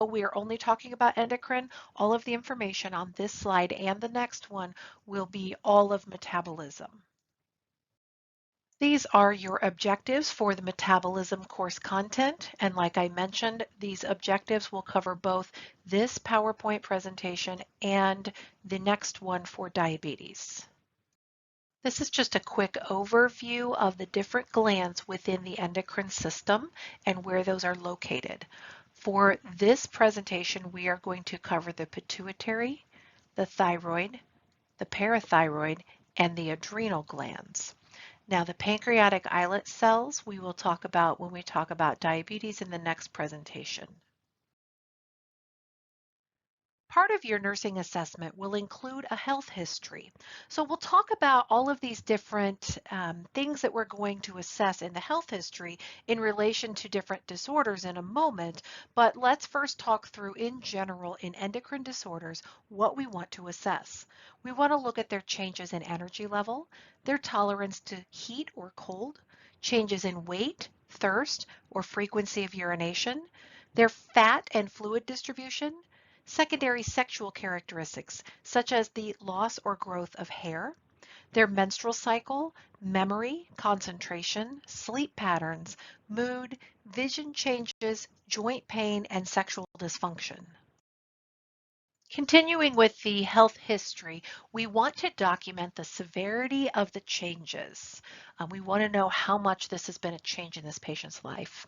we are only talking about endocrine, all of the information on this slide and the next one will be all of metabolism. These are your objectives for the metabolism course content. And like I mentioned, these objectives will cover both this PowerPoint presentation and the next one for diabetes. This is just a quick overview of the different glands within the endocrine system and where those are located. For this presentation, we are going to cover the pituitary, the thyroid, the parathyroid, and the adrenal glands. Now, the pancreatic islet cells we will talk about when we talk about diabetes in the next presentation. Part of your nursing assessment will include a health history. So we'll talk about all of these different things that we're going to assess in the health history in relation to different disorders in a moment, but let's first talk through in general in endocrine disorders what we want to assess. We want to look at their changes in energy level, their tolerance to heat or cold, changes in weight, thirst, or frequency of urination, their fat and fluid distribution, secondary sexual characteristics, such as the loss or growth of hair, their menstrual cycle, memory, concentration, sleep patterns, mood, vision changes, joint pain, and sexual dysfunction. Continuing with the health history, we want to document the severity of the changes. We want to know how much this has been a change in this patient's life.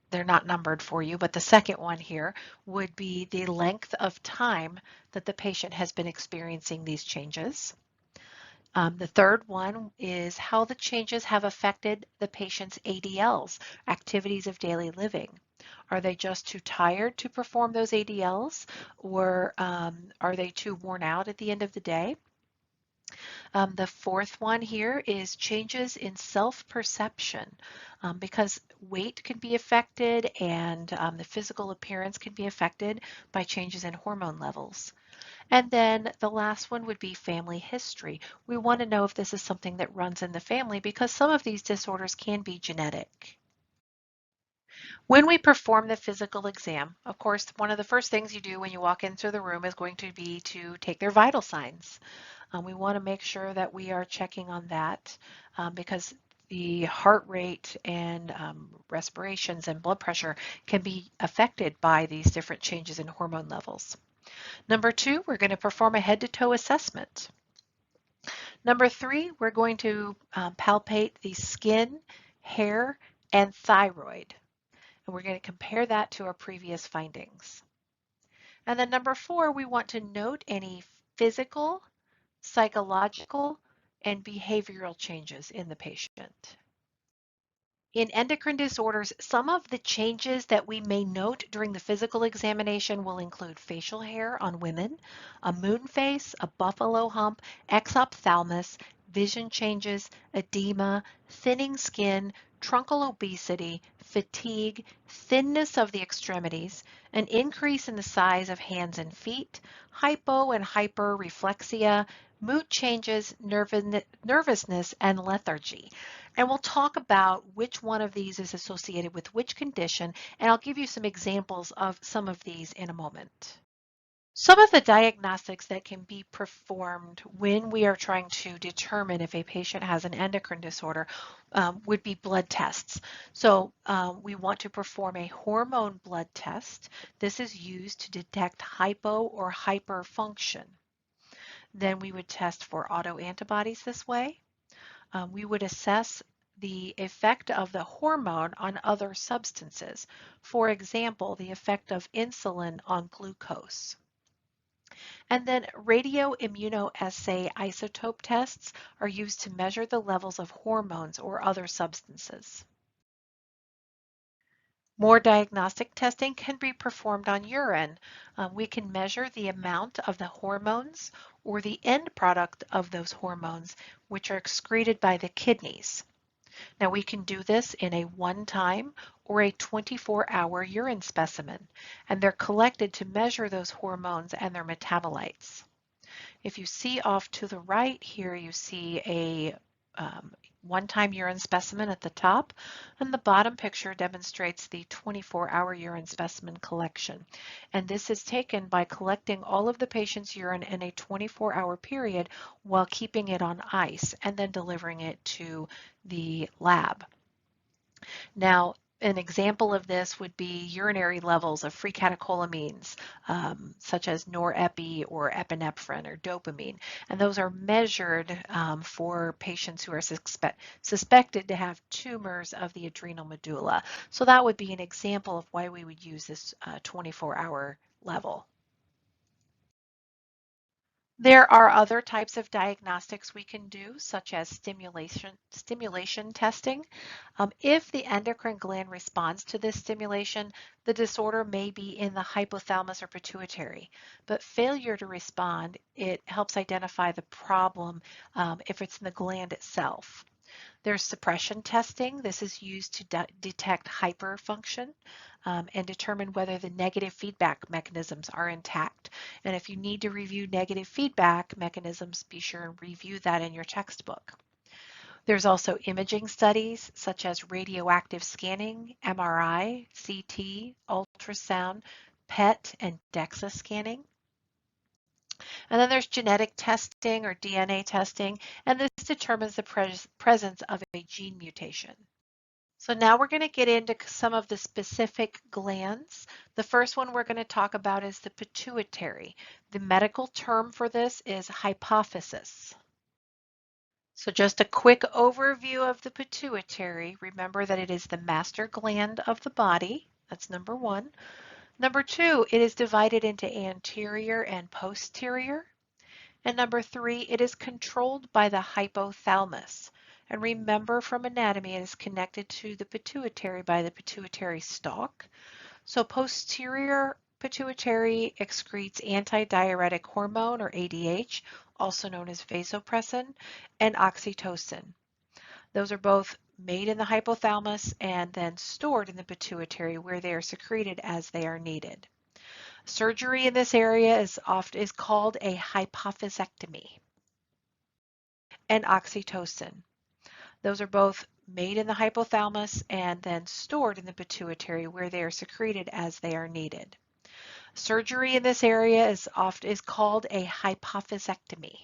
They're not numbered for you, but the second one here would be the length of time that the patient has been experiencing these changes. The third one is how the changes have affected the patient's ADLs, activities of daily living. Are they just too tired to perform those ADLs, or are they too worn out at the end of the day? The fourth one here is changes in self-perception, because weight can be affected and the physical appearance can be affected by changes in hormone levels. And then the last one would be family history. We want to know if this is something that runs in the family because some of these disorders can be genetic. When we perform the physical exam, of course, one of the first things you do when you walk into the room is going to be to take their vital signs. We want to make sure that we are checking on that because the heart rate and respirations and blood pressure can be affected by these different changes in hormone levels. Number 2, we're going to perform a head-to-toe assessment. Number 3, we're going to palpate the skin, hair, and thyroid. And we're going to compare that to our previous findings. And then number 4, we want to note any physical, psychological, and behavioral changes in the patient. In endocrine disorders, some of the changes that we may note during the physical examination will include facial hair on women, a moon face, a buffalo hump, exophthalmos, vision changes, edema, thinning skin, truncal obesity, fatigue, thinness of the extremities, an increase in the size of hands and feet, hypo and hyperreflexia, mood changes, nervousness, and lethargy. And we'll talk about which one of these is associated with which condition, and I'll give you some examples of some of these in a moment. Some of the diagnostics that can be performed when we are trying to determine if a patient has an endocrine disorder would be blood tests. So we want to perform a hormone blood test. This is used to detect hypo or hyperfunction. Then we would test for autoantibodies this way. We would assess the effect of the hormone on other substances. For example, the effect of insulin on glucose. And then radioimmunoassay isotope tests are used to measure the levels of hormones or other substances. More diagnostic testing can be performed on urine. We can measure the amount of the hormones or the end product of those hormones, which are excreted by the kidneys. Now we can do this in a one-time or a 24-hour urine specimen, and they're collected to measure those hormones and their metabolites. If you see off to the right here, you see a one-time urine specimen at the top, and the bottom picture demonstrates the 24-hour urine specimen collection. And this is taken by collecting all of the patient's urine in a 24-hour period while keeping it on ice and then delivering it to the lab. Now, an example of this would be urinary levels of free catecholamines, such as norepi or epinephrine or dopamine. And those are measured for patients who are suspected to have tumors of the adrenal medulla. So that would be an example of why we would use this 24-hour level. There are other types of diagnostics we can do, such as stimulation testing. If the endocrine gland responds to this stimulation, the disorder may be in the hypothalamus or pituitary. But failure to respond, it helps identify the problem if it's in the gland itself. There's suppression testing. This is used to detect hyperfunction and determine whether the negative feedback mechanisms are intact. And if you need to review negative feedback mechanisms, be sure and review that in your textbook. There's also imaging studies such as radioactive scanning, MRI, CT, ultrasound, PET, and DEXA scanning. And then there's genetic testing or DNA testing, and this determines the presence of a gene mutation. So now we're going to get into some of the specific glands. The first one we're going to talk about is the pituitary. The medical term for this is hypophysis. So just a quick overview of the pituitary. Remember that it is the master gland of the body. That's number one. Number two, it is divided into anterior and posterior. And number three, it is controlled by the hypothalamus. And remember from anatomy, it is connected to the pituitary by the pituitary stalk. So posterior pituitary excretes antidiuretic hormone or ADH, also known as vasopressin, and oxytocin. Those are both made in the hypothalamus and then stored in the pituitary where they are secreted as they are needed. Surgery in this area is called a hypophysectomy. And oxytocin. Those are both made in the hypothalamus and then stored in the pituitary where they are secreted as they are needed. Surgery in this area is called a hypophysectomy.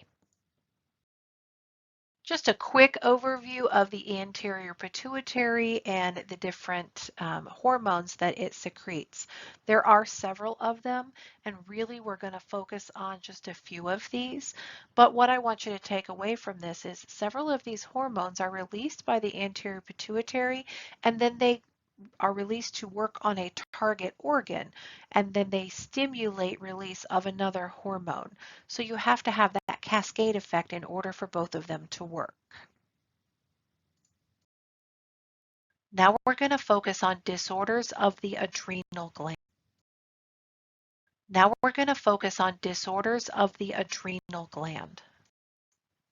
Just a quick overview of the anterior pituitary and the different hormones that it secretes. There are several of them, and really we're going to focus on just a few of these. But what I want you to take away from this is several of these hormones are released by the anterior pituitary, and then they are released to work on a target organ, and then they stimulate release of another hormone. So you have to have that cascade effect in order for both of them to work. Now we're going to focus on disorders of the adrenal gland.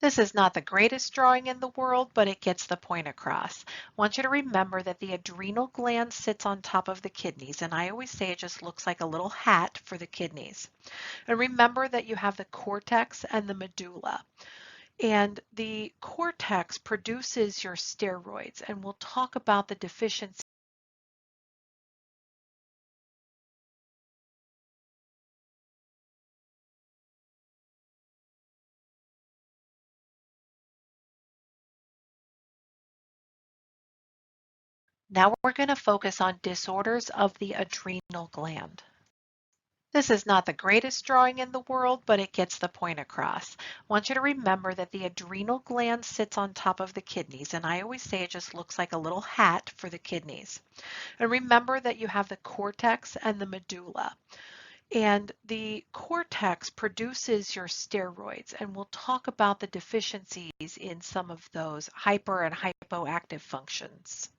This is not the greatest drawing in the world, but it gets the point across. I want you to remember that the adrenal gland sits on top of the kidneys, and I always say it just looks like a little hat for the kidneys. And remember that you have the cortex and the medulla. And the cortex produces your steroids, and we'll talk about the deficiency. Now we're going to focus on disorders of the adrenal gland. This is not the greatest drawing in the world, but it gets the point across. I want you to remember that the adrenal gland sits on top of the kidneys, and I always say it just looks like a little hat for the kidneys. And remember that you have the cortex and the medulla. And the cortex produces your steroids, and we'll talk about the deficiencies in some of those hyper and hypoactive functions.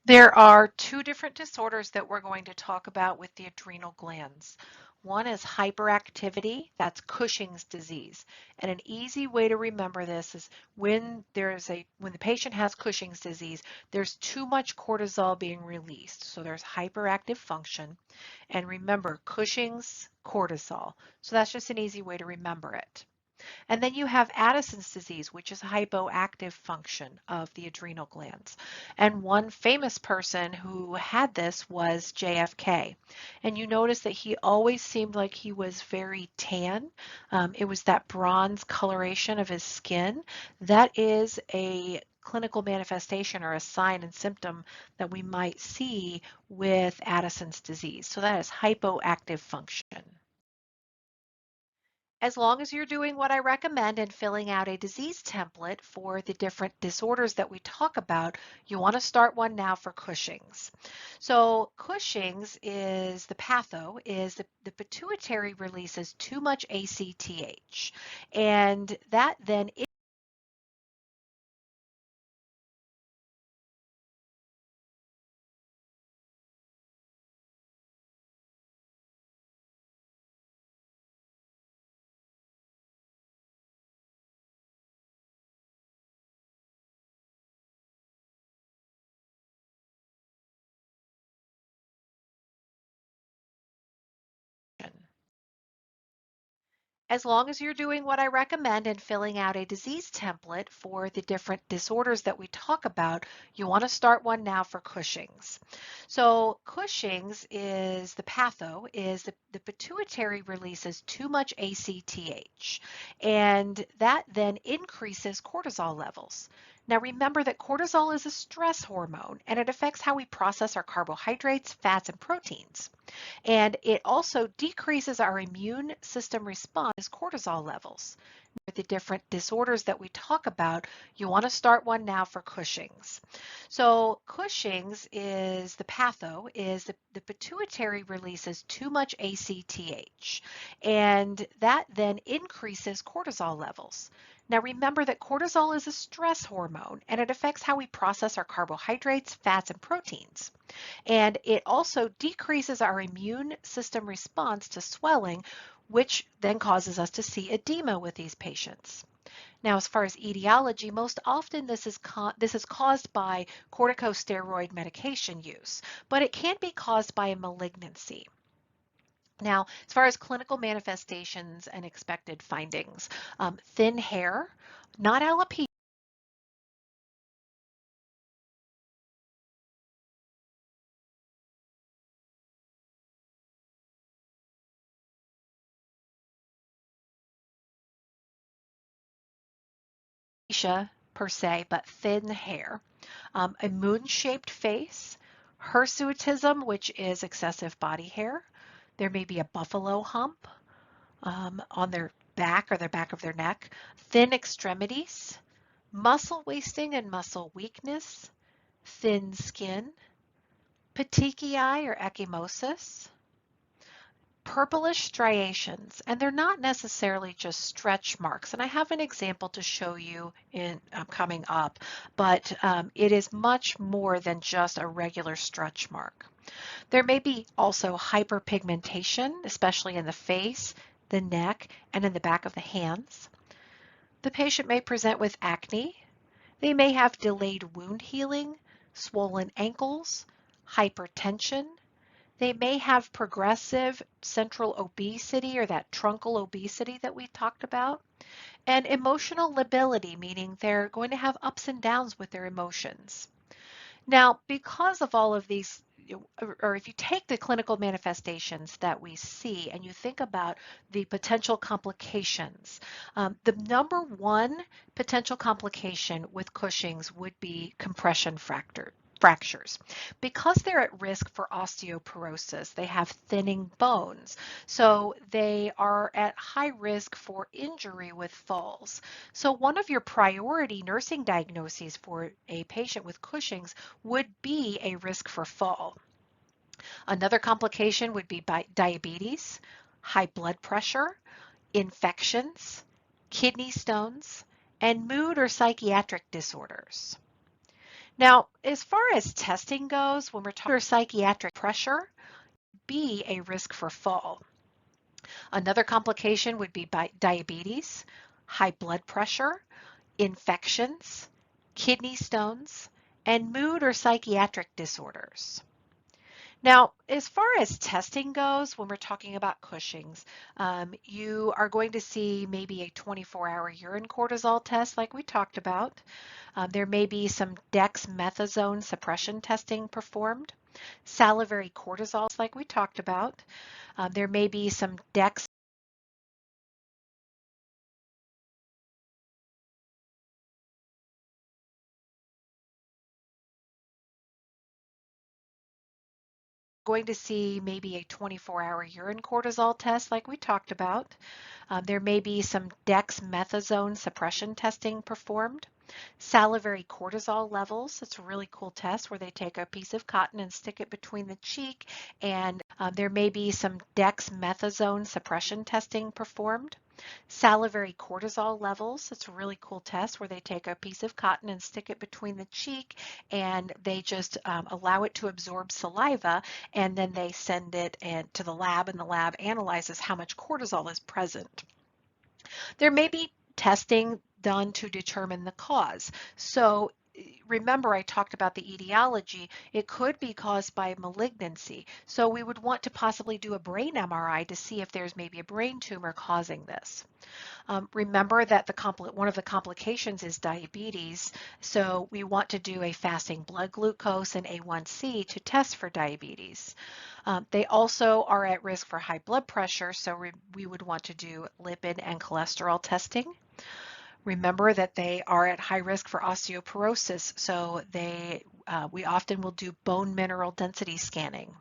There are two different disorders that we're going to talk about with the adrenal glands. One is hyperactivity, that's Cushing's disease. And an easy way to remember this is when the patient has Cushing's disease, there's too much cortisol being released. So there's hyperactive function. And remember, Cushing's cortisol. So that's just an easy way to remember it. And then you have Addison's disease, which is hypoactive function of the adrenal glands. And one famous person who had this was JFK. And you notice that he always seemed like he was very tan. It was that bronze coloration of his skin. That is a clinical manifestation or a sign and symptom that we might see with Addison's disease. So that is hypoactive function. As long as you're doing what I recommend and filling out a disease template for the different disorders that we talk about, you want to start one now for Cushing's. So Cushing's is the patho, is the pituitary releases too much ACTH, and that then as long as you're doing what I recommend and filling out a disease template for the different disorders that we talk about, you want to start one now for Cushing's. So Cushing's is the patho, is the pituitary releases too much ACTH, and that then increases cortisol levels. Now remember that cortisol is a stress hormone and it affects how we process our carbohydrates, fats, and proteins. And it also decreases our immune system response to cortisol levels. The different disorders that we talk about, you want to start one now for Cushing's. So Cushing's is the patho, is the pituitary releases too much ACTH, and that then increases cortisol levels. Now remember that cortisol is a stress hormone and it affects how we process our carbohydrates, fats, and proteins. And it also decreases our immune system response to swelling, which then causes us to see edema with these patients. Now, as far as etiology, most often this is caused by corticosteroid medication use, but it can be caused by a malignancy. Now, as far as clinical manifestations and expected findings, thin hair, not alopecia, per se, but thin hair, a moon-shaped face, hirsutism, which is excessive body hair. There may be a buffalo hump on their back or the back of their neck, thin extremities, muscle wasting and muscle weakness, thin skin, petechiae or ecchymosis, purplish striations, and they're not necessarily just stretch marks. And I have an example to show you in coming up, but it is much more than just a regular stretch mark. There may be also hyperpigmentation, especially in the face, the neck, and in the back of the hands. The patient may present with acne. They may have delayed wound healing, swollen ankles, hypertension. They may have progressive central obesity or that truncal obesity that we talked about, and emotional lability, meaning they're going to have ups and downs with their emotions. Now, because of all of these, or if you take the clinical manifestations that we see and you think about the potential complications, the number one potential complication with Cushing's would be compression fractures. Because they're at risk for osteoporosis, they have thinning bones, so they are at high risk for injury with falls. So one of your priority nursing diagnoses for a patient with Cushing's would be a risk for fall. Another complication would be diabetes, high blood pressure, infections, kidney stones, and mood or psychiatric disorders. Now, as far as testing goes, when we're talking psychiatric pressure, be a risk for fall. Another complication would be diabetes, high blood pressure, infections, kidney stones, and mood or psychiatric disorders. Now, as far as testing goes, when we're talking about Cushing's, you are going to see maybe a 24-hour urine cortisol test like we talked about. There may be some dexamethasone suppression testing performed, salivary cortisol like we talked about. There may be some dex going to see maybe a 24-hour urine cortisol test like we talked about. There may be some dexamethasone suppression testing performed. Salivary cortisol levels, it's a really cool test where they take a piece of cotton and stick it between the cheek, and there may be some dexamethasone suppression testing performed. Salivary cortisol levels, it's a really cool test where they take a piece of cotton and stick it between the cheek, and they just allow it to absorb saliva, and then they send it to the lab, and the lab analyzes how much cortisol is present. There may be testing done to determine the cause. So remember I talked about the etiology. It could be caused by malignancy. So we would want to possibly do a brain MRI to see if there's maybe a brain tumor causing this. Remember that one of the complications is diabetes, so we want to do a fasting blood glucose and A1C to test for diabetes. They also are at risk for high blood pressure, so we would want to do lipid and cholesterol testing. Remember that they are at high risk for osteoporosis, so we often will do bone mineral density scanning.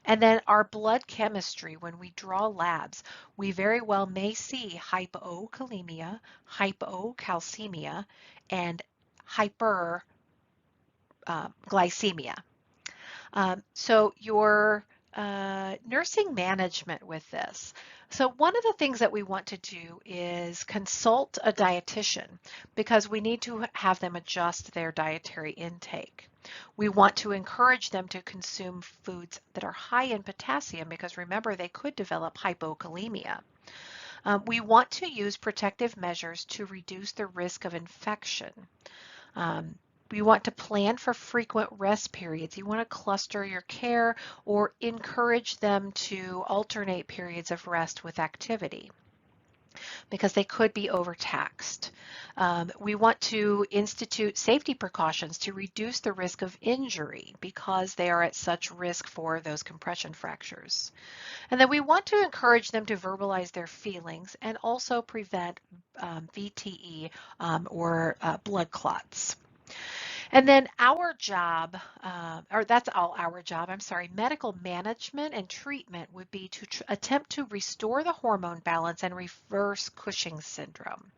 And then our blood chemistry, when we draw labs, we very well may see hypokalemia, hypocalcemia, and hyperglycemia. So your nursing management with this. So one of the things that we want to do is consult a dietitian because we need to have them adjust their dietary intake. We want to encourage them to consume foods that are high in potassium because remember they could develop hypokalemia. We want to use protective measures to reduce the risk of infection. Um, we want to plan for frequent rest periods. You want to cluster your care or encourage them to alternate periods of rest with activity because they could be overtaxed. We want to institute safety precautions to reduce the risk of injury because they are at such risk for those compression fractures. And then we want to encourage them to verbalize their feelings and also prevent VTE or blood clots. And then our job, or that's all our job, I'm sorry, medical management and treatment would be to attempt to restore the hormone balance and reverse Cushing's syndrome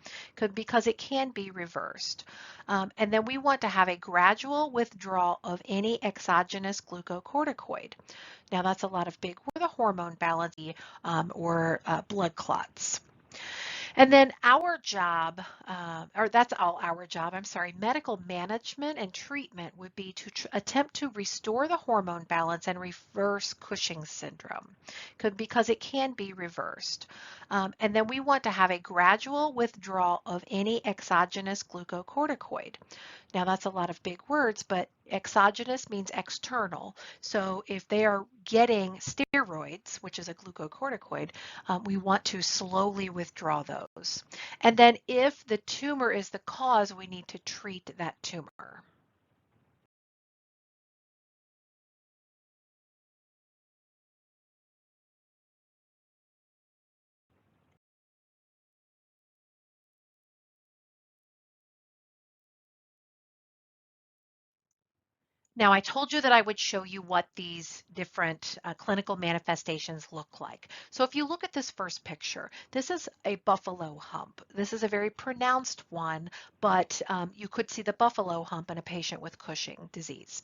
because it can be reversed. And then we want to have a gradual withdrawal of any exogenous glucocorticoid. Now that's a lot of big for the hormone balance or blood clots. And then our job, or that's all our job, I'm sorry, medical management and treatment would be to attempt to restore the hormone balance and reverse Cushing's syndrome because it can be reversed. And then we want to have a gradual withdrawal of any exogenous glucocorticoid. Now that's a lot of big words, but exogenous means external. So if they are getting steroids, which is a glucocorticoid, we want to slowly withdraw those. And then if the tumor is the cause, we need to treat that tumor. Now, I told you that I would show you what these different clinical manifestations look like. So if you look at this first picture, this is a buffalo hump. This is a very pronounced one, but you could see the buffalo hump in a patient with Cushing disease.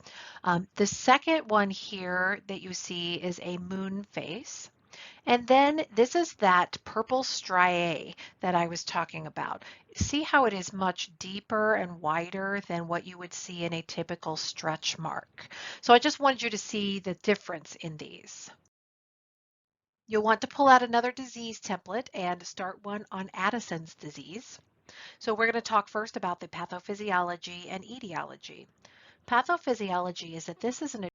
The second one here that you see is a moon face. And then this is that purple striae that I was talking about. See how it is much deeper and wider than what you would see in a typical stretch mark. So I just wanted you to see the difference in these. You'll want to pull out another disease template and start one on Addison's disease. So we're going to talk first about the pathophysiology and etiology. Pathophysiology is that this is an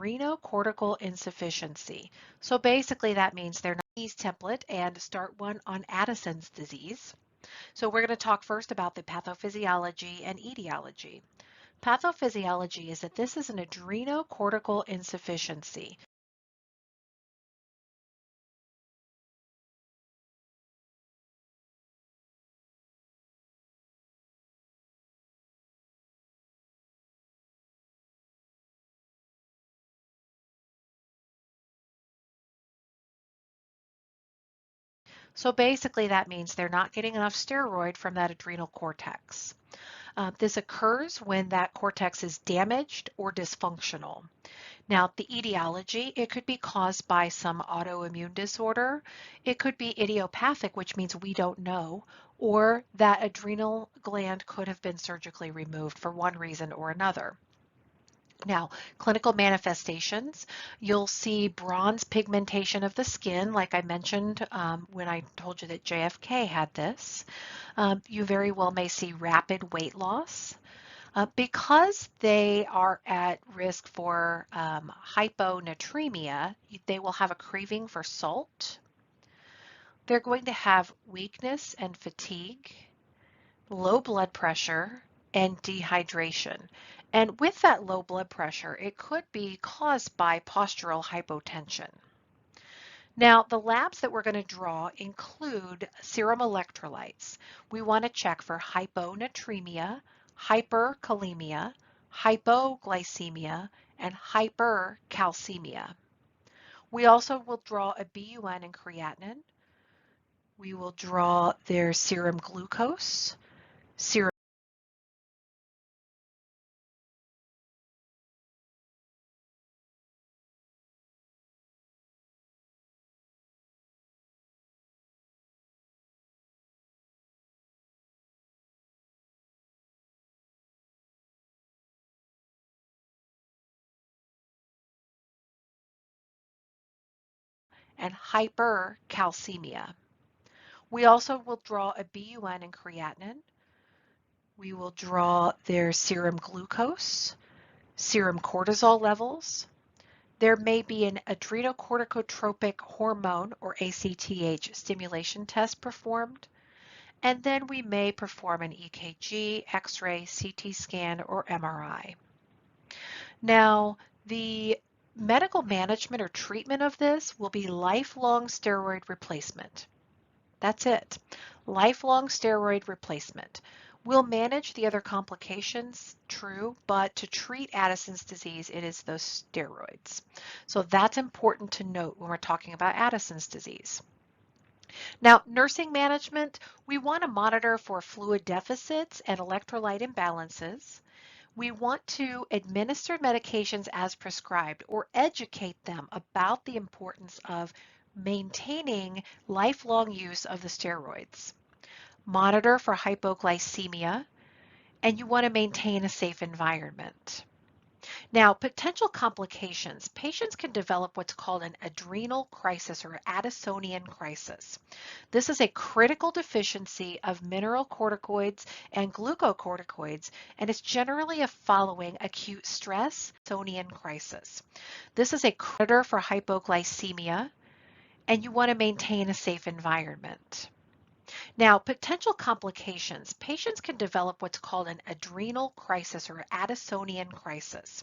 adrenocortical insufficiency. So basically that means they're not disease template and start one on Addison's disease. So we're going to talk first about the pathophysiology and etiology. Pathophysiology is that this is an adrenocortical insufficiency. So basically that means they're not getting enough steroid from that adrenal cortex. This occurs when that cortex is damaged or dysfunctional. Now, the etiology, it could be caused by some autoimmune disorder. It could be idiopathic, which means we don't know, or that adrenal gland could have been surgically removed for one reason or another. Now, clinical manifestations, you'll see bronze pigmentation of the skin, like I mentioned when I told you that JFK had this. You very well may see rapid weight loss. Because they are at risk for hyponatremia, they will have a craving for salt. They're going to have weakness and fatigue, low blood pressure, and dehydration. And with that low blood pressure, it could be caused by postural hypotension. Now, the labs that we're going to draw include serum electrolytes. We want to check for hyponatremia, hyperkalemia, hypoglycemia, and hypercalcemia. We also will draw a BUN and creatinine. We will draw their serum glucose, serum and hypercalcemia. We also will draw a BUN and creatinine. We will draw their serum glucose, serum cortisol levels. There may be an adrenocorticotropic hormone or ACTH stimulation test performed, and then we may perform an EKG, X-ray, CT scan, or MRI. Now, the medical management or treatment of this will be lifelong steroid replacement. That's it. Lifelong steroid replacement. We'll manage the other complications, true, but to treat Addison's disease, it is those steroids. So that's important to note when we're talking about Addison's disease. Now, nursing management, we want to monitor for fluid deficits and electrolyte imbalances. We want to administer medications as prescribed or educate them about the importance of maintaining lifelong use of the steroids. Monitor for hypoglycemia, and you want to maintain a safe environment. Now, potential complications. Patients can develop what's called an adrenal crisis or Addisonian crisis. This is a critical deficiency of mineralocorticoids and glucocorticoids, and it's generally following acute stress, Addisonian crisis. This is a creditor for hypoglycemia, and you want to maintain a safe environment. Now, potential complications. Patients can develop what's called an adrenal crisis or Addisonian crisis.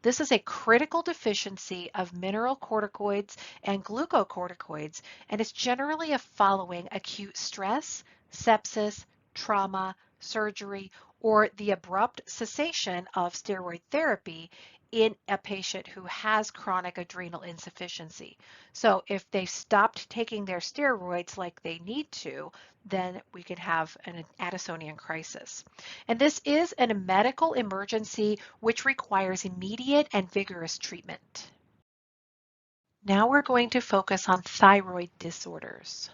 This is a critical deficiency of mineralocorticoids and glucocorticoids, and it's generally following acute stress, sepsis, trauma, surgery, or the abrupt cessation of steroid therapy in a patient who has chronic adrenal insufficiency. So if they stopped taking their steroids like they need to, then we could have an Addisonian crisis. And this is a medical emergency which requires immediate and vigorous treatment. Now we're going to focus on thyroid disorders.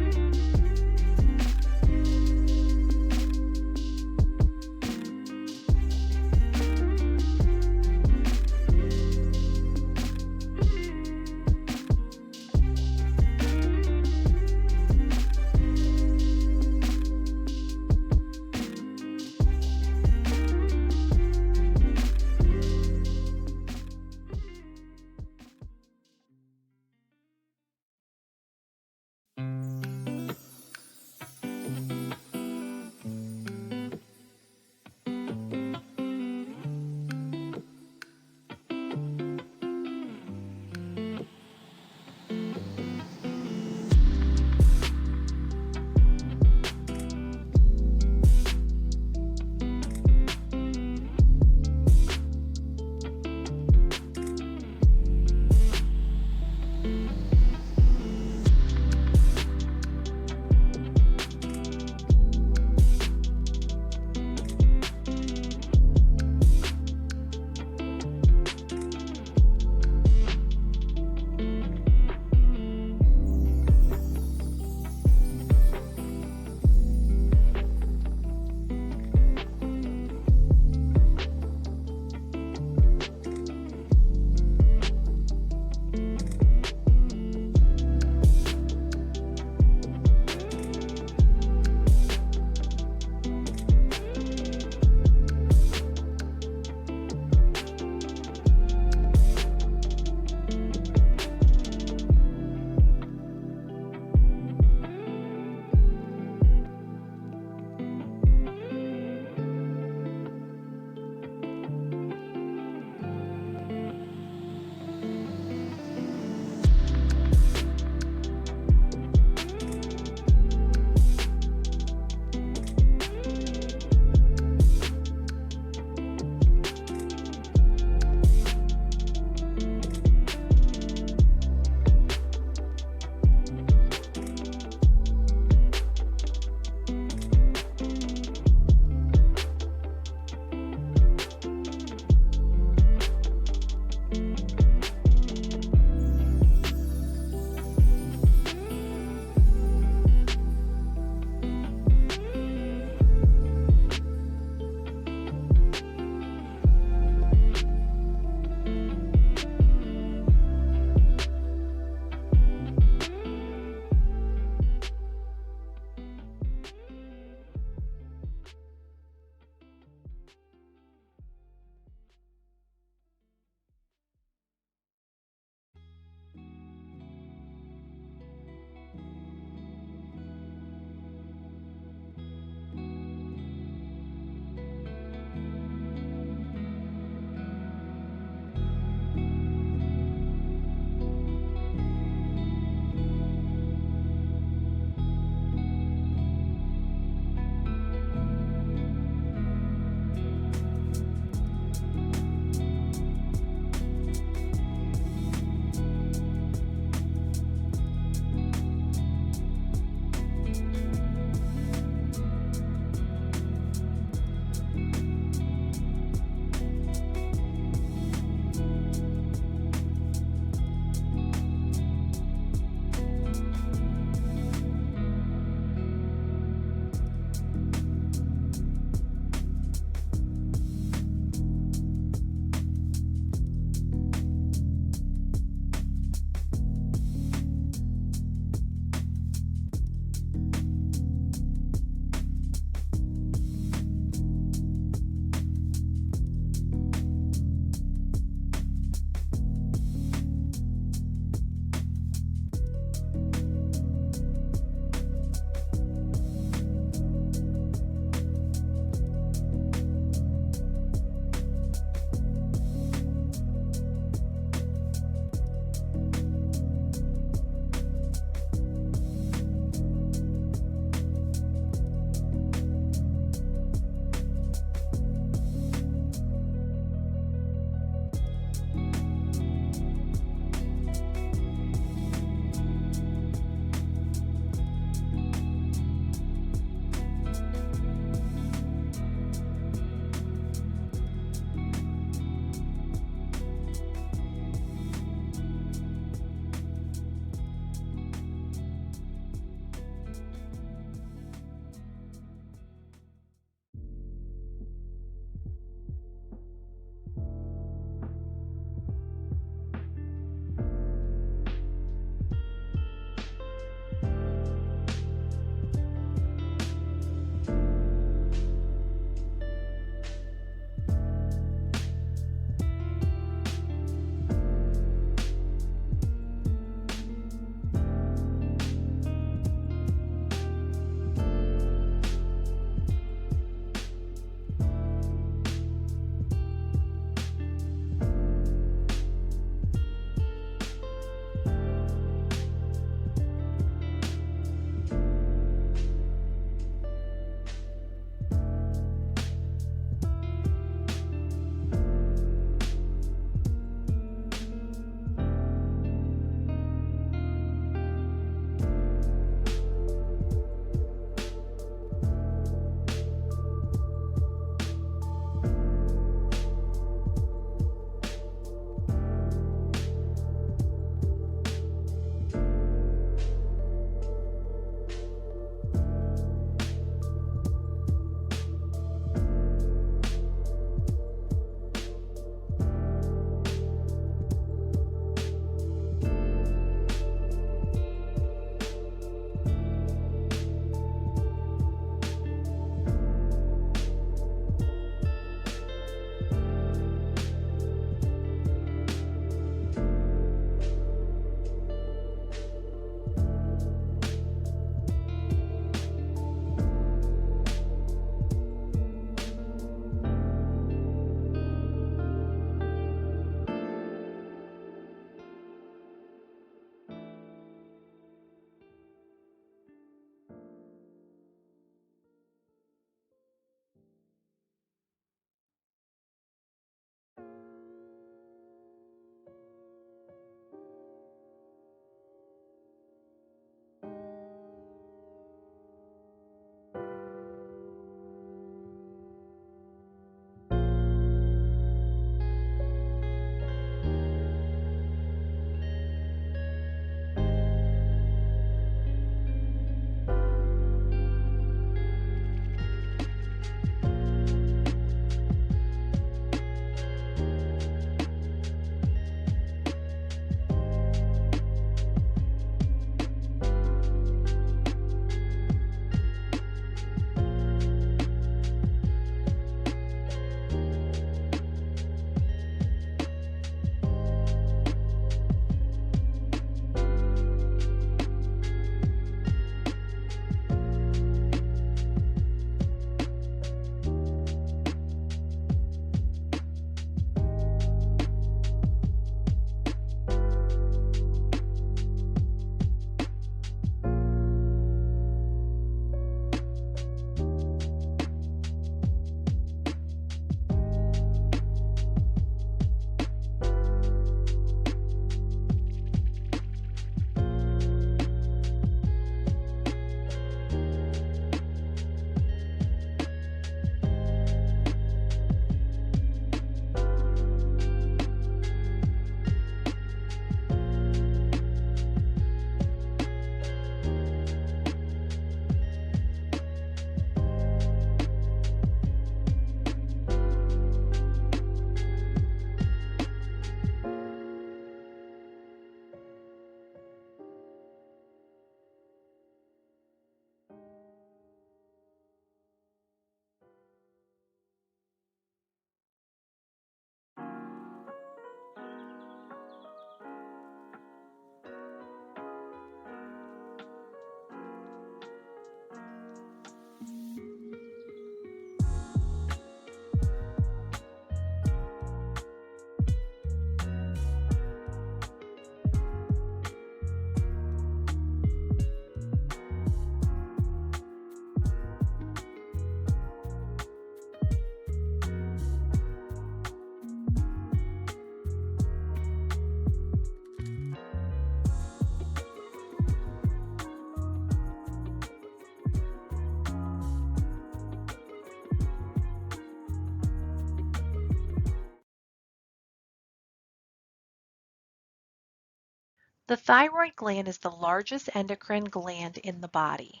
The thyroid gland is the largest endocrine gland in the body.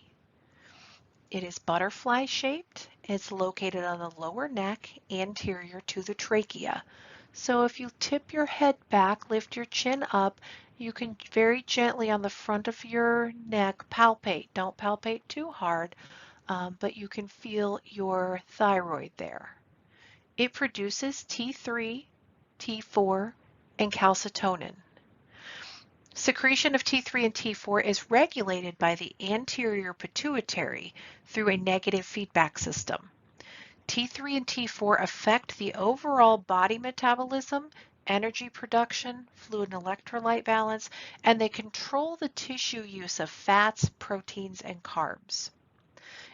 It is butterfly shaped. It's located on the lower neck, anterior to the trachea. So if you tip your head back, lift your chin up, you can very gently on the front of your neck palpate. Don't palpate too hard, but you can feel your thyroid there. It produces T3, T4, and calcitonin. Secretion of T3 and T4 is regulated by the anterior pituitary through a negative feedback system. T3 and T4 affect the overall body metabolism, energy production, fluid and electrolyte balance, and they control the tissue use of fats, proteins, and carbs.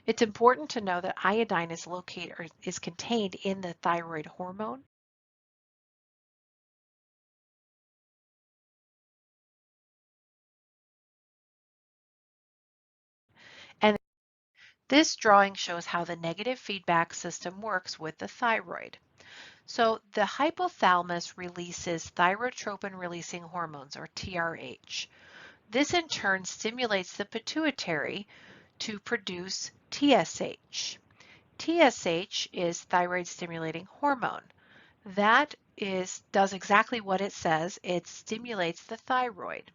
It's important to know that iodine is located or is contained in the thyroid hormone. And this drawing shows how the negative feedback system works with the thyroid. So the hypothalamus releases thyrotropin-releasing hormones, or TRH. This in turn stimulates the pituitary to produce TSH. TSH is thyroid stimulating hormone. That does exactly what it says. It stimulates the thyroid.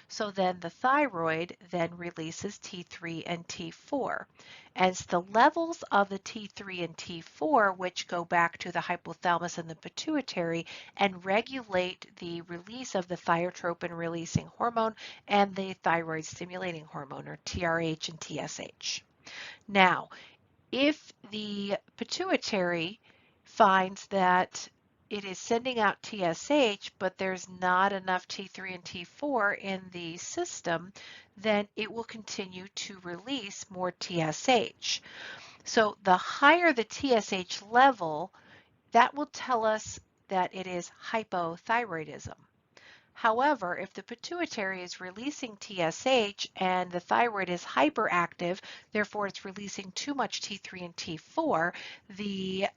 So then the thyroid then releases T3 and T4. As the levels of the T3 and T4, which go back to the hypothalamus and the pituitary and regulate the release of the thyrotropin releasing hormone and the thyroid stimulating hormone, or TRH and TSH. Now, if the pituitary finds that it is sending out TSH, but there's not enough T3 and T4 in the system, then it will continue to release more TSH. So the higher the TSH level, that will tell us that it is hypothyroidism. However, if the pituitary is releasing TSH and the thyroid is hyperactive, therefore it's releasing too much T3 and T4, the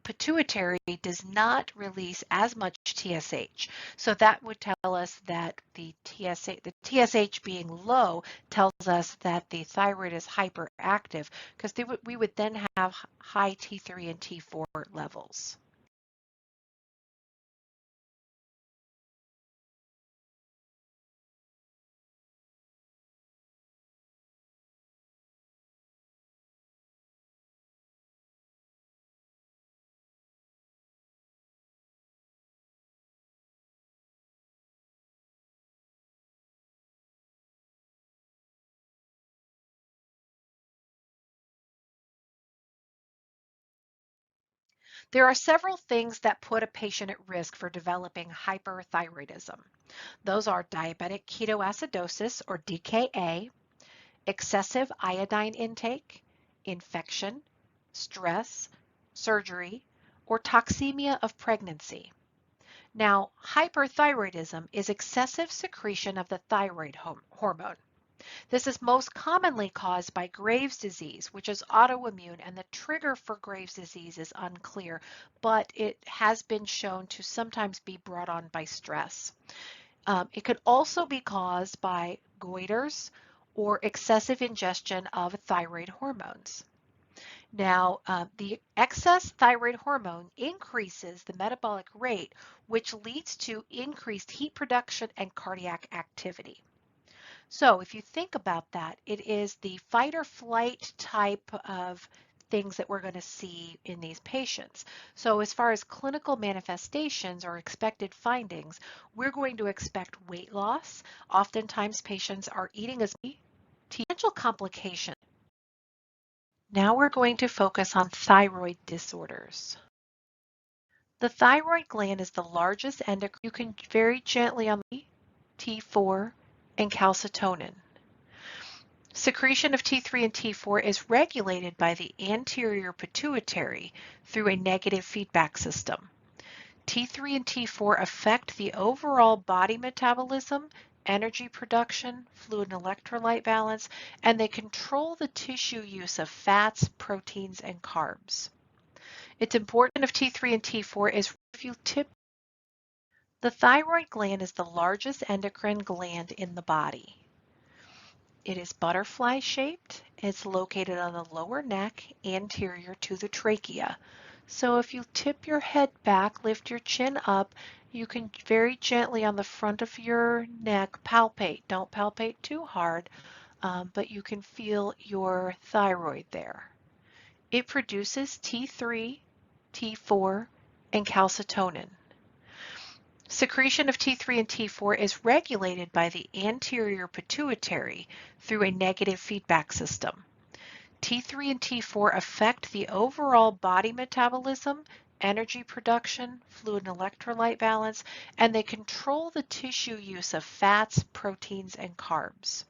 pituitary does not release as much TSH. So that would tell us that the TSH being low tells us that the thyroid is hyperactive, because we would then have high T3 and T4 levels. There are several things that put a patient at risk for developing hyperthyroidism. Those are diabetic ketoacidosis, or DKA, excessive iodine intake, infection, stress, surgery, or toxemia of pregnancy. Now, hyperthyroidism is excessive secretion of the thyroid hormone. This is most commonly caused by Graves' disease, which is autoimmune, and the trigger for Graves' disease is unclear, but it has been shown to sometimes be brought on by stress. It could also be caused by goiters or excessive ingestion of thyroid hormones. Now, the excess thyroid hormone increases the metabolic rate, which leads to increased heat production and cardiac activity. So if you think about that, it is the fight or flight type of things that we're going to see in these patients. So as far as clinical manifestations or expected findings, we're going to expect weight loss. Oftentimes patients are eating as potential complications. Now we're going to focus on thyroid disorders. The thyroid gland is the largest endocrine. You can very gently on the T4 and calcitonin. Secretion of T3 and T4 is regulated by the anterior pituitary through a negative feedback system. T3 and T4 affect the overall body metabolism, energy production, fluid and electrolyte balance, and they control the tissue use of fats, proteins, and carbs. It's important of T3 and T4 is if you tip. The thyroid gland is the largest endocrine gland in the body. It is butterfly shaped. It's located on the lower neck, anterior to the trachea. So if you tip your head back, lift your chin up, you can very gently on the front of your neck palpate. Don't palpate too hard, but you can feel your thyroid there. It produces T3, T4, and calcitonin. Secretion of T3 and T4 is regulated by the anterior pituitary through a negative feedback system. T3 and T4 affect the overall body metabolism, energy production, fluid and electrolyte balance, and they control the tissue use of fats, proteins, and carbs.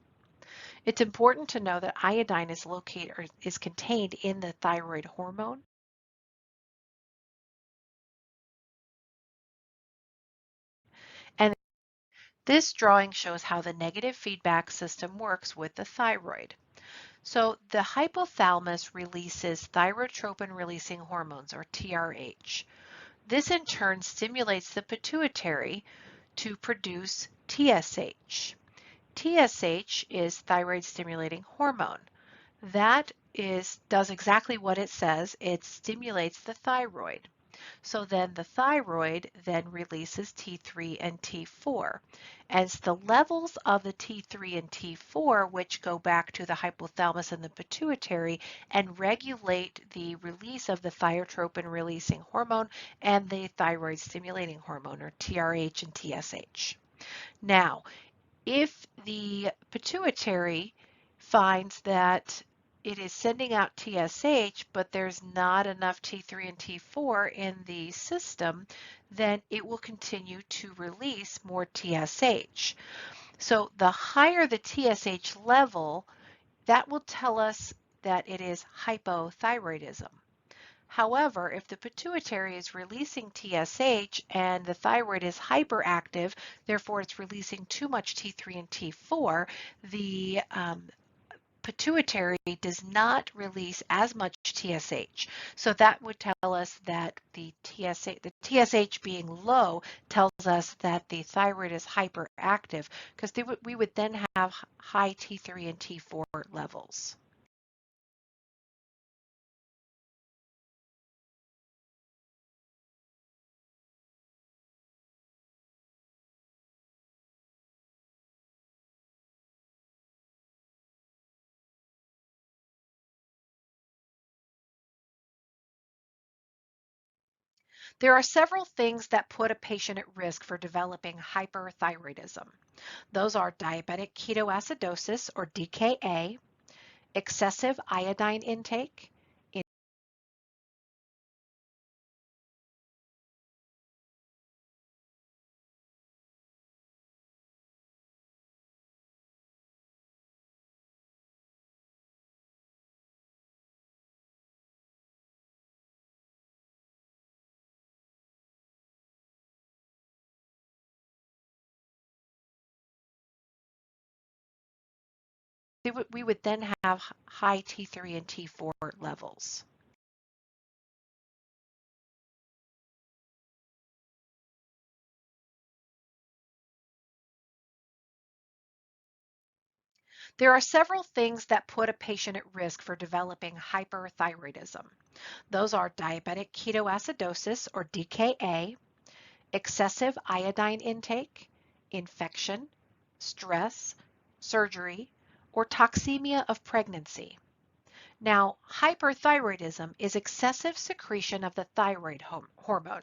It's important to know that iodine is located or is contained in the thyroid hormone. And this drawing shows how the negative feedback system works with the thyroid. So the hypothalamus releases thyrotropin-releasing hormones, or TRH. This in turn stimulates the pituitary to produce TSH. TSH is thyroid stimulating hormone. That does exactly what it says. It stimulates the thyroid. So then the thyroid then releases T3 and T4. As the levels of the T3 and T4, which go back to the hypothalamus and the pituitary and regulate the release of the thyrotropin releasing hormone and the thyroid stimulating hormone, or TRH and TSH. Now, if the pituitary finds that it is sending out TSH, but there's not enough T3 and T4 in the system, then it will continue to release more TSH. So the higher the TSH level, that will tell us that it is hypothyroidism. However, if the pituitary is releasing TSH and the thyroid is hyperactive, therefore it's releasing too much T3 and T4, the pituitary does not release as much TSH. So that would tell us that the TSH being low tells us that the thyroid is hyperactive, because we would then have high T3 and T4 levels. There are several things that put a patient at risk for developing hyperthyroidism. Those are diabetic ketoacidosis, or DKA, excessive iodine intake, we would then have high T3 and T4 levels. There are several things that put a patient at risk for developing hyperthyroidism. Those are diabetic ketoacidosis, or DKA, excessive iodine intake, infection, stress, surgery, or toxemia of pregnancy. Now, hyperthyroidism is excessive secretion of the thyroid hormone.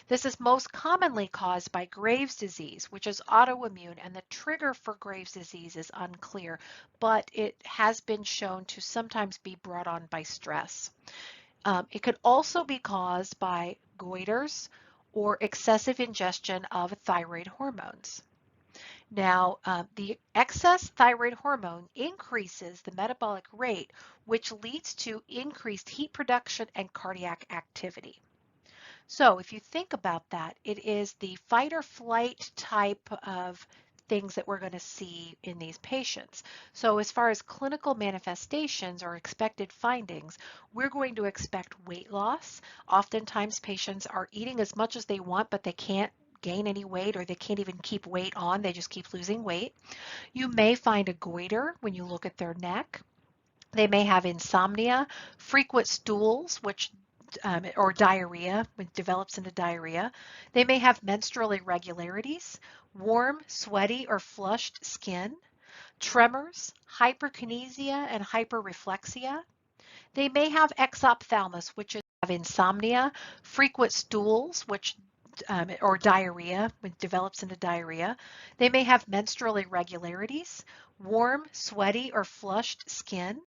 This is most commonly caused by Graves' disease, which is autoimmune, and the trigger for Graves' disease is unclear, but it has been shown to sometimes be brought on by stress. It could also be caused by goiters or excessive ingestion of thyroid hormones. Now, the excess thyroid hormone increases the metabolic rate, which leads to increased heat production and cardiac activity. So if you think about that, it is the fight or flight type of things that we're going to see in these patients. So as far as clinical manifestations or expected findings, we're going to expect weight loss. Oftentimes patients are eating as much as they want, but they can't gain any weight or they can't even keep weight on, they just keep losing weight. You may find a goiter when you look at their neck. They may have insomnia, frequent stools, which or diarrhea, which develops into diarrhea. They may have menstrual irregularities, warm, sweaty, or flushed skin, tremors, hyperkinesia, and hyperreflexia. They may have exophthalmos, which is have insomnia, frequent stools, which or diarrhea, which develops into diarrhea. They may have menstrual irregularities, warm, sweaty, or flushed skin.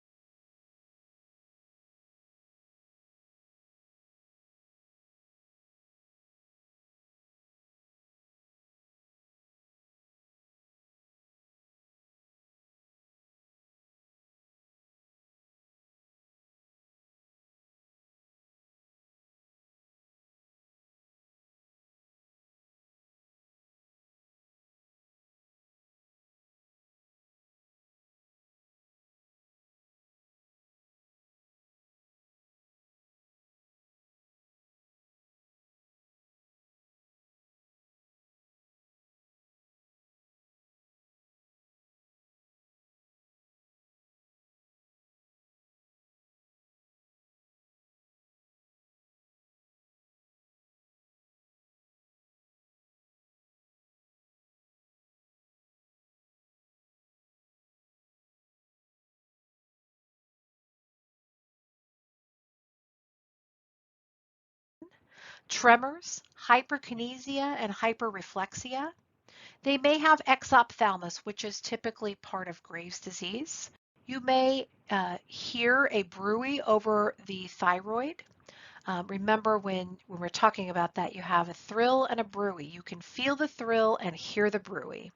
Tremors, hyperkinesia, and hyperreflexia. They may have exophthalmos, which is typically part of Graves' disease. You may hear a bruit over the thyroid. Remember when we're talking about that, you have a thrill and a bruit. You can feel the thrill and hear the bruit.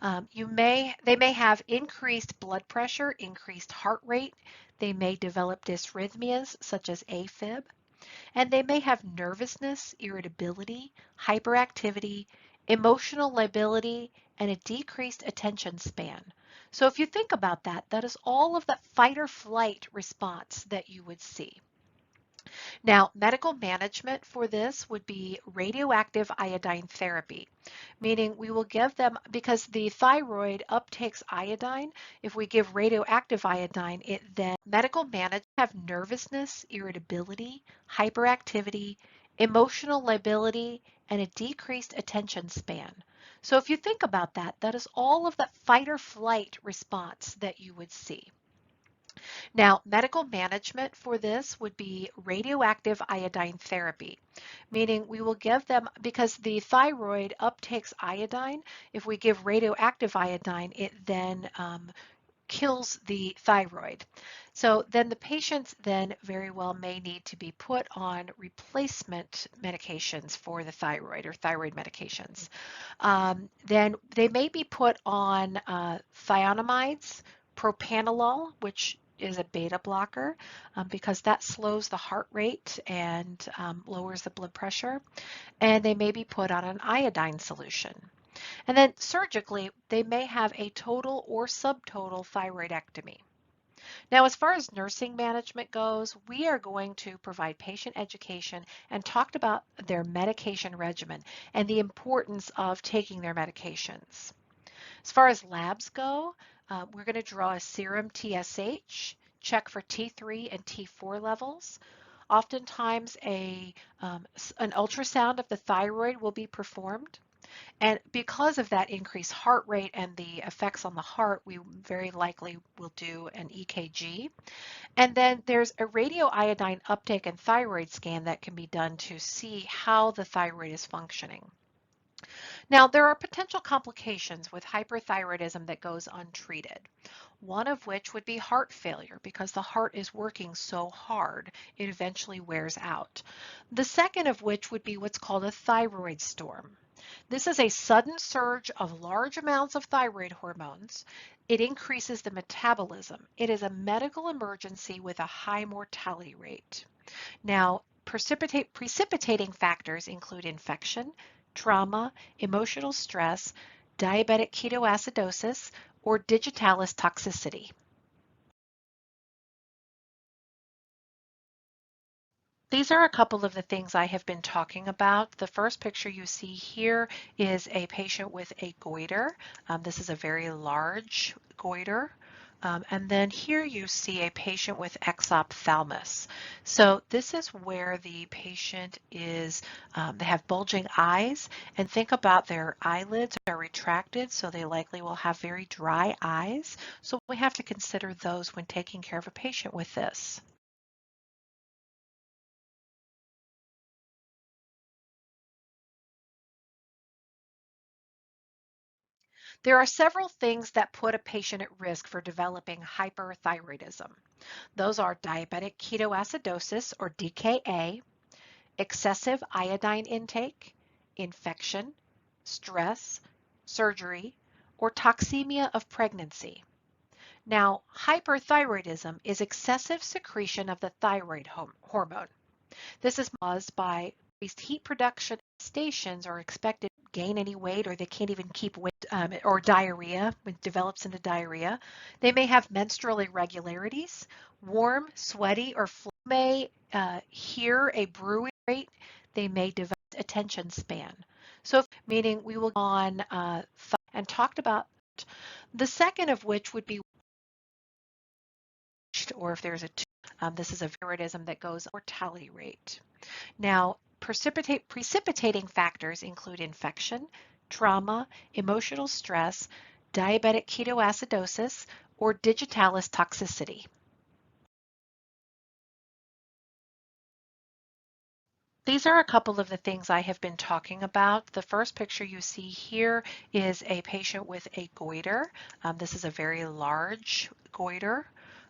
They may have increased blood pressure, increased heart rate. They may develop dysrhythmias such as AFib. And they may have nervousness, irritability, hyperactivity, emotional lability, and a decreased attention span. So if you think about that, that is all of that fight or flight response that you would see. Now, medical management for this would be radioactive iodine therapy, meaning we will give them, because the thyroid uptakes iodine, if we give radioactive iodine, it then medical management have nervousness, irritability, hyperactivity, emotional lability, and a decreased attention span. So if you think about that, that is all of that fight or flight response that you would see. Now, medical management for this would be radioactive iodine therapy, meaning we will give them, because the thyroid uptakes iodine, if we give radioactive iodine, it then kills the thyroid. So then the patients then very well may need to be put on replacement medications for the thyroid or thyroid medications. Then they may be put on thionamides, propranolol, which is a beta blocker because that slows the heart rate and lowers the blood pressure. And they may be put on an iodine solution. And then surgically, they may have a total or subtotal thyroidectomy. Now, as far as nursing management goes, we are going to provide patient education and talked about their medication regimen and the importance of taking their medications. As far as labs go, we're going to draw a serum TSH, check for T3 and T4 levels. Oftentimes, an ultrasound of the thyroid will be performed. And because of that increased heart rate and the effects on the heart, we very likely will do an EKG. And then there's a radioiodine uptake and thyroid scan that can be done to see how the thyroid is functioning. Now, there are potential complications with hyperthyroidism that goes untreated. One of which would be heart failure because the heart is working so hard, it eventually wears out. The second of which would be what's called a thyroid storm. This is a sudden surge of large amounts of thyroid hormones. It increases the metabolism. It is a medical emergency with a high mortality rate. Now, precipitating factors include infection, trauma, emotional stress, diabetic ketoacidosis, or digitalis toxicity. These are a couple of the things I have been talking about. The first picture you see here is a patient with a goiter. This is a very large goiter. And then here you see a patient with exophthalmos. So this is where the patient is, they have bulging eyes, and think about their eyelids are retracted, so they likely will have very dry eyes. So we have to consider those when taking care of a patient with this. There are several things that put a patient at risk for developing hyperthyroidism. Those are diabetic ketoacidosis, or DKA, excessive iodine intake, infection, stress, surgery, or toxemia of pregnancy. Now, hyperthyroidism is excessive secretion of the thyroid hormone. This is caused by increased heat production. Stations are expected to gain any weight, or they can't even keep weight, or diarrhea, it develops into diarrhea. They may have menstrual irregularities, warm, sweaty, or may hear a bruit rate. They may develop attention span. So, meaning we will go on and talked about the second of which would be, or if there's a this is a viridism that goes mortality rate. Now, precipitating factors include infection, trauma, emotional stress, diabetic ketoacidosis, or digitalis toxicity. These are a couple of the things I have been talking about. The first picture you see here is a patient with a goiter. This is a very large goiter.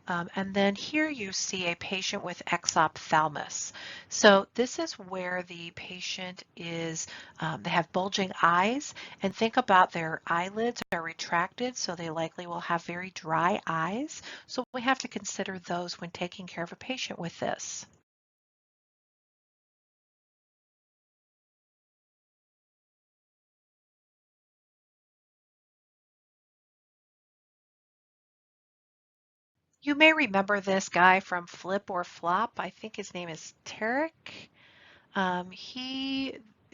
And then here you see a patient with exophthalmos. So this is where the patient is, they have bulging eyes, and think about their eyelids are retracted, so they likely will have very dry eyes. So we have to consider those when taking care of a patient with this. You may remember this guy from Flip or Flop. I think his name is Tarek.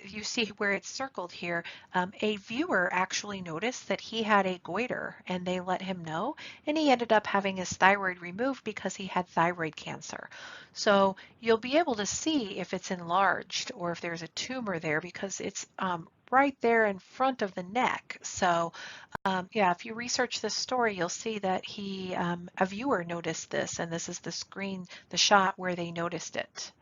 You see where it's circled here, a viewer actually noticed that he had a goiter and they let him know, and he ended up having his thyroid removed because he had thyroid cancer. So you'll be able to see if it's enlarged or if there's a tumor there because it's right there in front of the neck. So yeah, if you research this story, you'll see that a viewer noticed this, and this is the screen, the shot where they noticed it.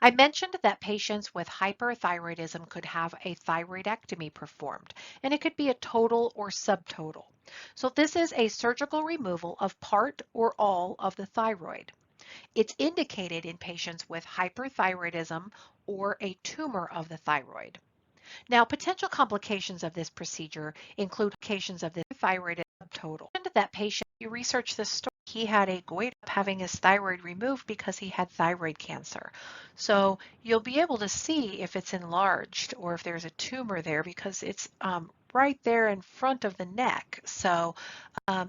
I mentioned that patients with hyperthyroidism could have a thyroidectomy performed, and it could be a total or subtotal. So this is a surgical removal of part or all of the thyroid. It's indicated in patients with hyperthyroidism or a tumor of the thyroid. Now, potential complications of this procedure include complications of the thyroid subtotal. That patient, you research this story, he had a goiter having his thyroid removed because he had thyroid cancer. So you'll be able to see if it's enlarged or if there's a tumor there because it's right there in front of the neck. So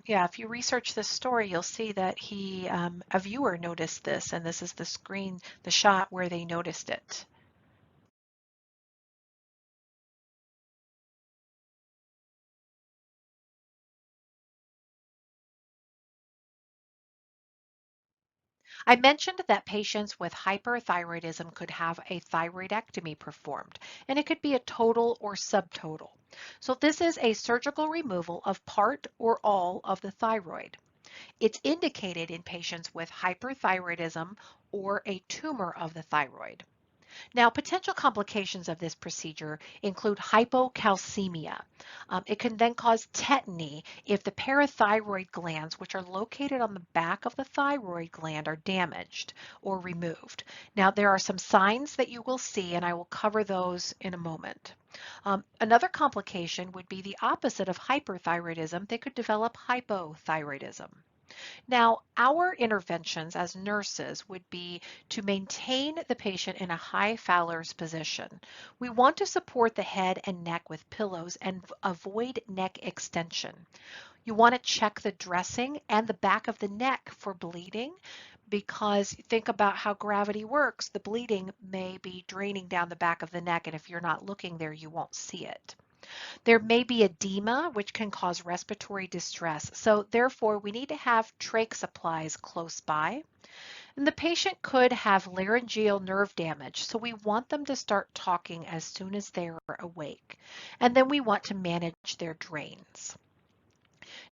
yeah, if you research this story, you'll see that a viewer noticed this, and this is the screen, the shot where they noticed it. I mentioned that patients with hyperthyroidism could have a thyroidectomy performed, and it could be a total or subtotal. So this is a surgical removal of part or all of the thyroid. It's indicated in patients with hyperthyroidism or a tumor of the thyroid. Now, potential complications of this procedure include hypocalcemia. It can then cause tetany if the parathyroid glands, which are located on the back of the thyroid gland, are damaged or removed. Now, there are some signs that you will see, and I will cover those in a moment. Another complication would be the opposite of hyperthyroidism. They could develop hypothyroidism. Now, our interventions as nurses would be to maintain the patient in a high Fowler's position. We want to support the head and neck with pillows and avoid neck extension. You want to check the dressing and the back of the neck for bleeding because think about how gravity works. The bleeding may be draining down the back of the neck, and if you're not looking there, you won't see it. There may be edema, which can cause respiratory distress. So therefore, we need to have trach supplies close by. And the patient could have laryngeal nerve damage, so we want them to start talking as soon as they're awake. And then we want to manage their drains.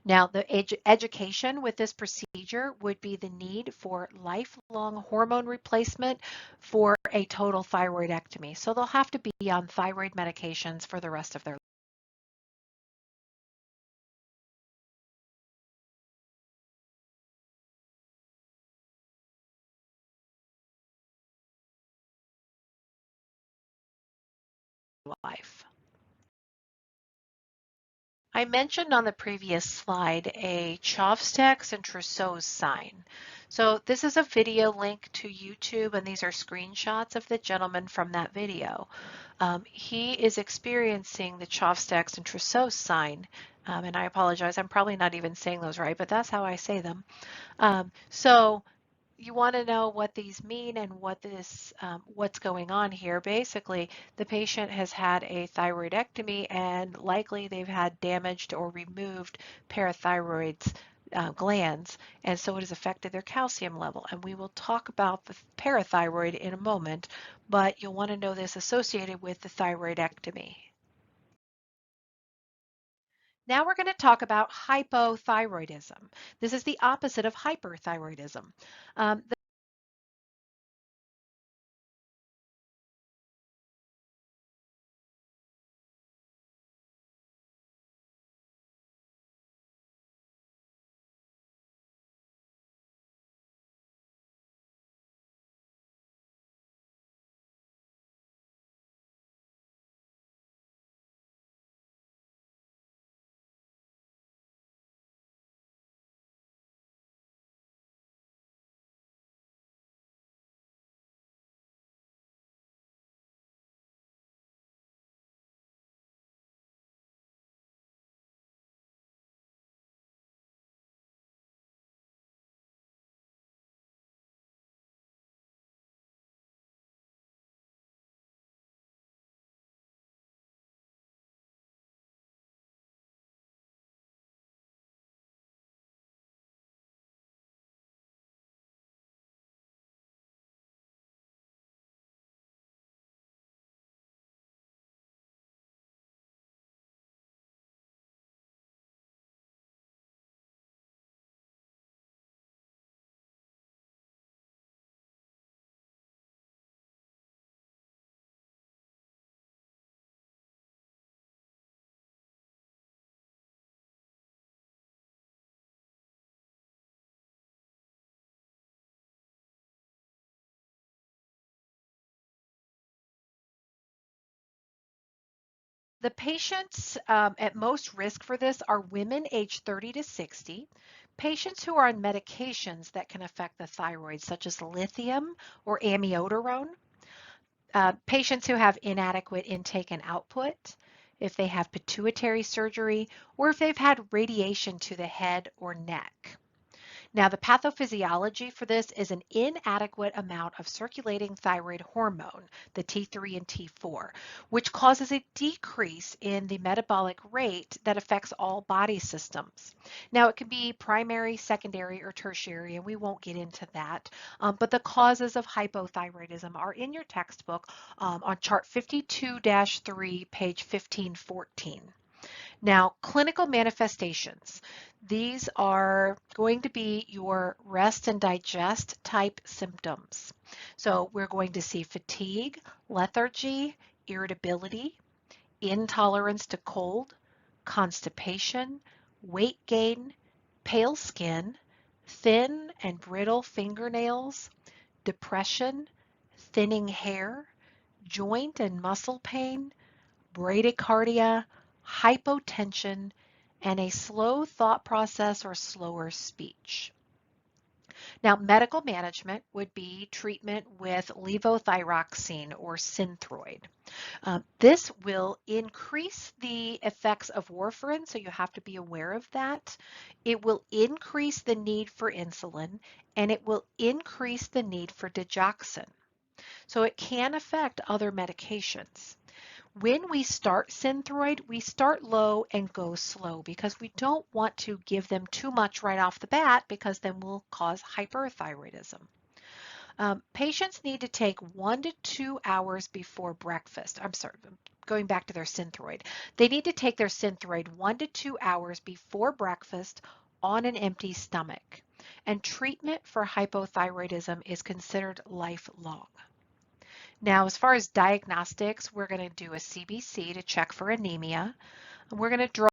Now, the education with this procedure would be the need for lifelong hormone replacement for a total thyroidectomy. So they'll have to be on thyroid medications for the rest of their life. I mentioned on the previous slide a Chopsticks and Trousseau's sign. So this is a video link to YouTube, and these are screenshots of the gentleman from that video. He is experiencing the Chopsticks and Trousseau's sign, and I apologize, I'm probably not even saying those right, but that's how I say them. So you want to know what these mean and what's going on here. Basically, the patient has had a thyroidectomy and likely they've had damaged or removed parathyroid glands, and so it has affected their calcium level. And we will talk about the parathyroid in a moment, but you'll want to know this associated with the thyroidectomy. Now we're going to talk about hypothyroidism. This is the opposite of hyperthyroidism. The The patients at most risk for this are women aged 30 to 60, patients who are on medications that can affect the thyroid, such as lithium or amiodarone, patients who have inadequate intake and output, if they have pituitary surgery, or if they've had radiation to the head or neck. Now, the pathophysiology for this is an inadequate amount of circulating thyroid hormone, the T3 and T4, which causes a decrease in the metabolic rate that affects all body systems. Now, it can be primary, secondary, or tertiary, and we won't get into that, but the causes of hypothyroidism are in your textbook on chart 52-3, page 1514. Now, clinical manifestations. These are going to be your rest and digest type symptoms. So we're going to see fatigue, lethargy, irritability, intolerance to cold, constipation, weight gain, pale skin, thin and brittle fingernails, depression, thinning hair, joint and muscle pain, bradycardia, hypotension, and a slow thought process or slower speech. Now, medical management would be treatment with levothyroxine or Synthroid. This will increase the effects of warfarin, so you have to be aware of that. It will increase the need for insulin, and it will increase the need for digoxin. So it can affect other medications. When we start Synthroid, we start low and go slow because we don't want to give them too much right off the bat because then we'll cause hyperthyroidism. Patients need to take 1 to 2 hours before breakfast. I'm sorry, going back to their Synthroid. They need to take their Synthroid 1 to 2 hours before breakfast on an empty stomach. And treatment for hypothyroidism is considered lifelong. Now, as far as diagnostics, we're going to do a CBC to check for anemia. And we're going to draw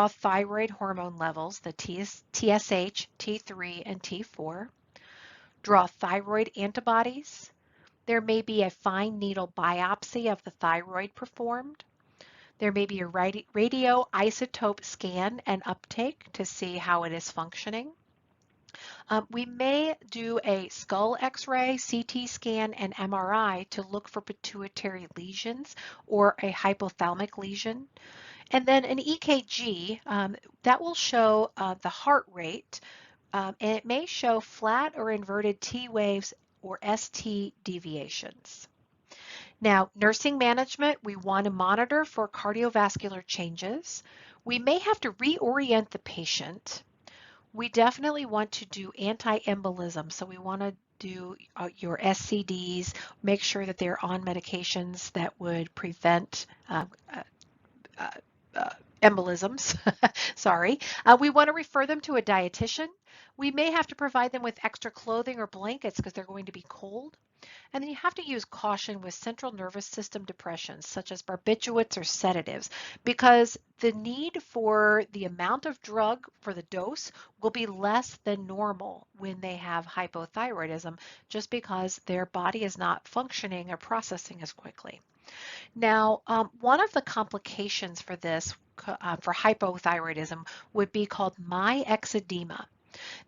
thyroid hormone levels, the TSH, T3, and T4. Draw thyroid antibodies. There may be a fine needle biopsy of the thyroid performed. There may be a radioisotope scan and uptake to see how it is functioning. We may do a skull x-ray, CT scan, and MRI to look for pituitary lesions or a hypothalamic lesion. And then an EKG, that will show the heart rate, and it may show flat or inverted T waves or ST deviations. Now, nursing management, we want to monitor for cardiovascular changes. We may have to reorient the patient. We definitely want to do anti-embolism, so we want to do your SCDs, make sure that they're on medications that would prevent uh, embolisms. Sorry. We want to refer them to a dietitian. We may have to provide them with extra clothing or blankets because they're going to be cold. And then you have to use caution with central nervous system depressions, such as barbiturates or sedatives, because the need for the amount of drug for the dose will be less than normal when they have hypothyroidism, just because their body is not functioning or processing as quickly. Now, one of the complications for this, for hypothyroidism, would be called myxedema.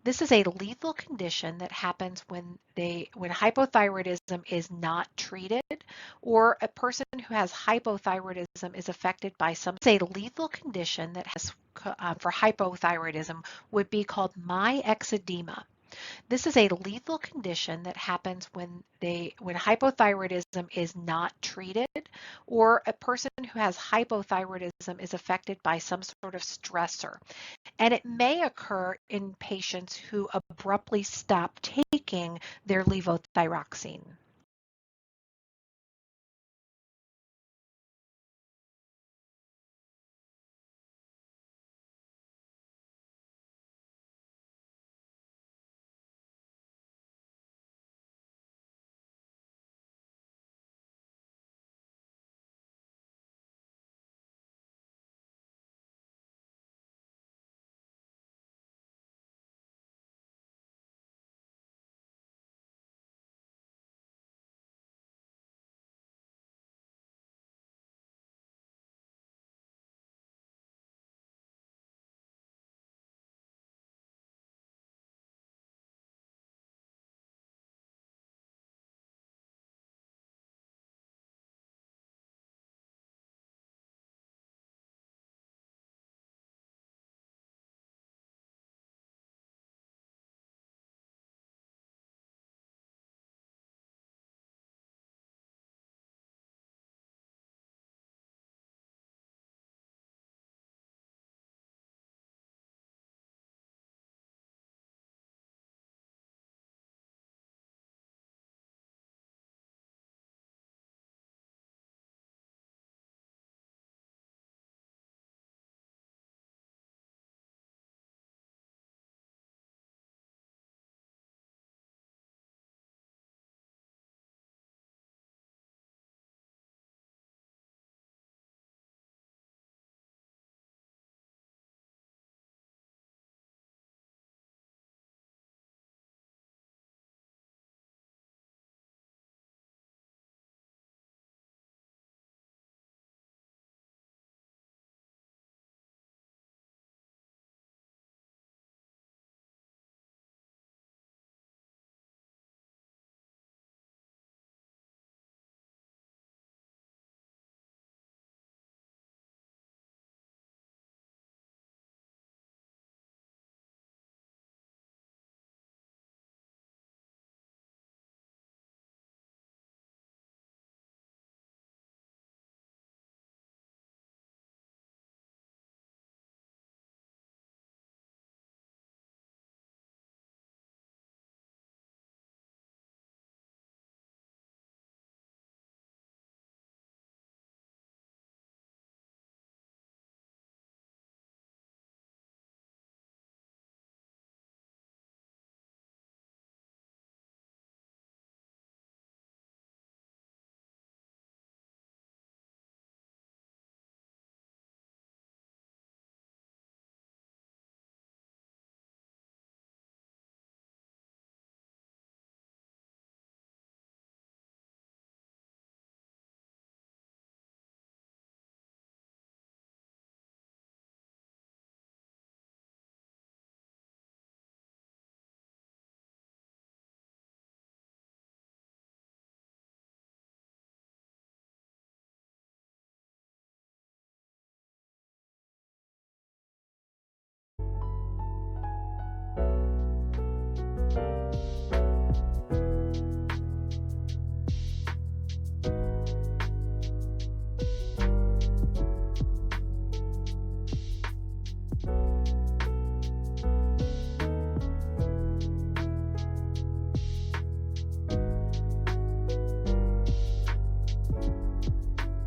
This is a lethal condition that happens when hypothyroidism is not treated, or a person who has hypothyroidism is affected by some. It's a lethal condition that has for hypothyroidism would be called myxedema. This is a lethal condition that happens when hypothyroidism is not treated, or a person who has hypothyroidism is affected by some sort of stressor. And it may occur in patients who abruptly stop taking their levothyroxine.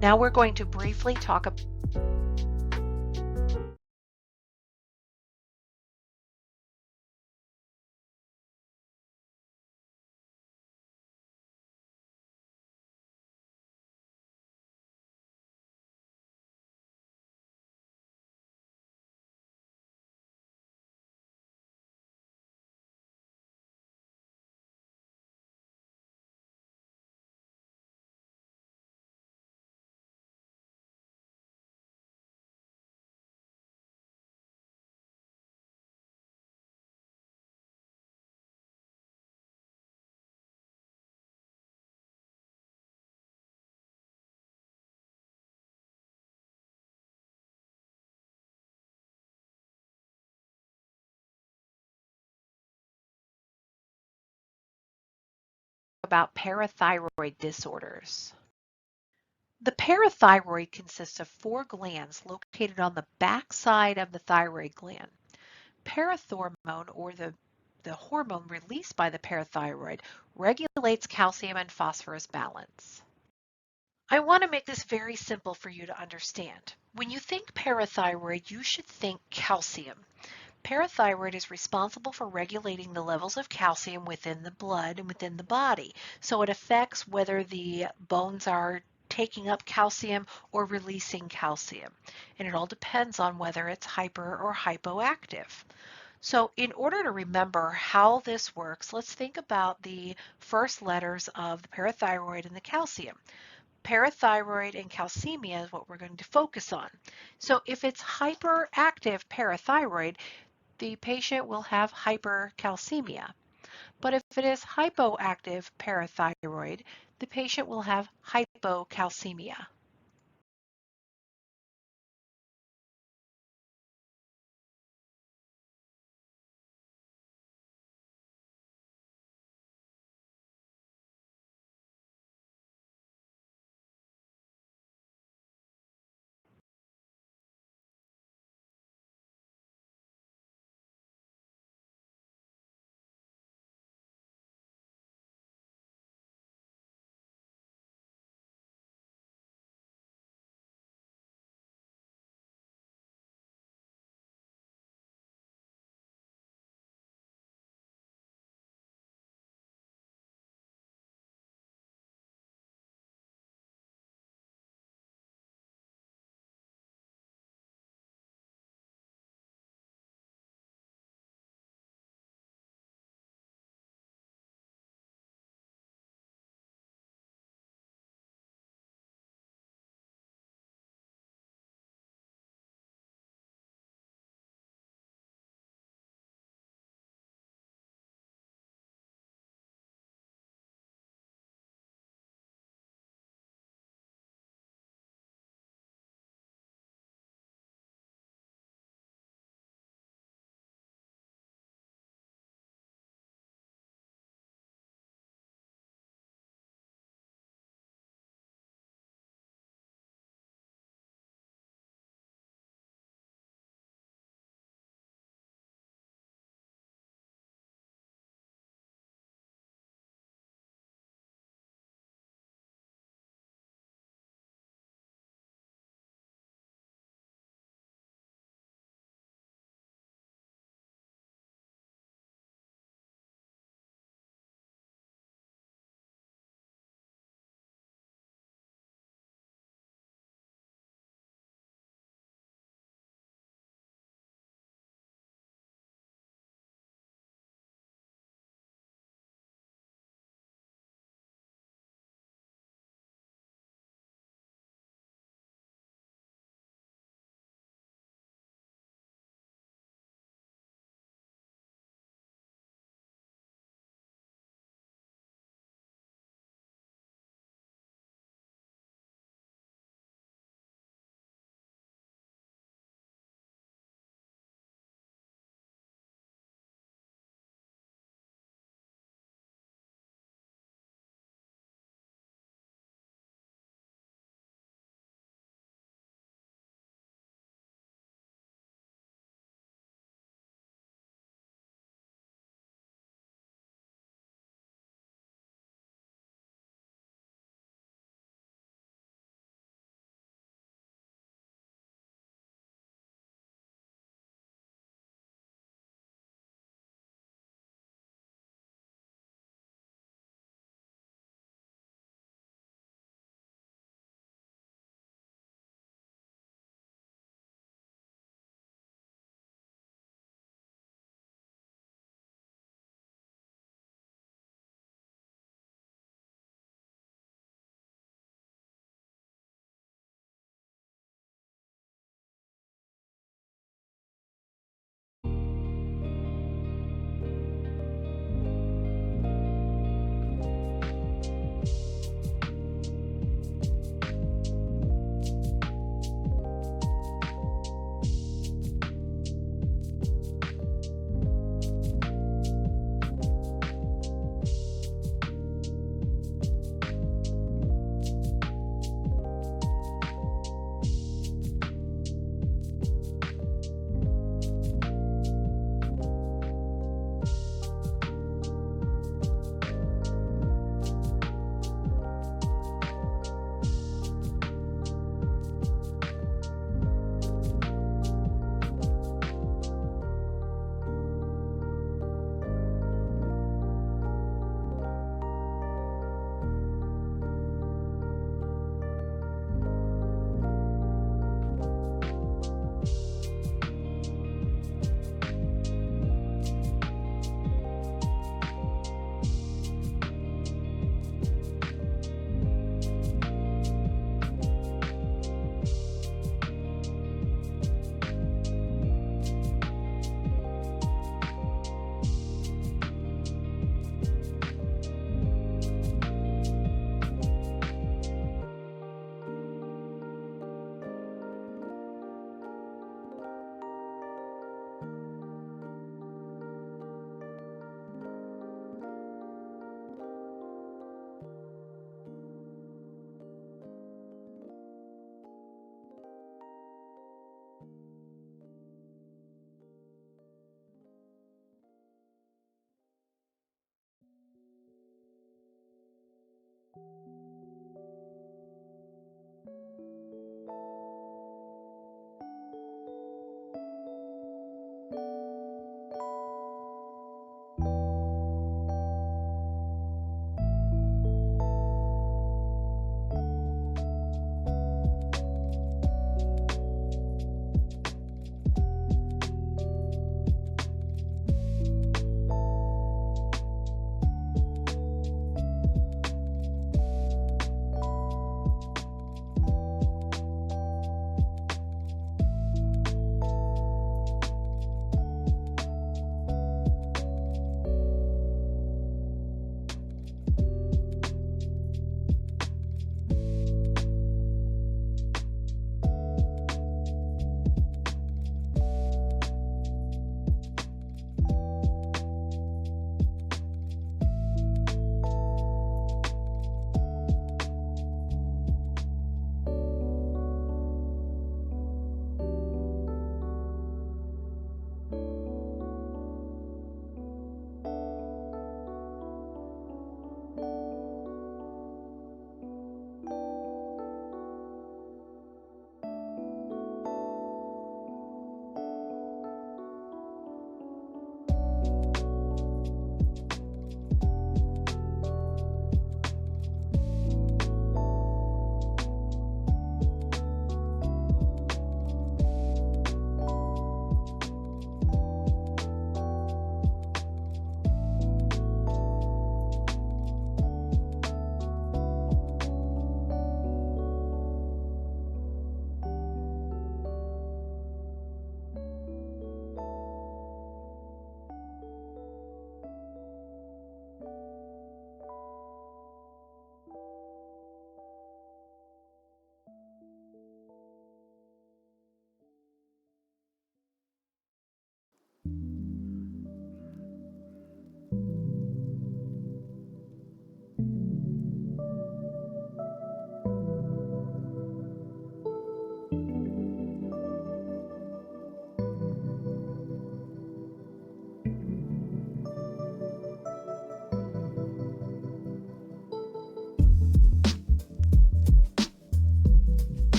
Now we're going to briefly talk about parathyroid disorders. The parathyroid consists of four glands located on the back side of the thyroid gland. Parathormone, or the hormone released by the parathyroid, regulates calcium and phosphorus balance. I want to make this very simple for you to understand. When you think parathyroid, you should think calcium. Parathyroid is responsible for regulating the levels of calcium within the blood and within the body. So it affects whether the bones are taking up calcium or releasing calcium. And it all depends on whether it's hyper or hypoactive. So in order to remember how this works, let's think about the first letters of the parathyroid and the calcium. Parathyroid and calcemia is what we're going to focus on. So if it's hyperactive parathyroid, the patient will have hypercalcemia. But if it is hypoactive parathyroid, the patient will have hypocalcemia.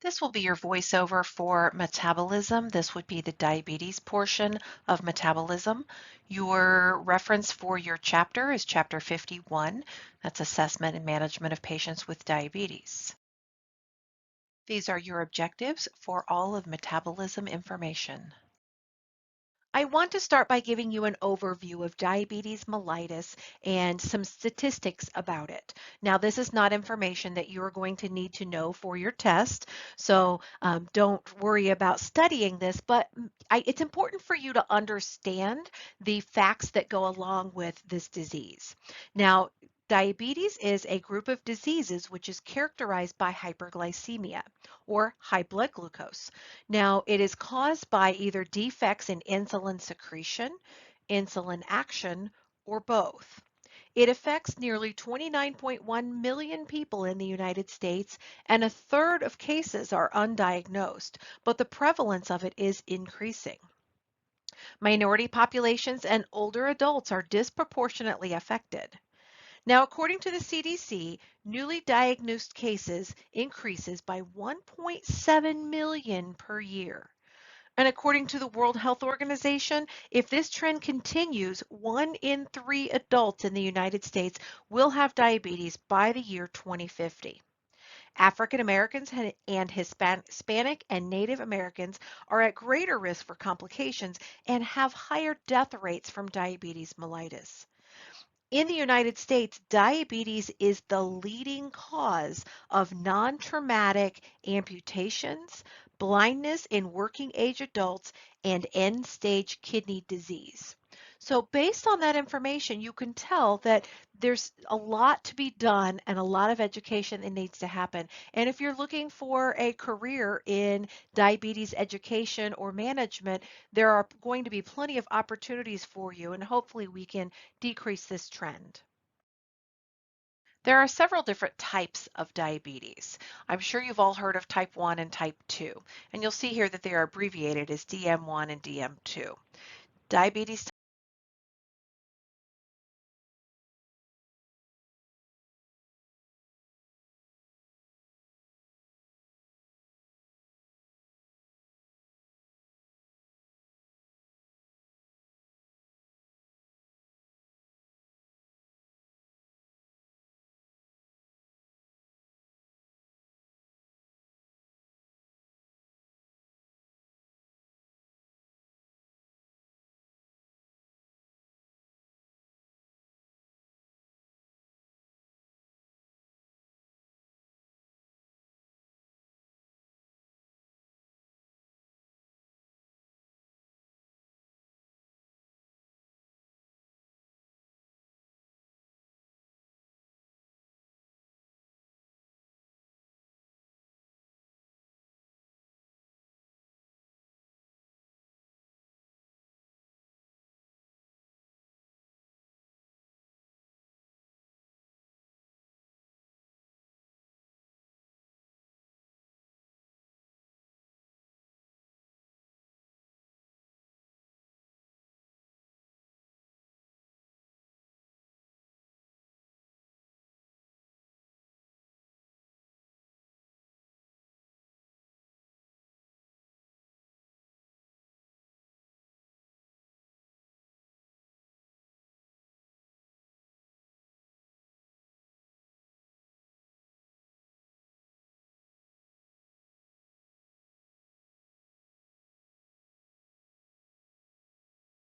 This will be your voiceover for metabolism. This would be the diabetes portion of metabolism. Your reference for your chapter is chapter 51. That's assessment and management of patients with diabetes. These are your objectives for all of metabolism information. I want to start by giving you an overview of diabetes mellitus and some statistics about it. Now, this is not information that you're going to need to know for your test, so don't worry about studying this, but it's important for you to understand the facts that go along with this disease. Now, diabetes is a group of diseases which is characterized by hyperglycemia or high blood glucose. Now, it is caused by either defects in insulin secretion, insulin action, or both. It affects nearly 29.1 million people in the United States, and a third of cases are undiagnosed, but the prevalence of it is increasing. Minority populations and older adults are disproportionately affected. Now, according to the CDC, newly diagnosed cases increases by 1.7 million per year. And according to the World Health Organization, if this trend continues, 1 in 3 adults in the United States will have diabetes by the year 2050. African Americans and Hispanic and Native Americans are at greater risk for complications and have higher death rates from diabetes mellitus. In the United States, diabetes is the leading cause of non-traumatic amputations, blindness in working age adults, and end-stage kidney disease. So based on that information, you can tell that there's a lot to be done and a lot of education that needs to happen. And if you're looking for a career in diabetes education or management, there are going to be plenty of opportunities for you, and hopefully we can decrease this trend. There are several different types of diabetes. I'm sure you've all heard of type 1 and type 2, and you'll see here that they are abbreviated as DM1 and DM2. Diabetes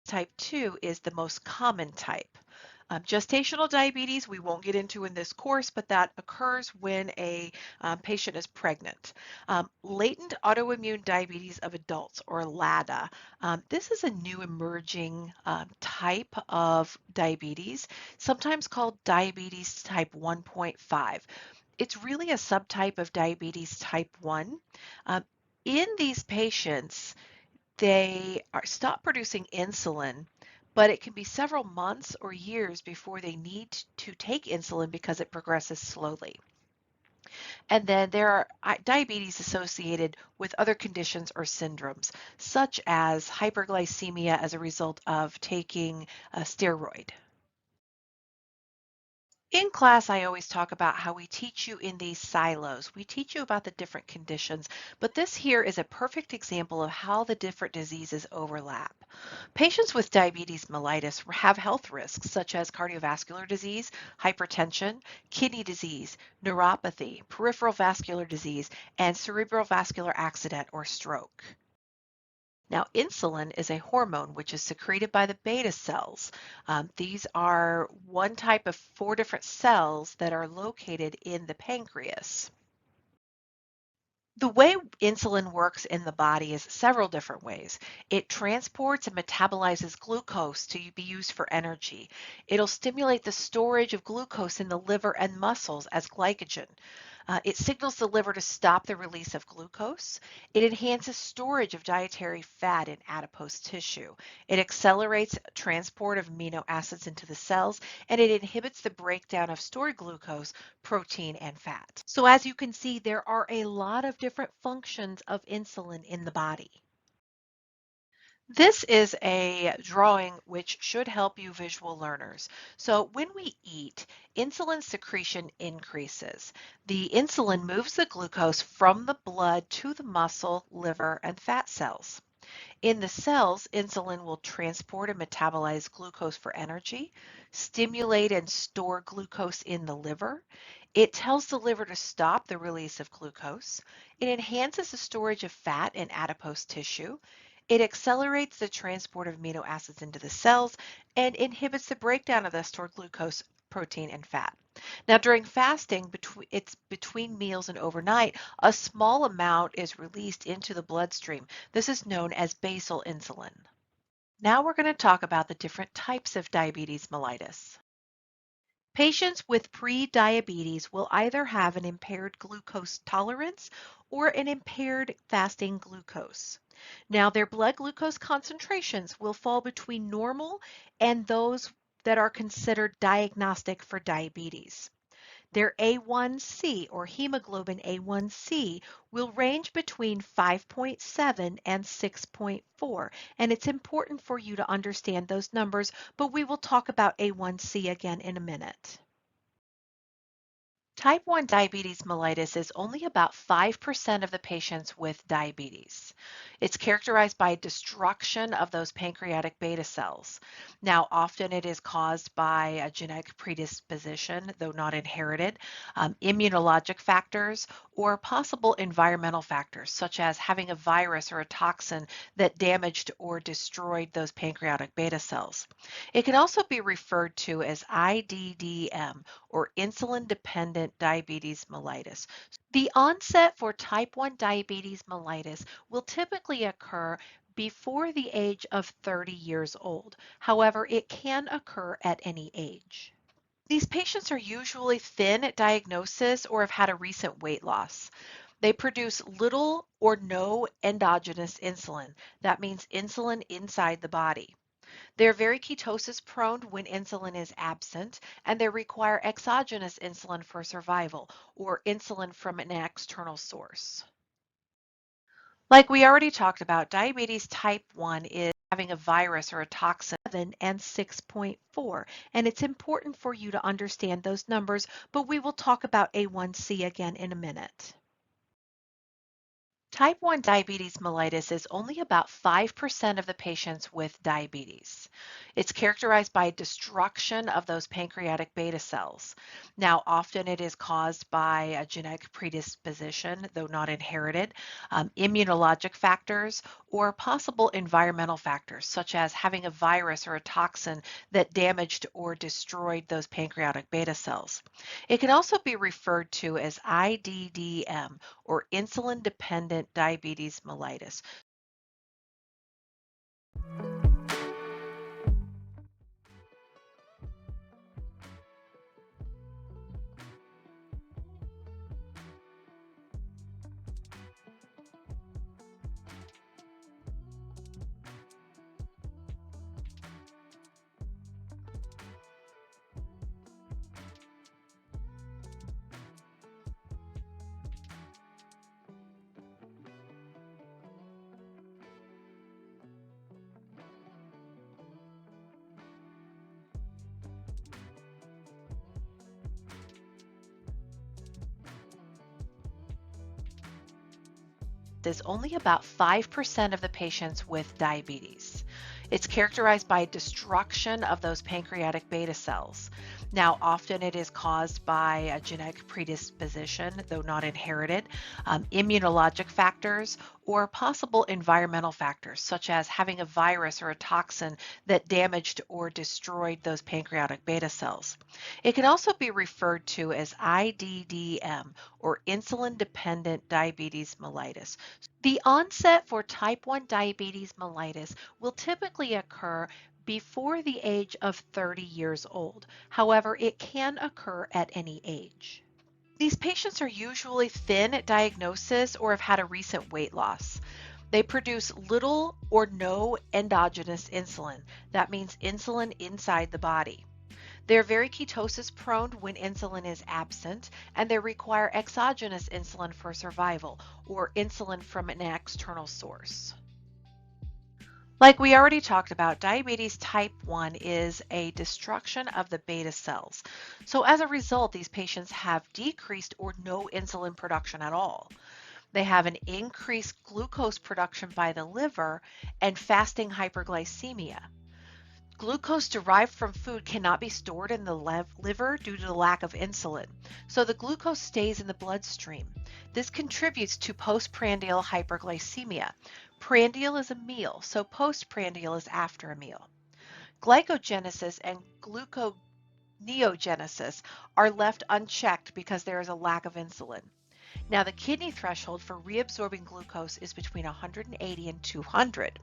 type 2 is the most common type. Gestational diabetes we won't get into in this course, but that occurs when a patient is pregnant. Latent autoimmune diabetes of adults, or LADA. This is a new emerging type of diabetes, sometimes called diabetes type 1.5. It's really a subtype of diabetes type 1. Um, in these patients, they stop producing insulin, but it can be several months or years before they need to take insulin because it progresses slowly. And then there are diabetes associated with other conditions or syndromes, such as hyperglycemia as a result of taking a steroid. In class, I always talk about how we teach you in these silos. We teach you about the different conditions, but this here is a perfect example of how the different diseases overlap. Patients with diabetes mellitus have health risks such as cardiovascular disease, hypertension, kidney disease, neuropathy, peripheral vascular disease, and cerebral vascular accident or stroke. Now, insulin is a hormone which is secreted by the beta cells. These are one type of four different cells that are located in the pancreas. The way insulin works in the body is several different ways. It transports and metabolizes glucose to be used for energy. It'll stimulate the storage of glucose in the liver and muscles as glycogen. It signals the liver to stop the release of glucose. It enhances storage of dietary fat in adipose tissue. It accelerates transport of amino acids into the cells, and it inhibits the breakdown of stored glucose, protein, and fat. So as you can see, there are a lot of different functions of insulin in the body. This is a drawing which should help you visual learners. So when we eat, insulin secretion increases. The insulin moves the glucose from the blood to the muscle, liver, and fat cells. In the cells, insulin will transport and metabolize glucose for energy, stimulate and store glucose in the liver. It tells the liver to stop the release of glucose. It enhances the storage of fat in adipose tissue. It accelerates the transport of amino acids into the cells and inhibits the breakdown of the stored glucose, protein, and fat. Now, during fasting, it's between meals and overnight, a small amount is released into the bloodstream. This is known as basal insulin. Now we're going to talk about the different types of diabetes mellitus. Patients with pre-diabetes will either have an impaired glucose tolerance or an impaired fasting glucose. Now, their blood glucose concentrations will fall between normal and those that are considered diagnostic for diabetes. Their A1C or hemoglobin A1C will range between 5.7 and 6.4, and it's important for you to understand those numbers, but we will talk about A1C again in a minute. Type 1 diabetes mellitus is only about 5% of the patients with diabetes. It's characterized by destruction of those pancreatic beta cells. Now, often it is caused by a genetic predisposition, though not inherited, immunologic factors, or possible environmental factors, such as having a virus or a toxin that damaged or destroyed those pancreatic beta cells. It can also be referred to as IDDM, or insulin-dependent diabetes mellitus. The onset for type 1 diabetes mellitus will typically occur before the age of 30 years old. However, it can occur at any age. These patients are usually thin at diagnosis or have had a recent weight loss. They produce little or no endogenous insulin. That means insulin inside the body. They're very ketosis prone when insulin is absent, and they require exogenous insulin for survival, or insulin from an external source. Like we already talked about, diabetes type 1 is having a virus or a toxin 7 and 6.4, and it's important for you to understand those numbers, but we will talk about A1C again in a minute. Type 1 diabetes mellitus is only about 5% of the patients with diabetes. It's characterized by destruction of those pancreatic beta cells. Now, often it is caused by a genetic predisposition, though not inherited, immunologic factors, or possible environmental factors, such as having a virus or a toxin that damaged or destroyed those pancreatic beta cells. It can also be referred to as IDDM, or insulin-dependent diabetes mellitus. is only about 5% of the patients with diabetes. It's characterized by destruction of those pancreatic beta cells. Now, often it is caused by a genetic predisposition, though not inherited, immunologic factors, or possible environmental factors, such as having a virus or a toxin that damaged or destroyed those pancreatic beta cells. It can also be referred to as IDDM, or insulin-dependent diabetes mellitus. The onset for type 1 diabetes mellitus will typically occur before the age of 30 years old. However, it can occur at any age. These patients are usually thin at diagnosis or have had a recent weight loss. They produce little or no endogenous insulin. That means insulin inside the body. They're very ketosis prone when insulin is absent, and they require exogenous insulin for survival, or insulin from an external source. Like we already talked about, diabetes type 1 is a destruction of the beta cells. So as a result, these patients have decreased or no insulin production at all. They have an increased glucose production by the liver and fasting hyperglycemia. Glucose derived from food cannot be stored in the liver due to the lack of insulin, so the glucose stays in the bloodstream. This contributes to postprandial hyperglycemia. Prandial is a meal, so postprandial is after a meal. Glycogenesis and gluconeogenesis are left unchecked because there is a lack of insulin. Now, the kidney threshold for reabsorbing glucose is between 180 and 200.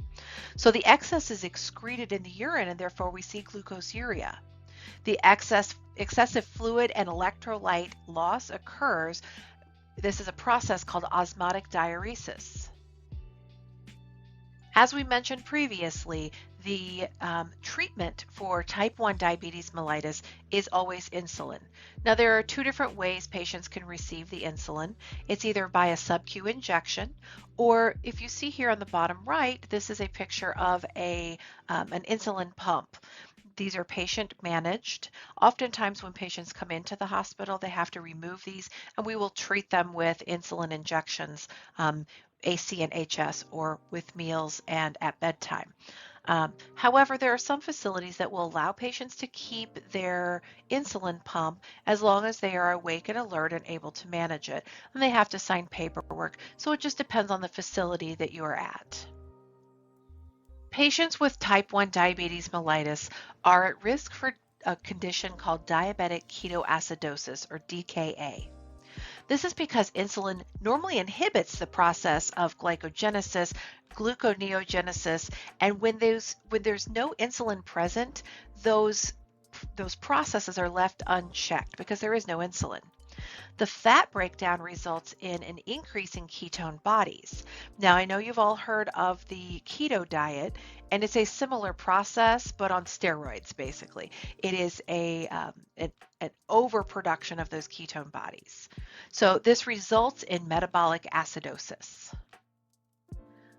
So the excess is excreted in the urine, and therefore we see glucoseuria. The excessive fluid and electrolyte loss occurs. This is a process called osmotic diuresis. As we mentioned previously, the treatment for type 1 diabetes mellitus is always insulin. Now, there are two different ways patients can receive the insulin. It's either by a sub-Q injection, or if you see here on the bottom right, this is a picture of an insulin pump. These are patient managed. Oftentimes when patients come into the hospital, they have to remove these, and we will treat them with insulin injections, AC and HS, or with meals and at bedtime. However, there are some facilities that will allow patients to keep their insulin pump as long as they are awake and alert and able to manage it. And they have to sign paperwork, so it just depends on the facility that you are at. Patients with type 1 diabetes mellitus are at risk for a condition called diabetic ketoacidosis, or DKA. This is because insulin normally inhibits the process of glycogenesis, gluconeogenesis, and when there's no insulin present, those processes are left unchecked because there is no insulin. The fat breakdown results in an increase in ketone bodies. Now, I know you've all heard of the keto diet, and it's a similar process, but on steroids, basically. It is an overproduction of those ketone bodies. So this results in metabolic acidosis.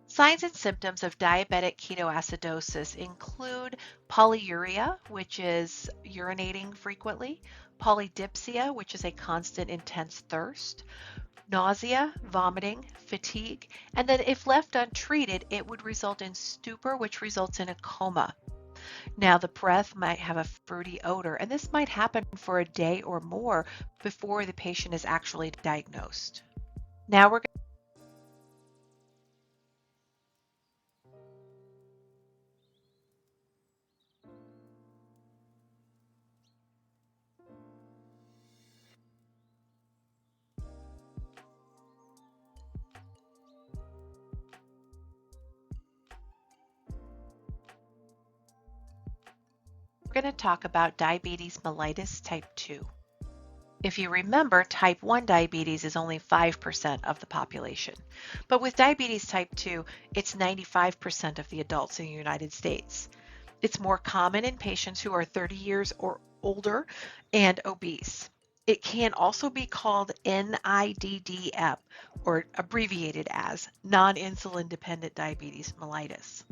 Signs and symptoms of diabetic ketoacidosis include polyuria, which is urinating frequently, polydipsia, which is a constant intense thirst, nausea, vomiting, fatigue, and then if left untreated, it would result in stupor, which results in a coma. Now, the breath might have a fruity odor, and this might happen for a day or more before the patient is actually diagnosed. Now we're going to talk about diabetes mellitus type 2. If you remember, type 1 diabetes is only 5% of the population. But with diabetes type 2, it's 95% of the adults in the United States. It's more common in patients who are 30 years or older and obese. It can also be called NIDDM, or abbreviated as non-insulin dependent diabetes mellitus,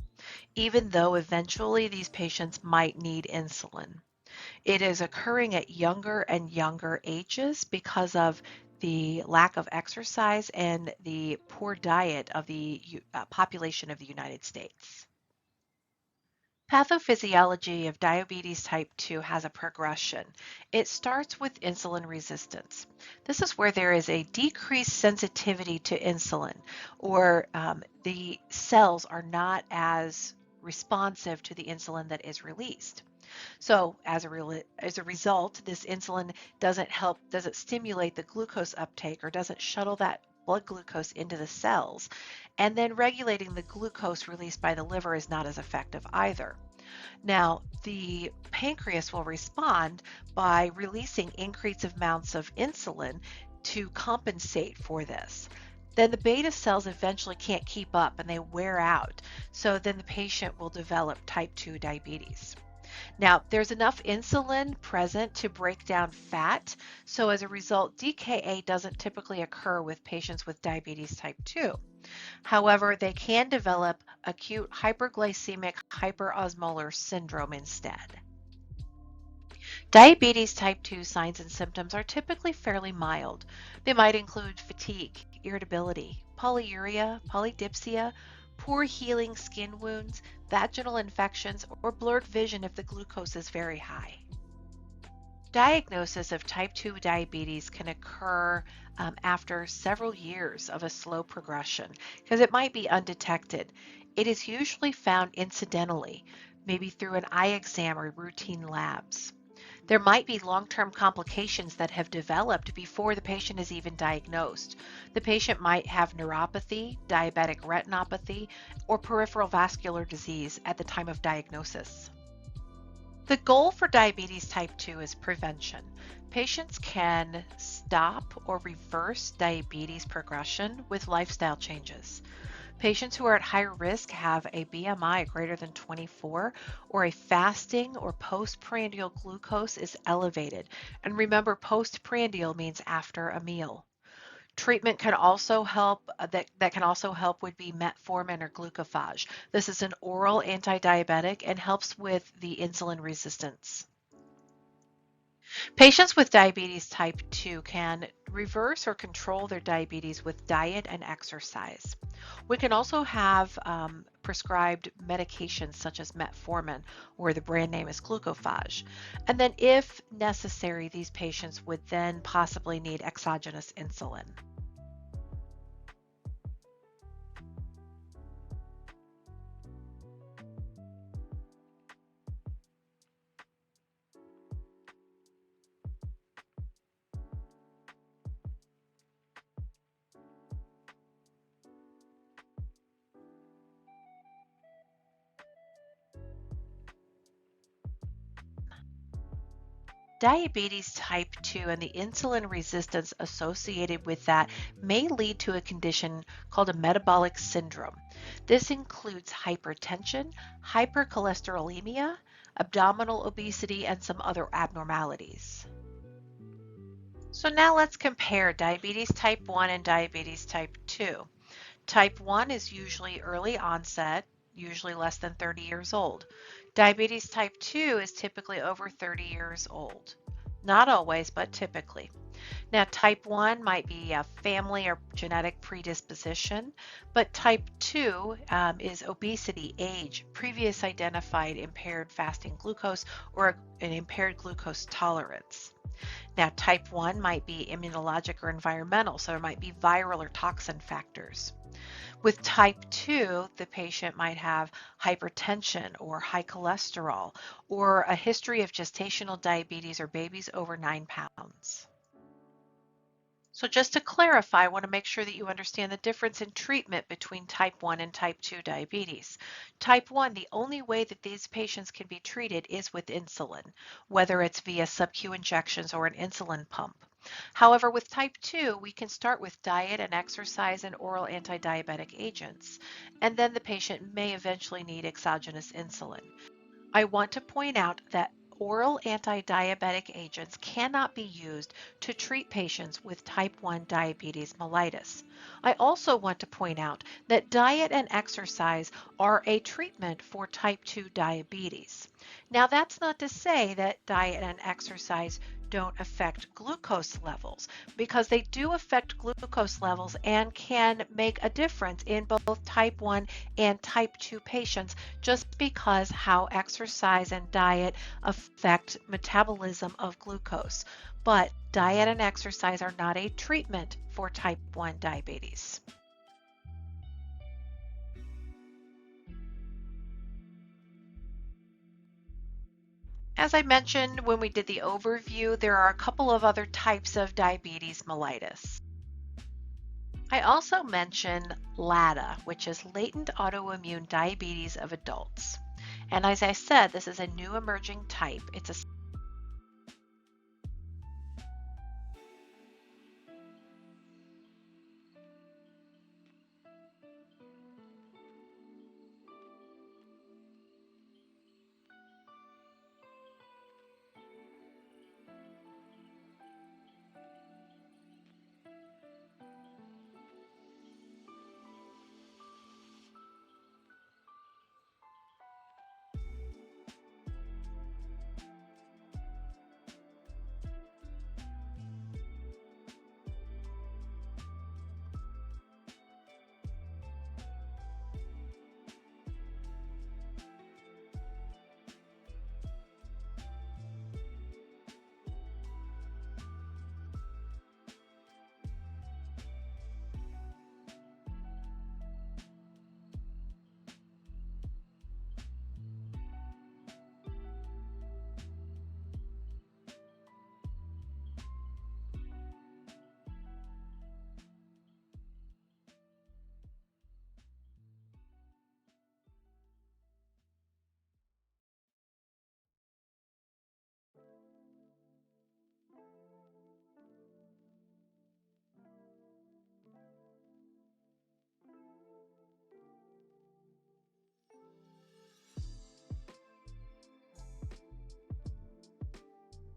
even though eventually these patients might need insulin. It is occurring at younger and younger ages because of the lack of exercise, and the poor diet of the population of the United States. Pathophysiology of diabetes type 2 has a progression. It starts with insulin resistance. This is where there is a decreased sensitivity to insulin, or the cells are not as responsive to the insulin that is released. So as a result, this insulin doesn't stimulate the glucose uptake or doesn't shuttle that blood glucose into the cells. And then regulating the glucose released by the liver is not as effective either. Now, the pancreas will respond by releasing increased amounts of insulin to compensate for this. Then the beta cells eventually can't keep up and they wear out. So then the patient will develop type 2 diabetes. Now, there's enough insulin present to break down fat, so as a result, DKA doesn't typically occur with patients with diabetes type 2. However, they can develop acute hyperglycemic hyperosmolar syndrome instead. Diabetes type 2 signs and symptoms are typically fairly mild. They might include fatigue, irritability, polyuria, polydipsia, poor healing skin wounds, vaginal infections, or blurred vision if the glucose is very high. Diagnosis of type 2 diabetes can occur after several years of a slow progression because it might be undetected. It is usually found incidentally, maybe through an eye exam or routine labs. There might be long-term complications that have developed before the patient is even diagnosed. The patient might have neuropathy, diabetic retinopathy, or peripheral vascular disease at the time of diagnosis. The goal for diabetes type 2 is prevention. Patients can stop or reverse diabetes progression with lifestyle changes. Patients who are at higher risk have a BMI greater than 24 or a fasting or postprandial glucose is elevated. And remember, postprandial means after a meal. Treatment can also help, that can also help would be metformin or glucophage. This is an oral anti-diabetic and helps with the insulin resistance. Patients with diabetes type 2 can reverse or control their diabetes with diet and exercise. We can also have prescribed medications such as metformin, or the brand name is glucophage. And then if necessary, these patients would then possibly need exogenous insulin. Diabetes type 2 and the insulin resistance associated with that may lead to a condition called a metabolic syndrome. This includes hypertension, hypercholesterolemia, abdominal obesity, and some other abnormalities. So now let's compare diabetes type 1 and diabetes type 2. Type 1 is usually early onset, usually less than 30 years old. Diabetes type 2 is typically over 30 years old. Not always, but typically. Now, type 1 might be a family or genetic predisposition, but type 2 is obesity, age, previous identified impaired fasting glucose, or an impaired glucose tolerance. Now, type 1 might be immunologic or environmental, so there might be viral or toxin factors. With type 2, the patient might have hypertension or high cholesterol or a history of gestational diabetes or babies over 9 pounds. So just to clarify, I want to make sure that you understand the difference in treatment between type 1 and type 2 diabetes. Type 1, the only way that these patients can be treated is with insulin, whether it's via sub-Q injections or an insulin pump. However, with type 2, we can start with diet and exercise and oral anti-diabetic agents, and then the patient may eventually need exogenous insulin. I want to point out that oral anti-diabetic agents cannot be used to treat patients with type 1 diabetes mellitus. I also want to point out that diet and exercise are a treatment for type 2 diabetes. Now, that's not to say that diet and exercise don't affect glucose levels, because they do affect glucose levels and can make a difference in both type 1 and type 2 patients, just because how exercise and diet affect metabolism of glucose. But diet and exercise are not a treatment for type 1 diabetes. As I mentioned when we did the overview, there are a couple of other types of diabetes mellitus. I also mentioned LADA, which is latent autoimmune diabetes of adults. And as I said, this is a new emerging type. It's a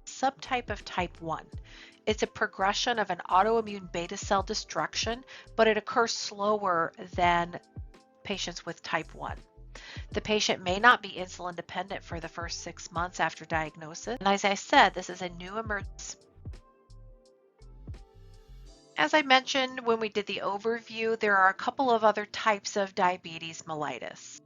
subtype of type 1. It's a progression of an autoimmune beta cell destruction, but it occurs slower than patients with type 1. The patient may not be insulin dependent for the first 6 months after diagnosis. And as I said, this is a new emergence. As I mentioned when we did the overview, there are a couple of other types of diabetes mellitus.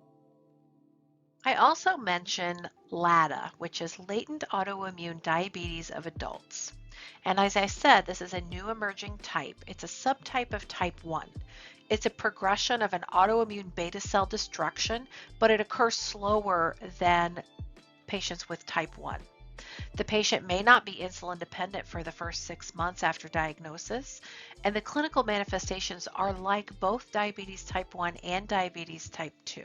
I also mentioned LADA, which is latent autoimmune diabetes of adults. And as I said, this is a new emerging type. It's a subtype of type 1. It's a progression of an autoimmune beta cell destruction, but it occurs slower than patients with type 1. The patient may not be insulin dependent for the first 6 months after diagnosis, and the clinical manifestations are like both diabetes type 1 and diabetes type 2.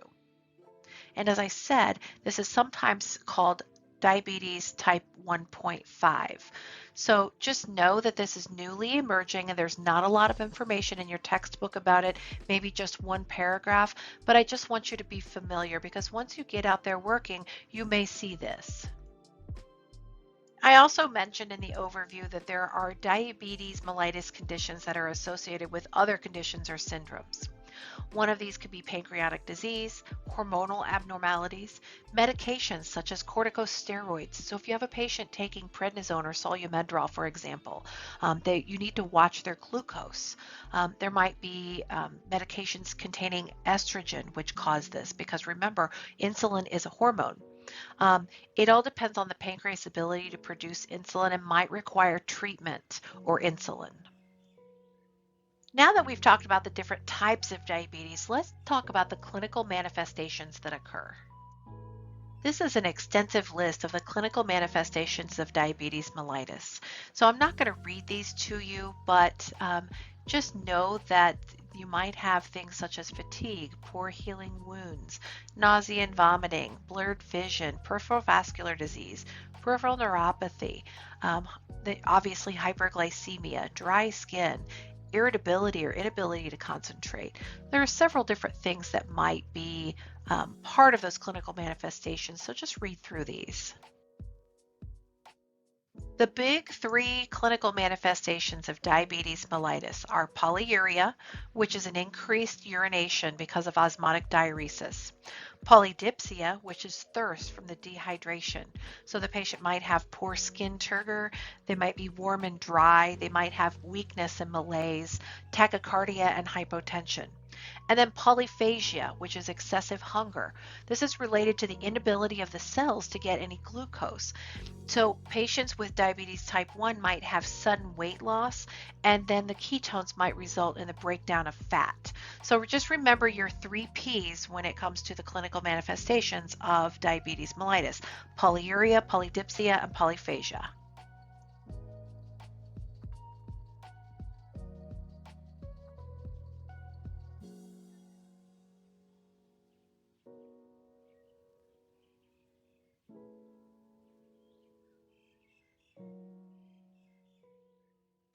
And as I said, this is sometimes called diabetes type 1.5. So just know that this is newly emerging and there's not a lot of information in your textbook about it, maybe just one paragraph, but I just want you to be familiar because once you get out there working, you may see this. I also mentioned in the overview that there are diabetes mellitus conditions that are associated with other conditions or syndromes. One of these could be pancreatic disease, hormonal abnormalities, medications such as corticosteroids. So if you have a patient taking prednisone or Solumedrol, for example, you need to watch their glucose. There might be medications containing estrogen which cause this because remember, insulin is a hormone. It all depends on the pancreas' ability to produce insulin and might require treatment or insulin. Now that we've talked about the different types of diabetes, let's talk about the clinical manifestations that occur. This is an extensive list of the clinical manifestations of diabetes mellitus. So I'm not going to read these to you, but just know that you might have things such as fatigue, poor healing wounds, nausea and vomiting, blurred vision, peripheral vascular disease, peripheral neuropathy, obviously hyperglycemia, dry skin, irritability or inability to concentrate. There are several different things that might be part of those clinical manifestations, so just read through these. The big three clinical manifestations of diabetes mellitus are polyuria, which is an increased urination because of osmotic diuresis, Polydipsia, which is thirst from the dehydration. So the patient might have poor skin turgor, they might be warm and dry, they might have weakness and malaise, tachycardia and hypotension. And then polyphagia, which is excessive hunger. This is related to the inability of the cells to get any glucose. So patients with diabetes type 1 might have sudden weight loss, and then the ketones might result in the breakdown of fat. So just remember your 3 Ps when it comes to the clinical manifestations of diabetes mellitus: polyuria, polydipsia, and polyphagia.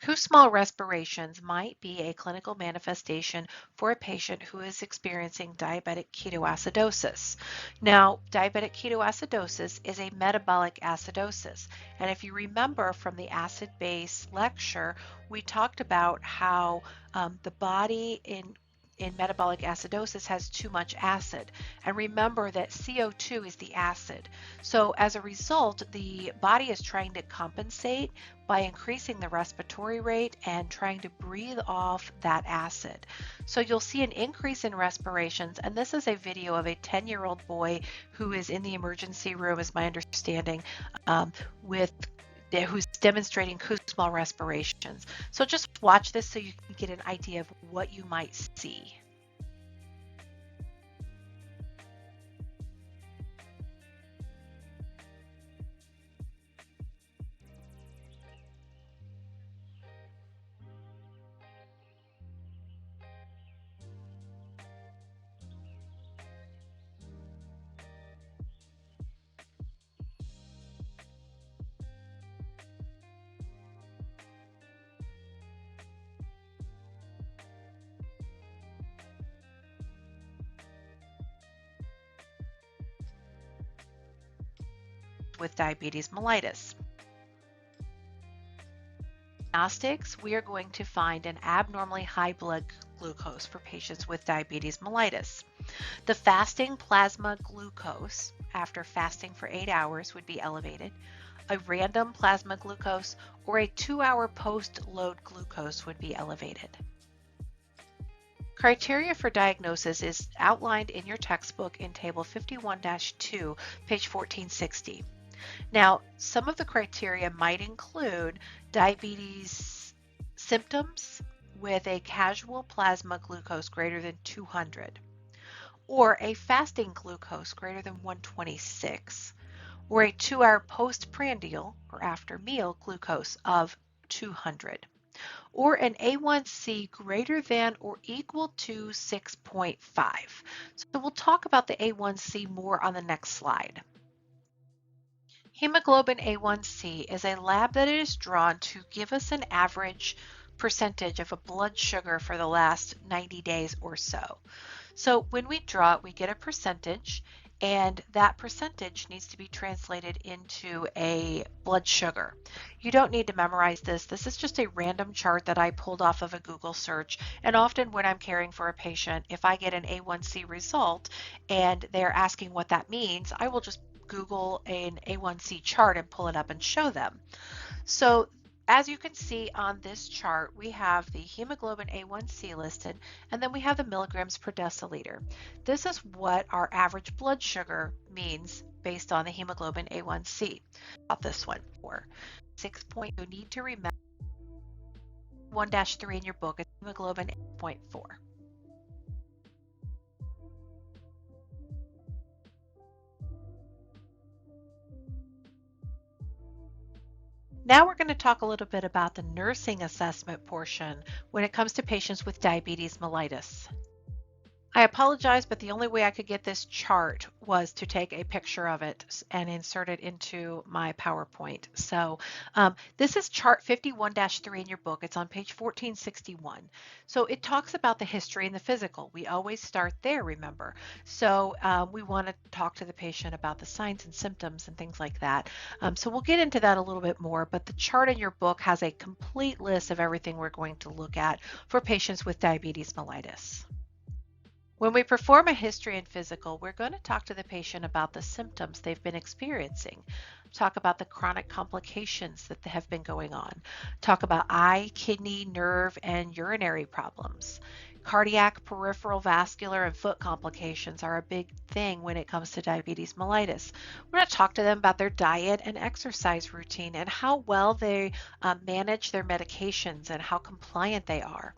Kussmaul respirations might be a clinical manifestation for a patient who is experiencing diabetic ketoacidosis. Now, diabetic ketoacidosis is a metabolic acidosis. And if you remember from the acid base lecture, we talked about how the body in metabolic acidosis has too much acid. And remember that CO2 is the acid. So as a result, the body is trying to compensate by increasing the respiratory rate and trying to breathe off that acid. So you'll see an increase in respirations, and this is a video of a 10-year-old boy who is in the emergency room, is my understanding, who's demonstrating Kussmaul respirations. So just watch this so you can get an idea of what you might see. With diabetes mellitus. Diagnostics, we are going to find an abnormally high blood glucose for patients with diabetes mellitus. The fasting plasma glucose after fasting for 8 hours would be elevated. A random plasma glucose or a 2-hour post-load glucose would be elevated. Criteria for diagnosis is outlined in your textbook in Table 51-2, page 1460. Now, some of the criteria might include diabetes symptoms with a casual plasma glucose greater than 200, or a fasting glucose greater than 126, or a 2-hour postprandial or after meal glucose of 200, or an A1C greater than or equal to 6.5. So we'll talk about the A1C more on the next slide. Hemoglobin A1C is a lab that is drawn to give us an average percentage of a blood sugar for the last 90 days or so. So when we draw it, we get a percentage, and that percentage needs to be translated into a blood sugar. You don't need to memorize this. This is just a random chart that I pulled off of a Google search. And often when I'm caring for a patient, if I get an A1C result and they're asking what that means, I will just Google an A1C chart and pull it up and show them. So as you can see on this chart, we have the hemoglobin A1C listed, and then we have the milligrams per deciliter. This is what our average blood sugar means based on the hemoglobin A1C. About this one, for 6 point, you need to remember 1-3 in your book is hemoglobin 8.4. Now we're going to talk a little bit about the nursing assessment portion when it comes to patients with diabetes mellitus. I apologize, but the only way I could get this chart was to take a picture of it and insert it into my PowerPoint. So this is chart 51-3 in your book. It's on page 1461. So it talks about the history and the physical. We always start there, remember. So we want to talk to the patient about the signs and symptoms and things like that. So we'll get into that a little bit more, but the chart in your book has a complete list of everything we're going to look at for patients with diabetes mellitus. When we perform a history and physical, we're going to talk to the patient about the symptoms they've been experiencing, talk about the chronic complications that have been going on, talk about eye, kidney, nerve, and urinary problems. Cardiac, peripheral vascular, and foot complications are a big thing when it comes to diabetes mellitus. We're going to talk to them about their diet and exercise routine and how well they manage their medications and how compliant they are.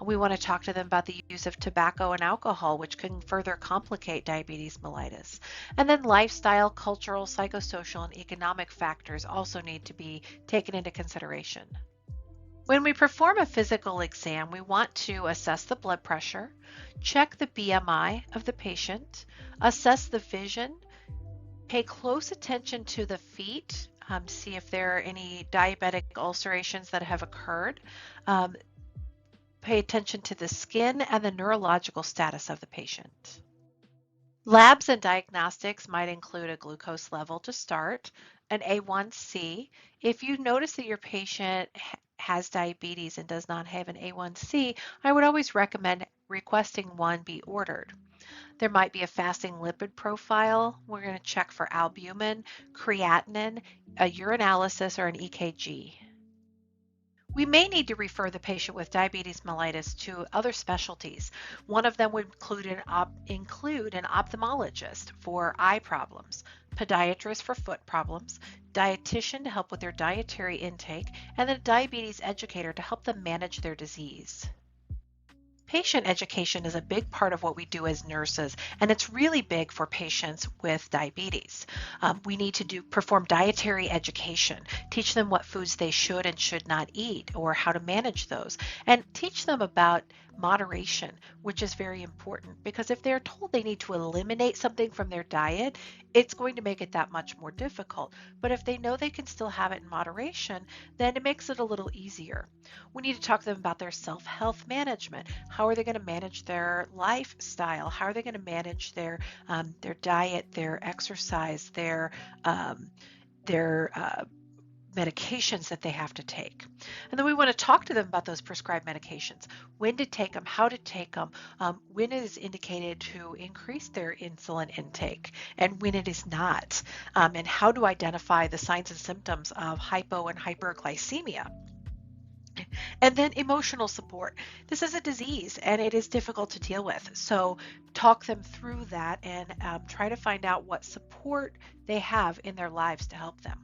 We want to talk to them about the use of tobacco and alcohol, which can further complicate diabetes mellitus. And then lifestyle, cultural, psychosocial, and economic factors also need to be taken into consideration. When we perform a physical exam, we want to assess the blood pressure, check the BMI of the patient, assess the vision, pay close attention to the feet, see if there are any diabetic ulcerations that have occurred, pay attention to the skin and the neurological status of the patient. Labs and diagnostics might include a glucose level to start, an A1C. If you notice that your patient has diabetes and does not have an A1C, I would always recommend requesting one be ordered. There might be a fasting lipid profile. We're going to check for albumin, creatinine, a urinalysis, or an EKG. We may need to refer the patient with diabetes mellitus to other specialties. One of them would include an ophthalmologist for eye problems, podiatrist for foot problems, dietitian to help with their dietary intake, and then a diabetes educator to help them manage their disease. Patient education is a big part of what we do as nurses, and it's really big for patients with diabetes. We need to perform dietary education, teach them what foods they should and should not eat or how to manage those, and teach them about moderation, which is very important because if they're told they need to eliminate something from their diet, it's going to make it that much more difficult. But if they know they can still have it in moderation, then it makes it a little easier. We need to talk to them about their self-health management. How are they going to manage their lifestyle? How are they going to manage their diet, their exercise, their medications that they have to take. And then we want to talk to them about those prescribed medications, when to take them, how to take them, when it is indicated to increase their insulin intake and when it is not, and how to identify the signs and symptoms of hypo and hyperglycemia. And then emotional support. This is a disease and it is difficult to deal with. So talk them through that and try to find out what support they have in their lives to help them.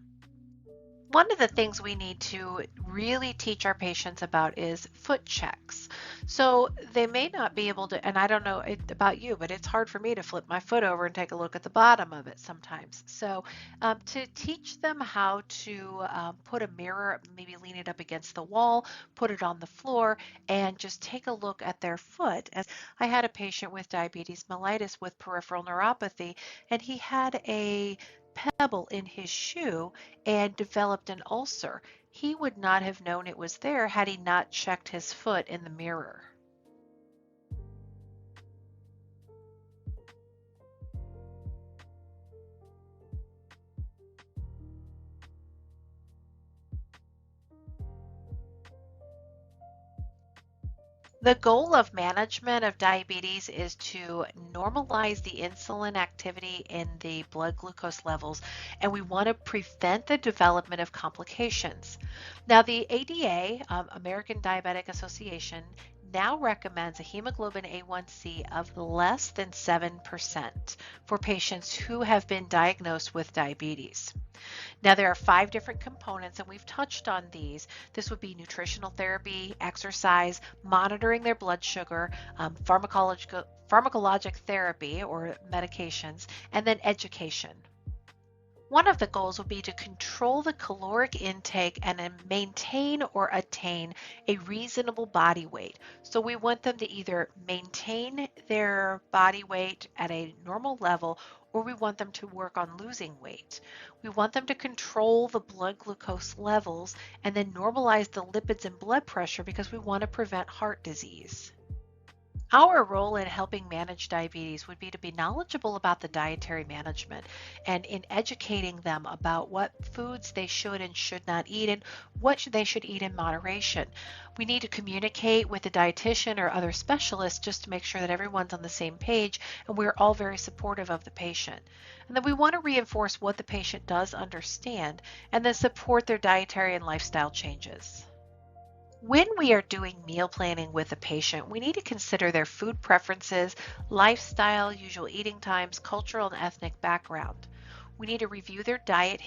One of the things we need to really teach our patients about is foot checks. So they may not be able to, and I don't know about you, but it's hard for me to flip my foot over and take a look at the bottom of it sometimes. So to teach them how to put a mirror, maybe lean it up against the wall, put it on the floor, and just take a look at their foot. As I had a patient with diabetes mellitus with peripheral neuropathy, and he had a pebble in his shoe and developed an ulcer. He would not have known it was there had he not checked his foot in the mirror. The goal of management of diabetes is to normalize the insulin activity in the blood glucose levels, and we want to prevent the development of complications. Now, the ADA, American Diabetic Association, now recommends a hemoglobin A1C of less than 7% for patients who have been diagnosed with diabetes. Now, there are 5 different components, and we've touched on these. This would be nutritional therapy, exercise, monitoring their blood sugar, pharmacologic therapy or medications, and then education. One of the goals would be to control the caloric intake and then maintain or attain a reasonable body weight. So we want them to either maintain their body weight at a normal level or we want them to work on losing weight. We want them to control the blood glucose levels and then normalize the lipids and blood pressure because we want to prevent heart disease. Our role in helping manage diabetes would be to be knowledgeable about the dietary management and in educating them about what foods they should and should not eat and what they should eat in moderation. We need to communicate with the dietitian or other specialists just to make sure that everyone's on the same page and we're all very supportive of the patient. And then we want to reinforce what the patient does understand and then support their dietary and lifestyle changes. When we are doing meal planning with a patient, we need to consider their food preferences, lifestyle, usual eating times, cultural and ethnic background. We need to review their diet.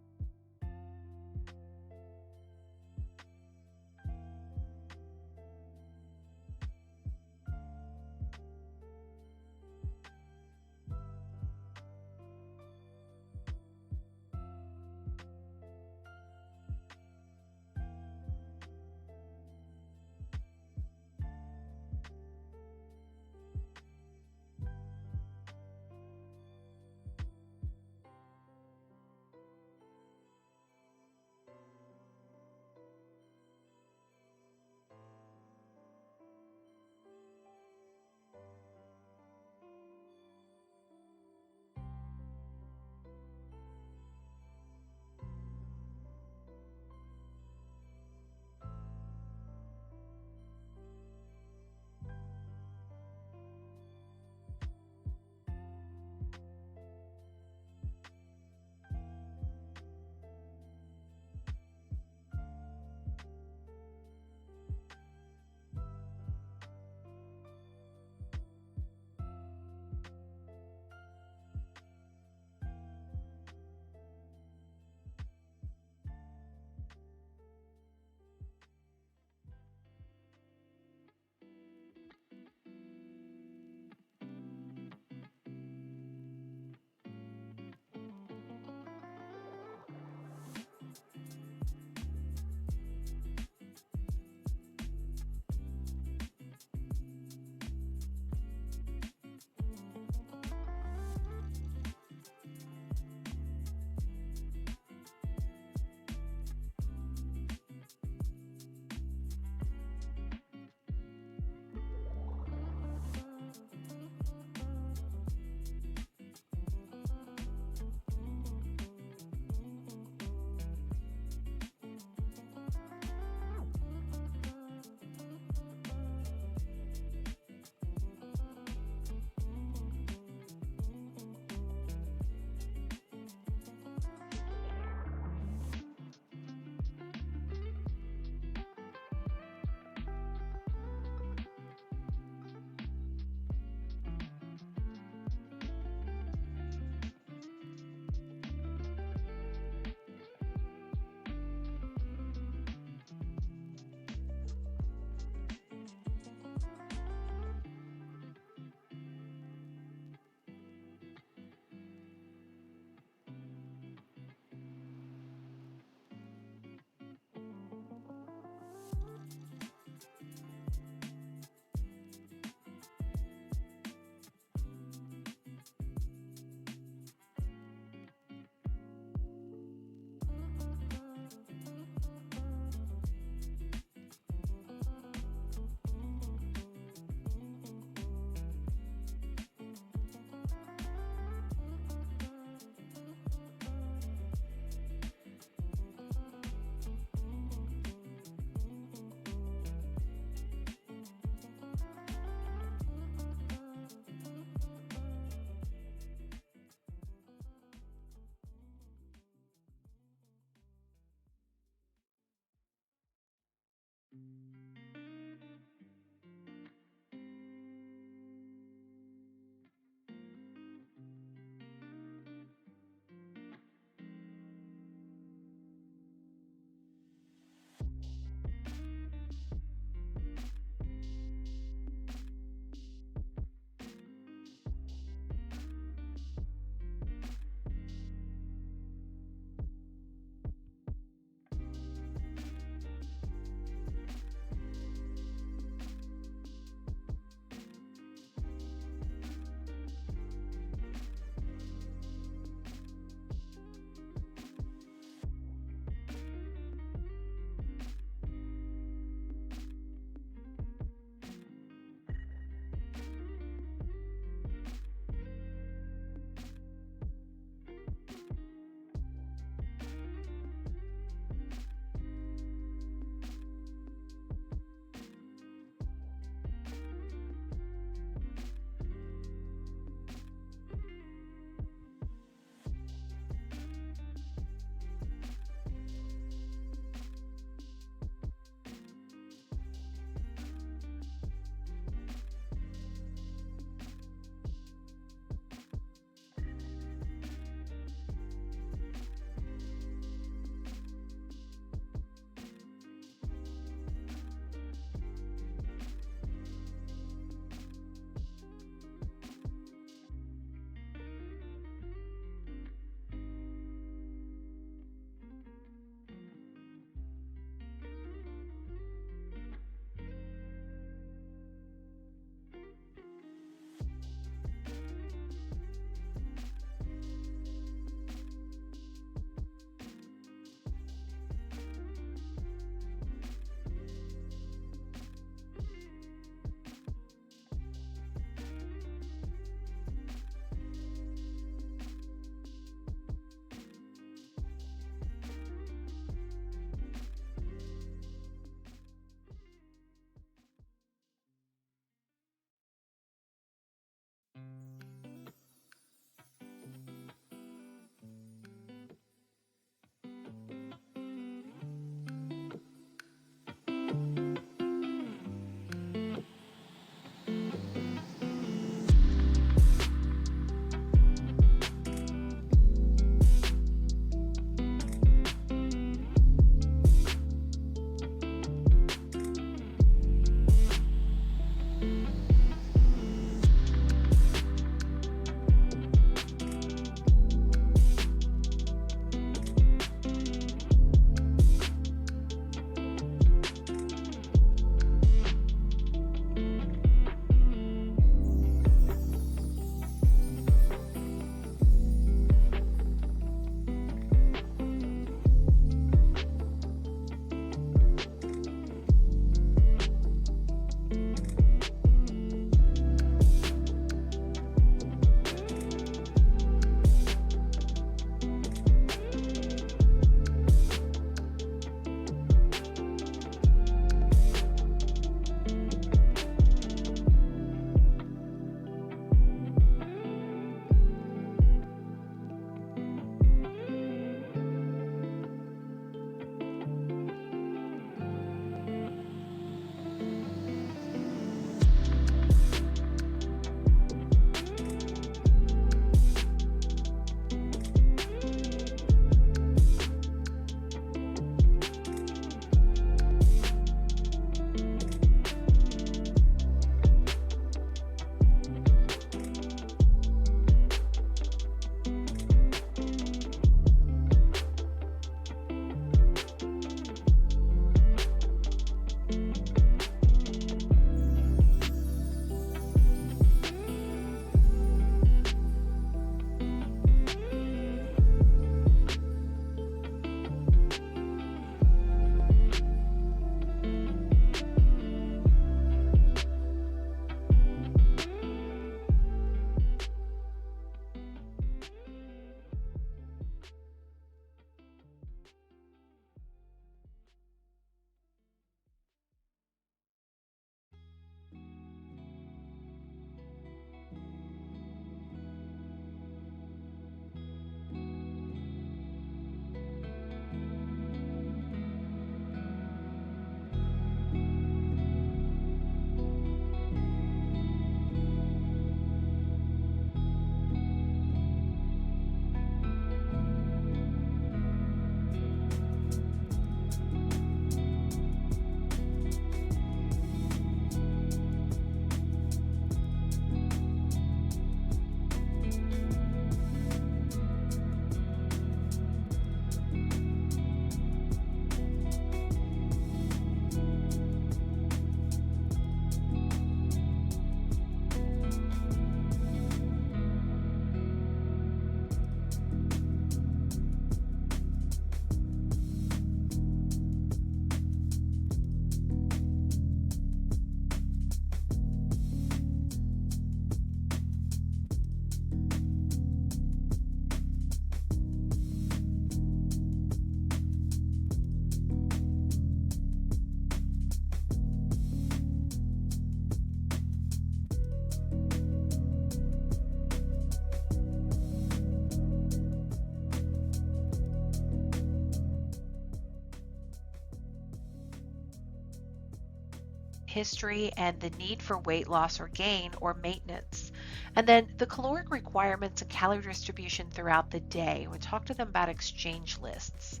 history and the need for weight loss or gain or maintenance. And then the caloric requirements and calorie distribution throughout the day. We'll talk to them about exchange lists.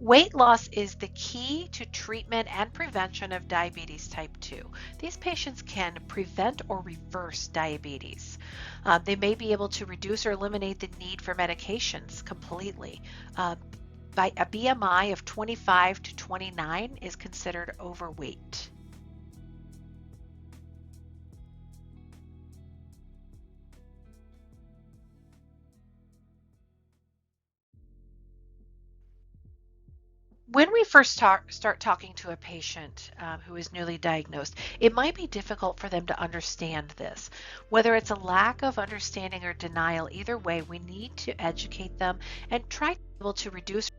Weight loss is the key to treatment and prevention of diabetes type 2. These patients can prevent or reverse diabetes. They may be able to reduce or eliminate the need for medications completely. By a BMI of 25 to 29 is considered overweight. When we first start talking to a patient who is newly diagnosed, it might be difficult for them to understand this. Whether it's a lack of understanding or denial, either way, we need to educate them and try to be able to reduce.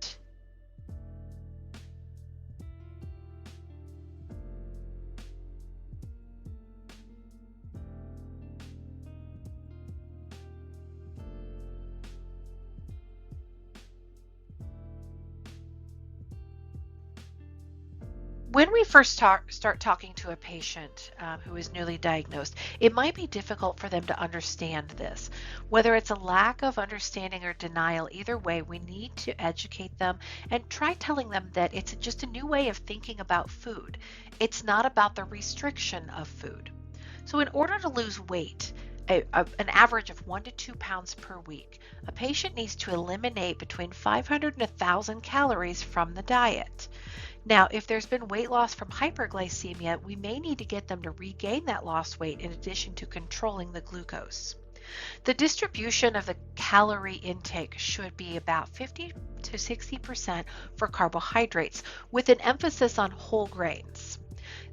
When we first start talking to a patient who is newly diagnosed, it might be difficult for them to understand this. Whether it's a lack of understanding or denial, either way, we need to educate them and try telling them that it's just a new way of thinking about food. It's not about the restriction of food. So in order to lose weight, an average of 1 to 2 pounds per week, a patient needs to eliminate between 500 and 1,000 calories from the diet. Now, if there's been weight loss from hyperglycemia, we may need to get them to regain that lost weight in addition to controlling the glucose. The distribution of the calorie intake should be about 50 to 60% for carbohydrates, with an emphasis on whole grains.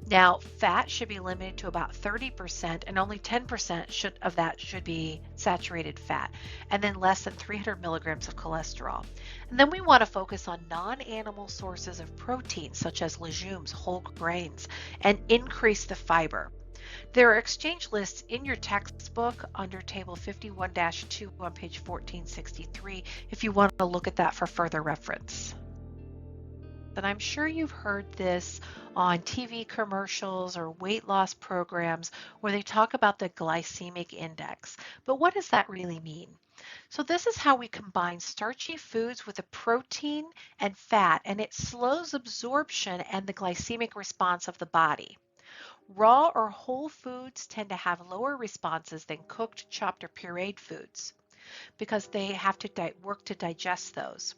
Now, fat should be limited to about 30%, and only 10% of that should be saturated fat, and then less than 300 milligrams of cholesterol. And then we want to focus on non-animal sources of protein, such as legumes, whole grains, and increase the fiber. There are exchange lists in your textbook under Table 51-2 on page 1463 if you want to look at that for further reference. And I'm sure you've heard this on TV commercials or weight loss programs where they talk about the glycemic index. But what does that really mean? So this is how we combine starchy foods with a protein and fat, and it slows absorption and the glycemic response of the body. Raw or whole foods tend to have lower responses than cooked, chopped, or pureed foods because they have to work to digest those.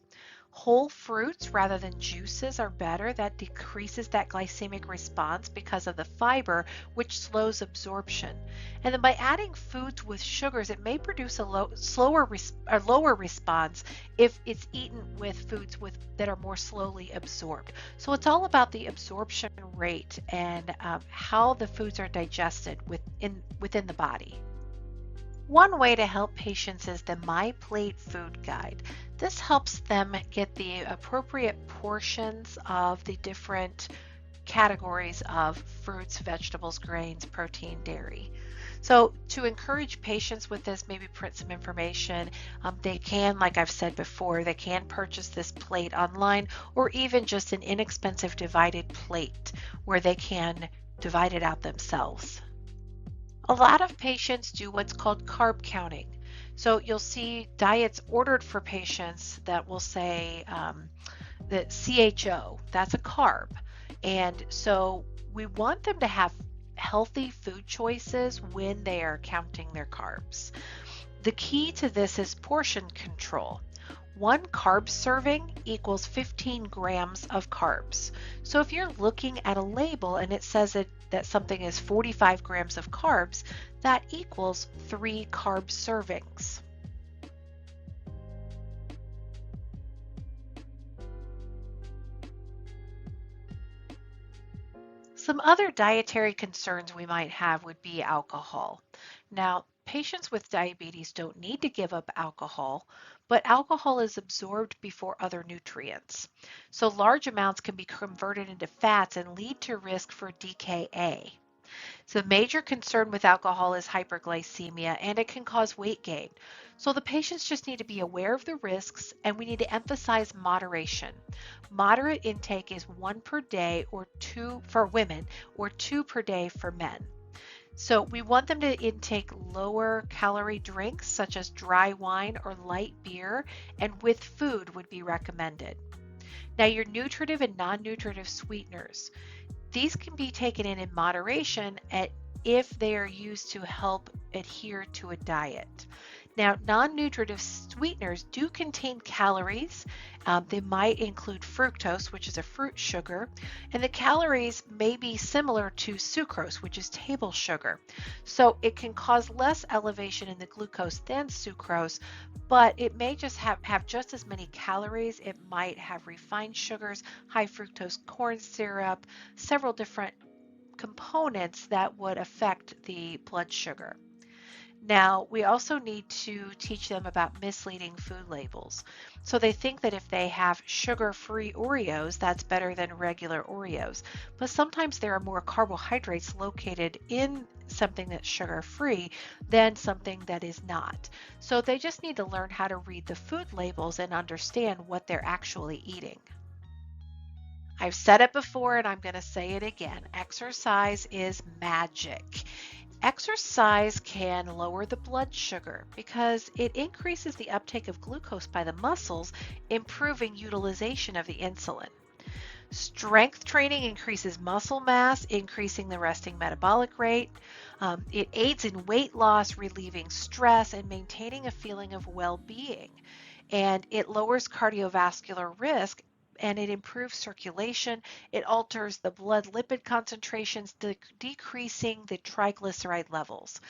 Whole fruits rather than juices are better. That decreases that glycemic response because of the fiber, which slows absorption. And then by adding foods with sugars, it may produce a lower response if it's eaten with foods that are more slowly absorbed. So it's all about the absorption rate and how the foods are digested within the body. One way to help patients is the My Plate Food Guide. This helps them get the appropriate portions of the different categories of fruits, vegetables, grains, protein, dairy. So to encourage patients with this, maybe print some information. They can, like I've said before, they can purchase this plate online or even just an inexpensive divided plate where they can divide it out themselves. A lot of patients do what's called carb counting. So you'll see diets ordered for patients that will say that CHO, that's a carb. And so we want them to have healthy food choices when they are counting their carbs. The key to this is portion control. One carb serving equals 15 grams of carbs. So if you're looking at a label and it says that something is 45 grams of carbs, that equals 3 carb servings. Some other dietary concerns we might have would be alcohol. Now, patients with diabetes don't need to give up alcohol, but alcohol is absorbed before other nutrients. So large amounts can be converted into fats and lead to risk for DKA. So the major concern with alcohol is hyperglycemia, and it can cause weight gain. So the patients just need to be aware of the risks, and we need to emphasize moderation. Moderate intake is 1 per day or 2 for women or 2 per day for men. So we want them to intake lower calorie drinks such as dry wine or light beer, and with food would be recommended. Now your nutritive and non-nutritive sweeteners. These can be taken in moderation if they are used to help adhere to a diet. Now, non-nutritive sweeteners do contain calories. They might include fructose, which is a fruit sugar, and the calories may be similar to sucrose, which is table sugar. So it can cause less elevation in the glucose than sucrose, but it may just have just as many calories. It might have refined sugars, high fructose corn syrup, several different components that would affect the blood sugar. Now, we also need to teach them about misleading food labels. So they think that if they have sugar-free Oreos, that's better than regular Oreos. But sometimes there are more carbohydrates located in something that's sugar-free than something that is not. So they just need to learn how to read the food labels and understand what they're actually eating. I've said it before and I'm going to say it again. Exercise is magic. Exercise can lower the blood sugar because it increases the uptake of glucose by the muscles, improving utilization of the insulin. Strength training increases muscle mass, increasing the resting metabolic rate. It aids in weight loss, relieving stress, and maintaining a feeling of well-being. And it lowers cardiovascular risk, and it improves circulation. It alters the blood lipid concentrations, decreasing the triglyceride levels.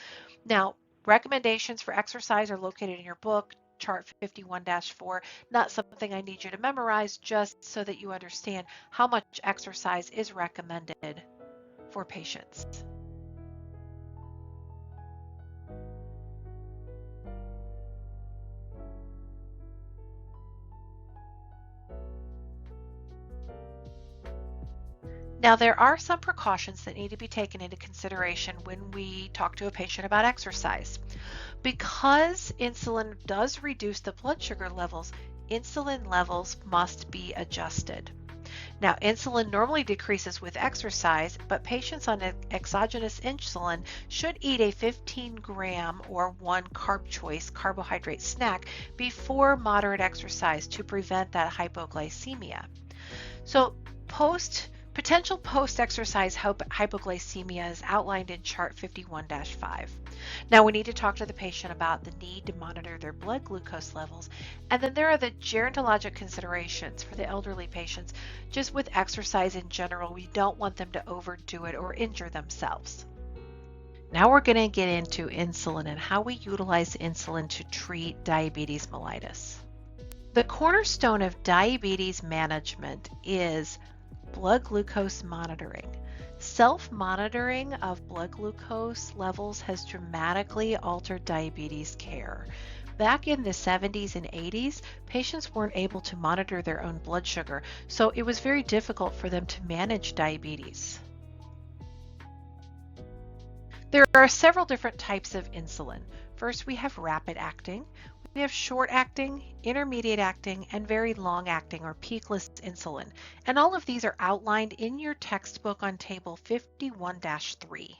Now, recommendations for exercise are located in your book, chart 51-4. Not something I need you to memorize, just so that you understand how much exercise is recommended for patients. Now, there are some precautions that need to be taken into consideration when we talk to a patient about exercise. Because insulin does reduce the blood sugar levels, insulin levels must be adjusted. Now, insulin normally decreases with exercise, but patients on exogenous insulin should eat a 15-gram or 1 carb choice carbohydrate snack before moderate exercise to prevent that hypoglycemia. So, potential post-exercise hypoglycemia is outlined in chart 51-5. Now we need to talk to the patient about the need to monitor their blood glucose levels, and then there are the gerontologic considerations for the elderly patients. Just with exercise in general, we don't want them to overdo it or injure themselves. Now we're going to get into insulin and how we utilize insulin to treat diabetes mellitus. The cornerstone of diabetes management is blood glucose monitoring. Self-monitoring of blood glucose levels has dramatically altered diabetes care. Back in the 70s and 80s, patients weren't able to monitor their own blood sugar, so it was very difficult for them to manage diabetes. There are several different types of insulin. First, we have rapid acting. We have short acting, intermediate acting, and very long acting or peakless insulin. And all of these are outlined in your textbook on table 51-3.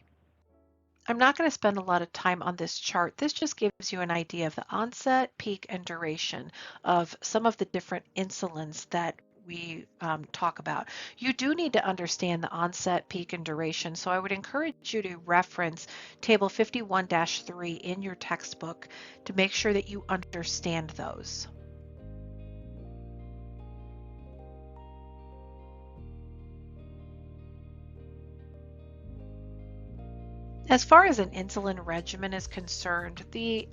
I'm not going to spend a lot of time on this chart. This just gives you an idea of the onset, peak, and duration of some of the different insulins that we talk about. You do need to understand the onset, peak, and duration, so I would encourage you to reference table 51-3 in your textbook to make sure that you understand those. As far as an insulin regimen is concerned, the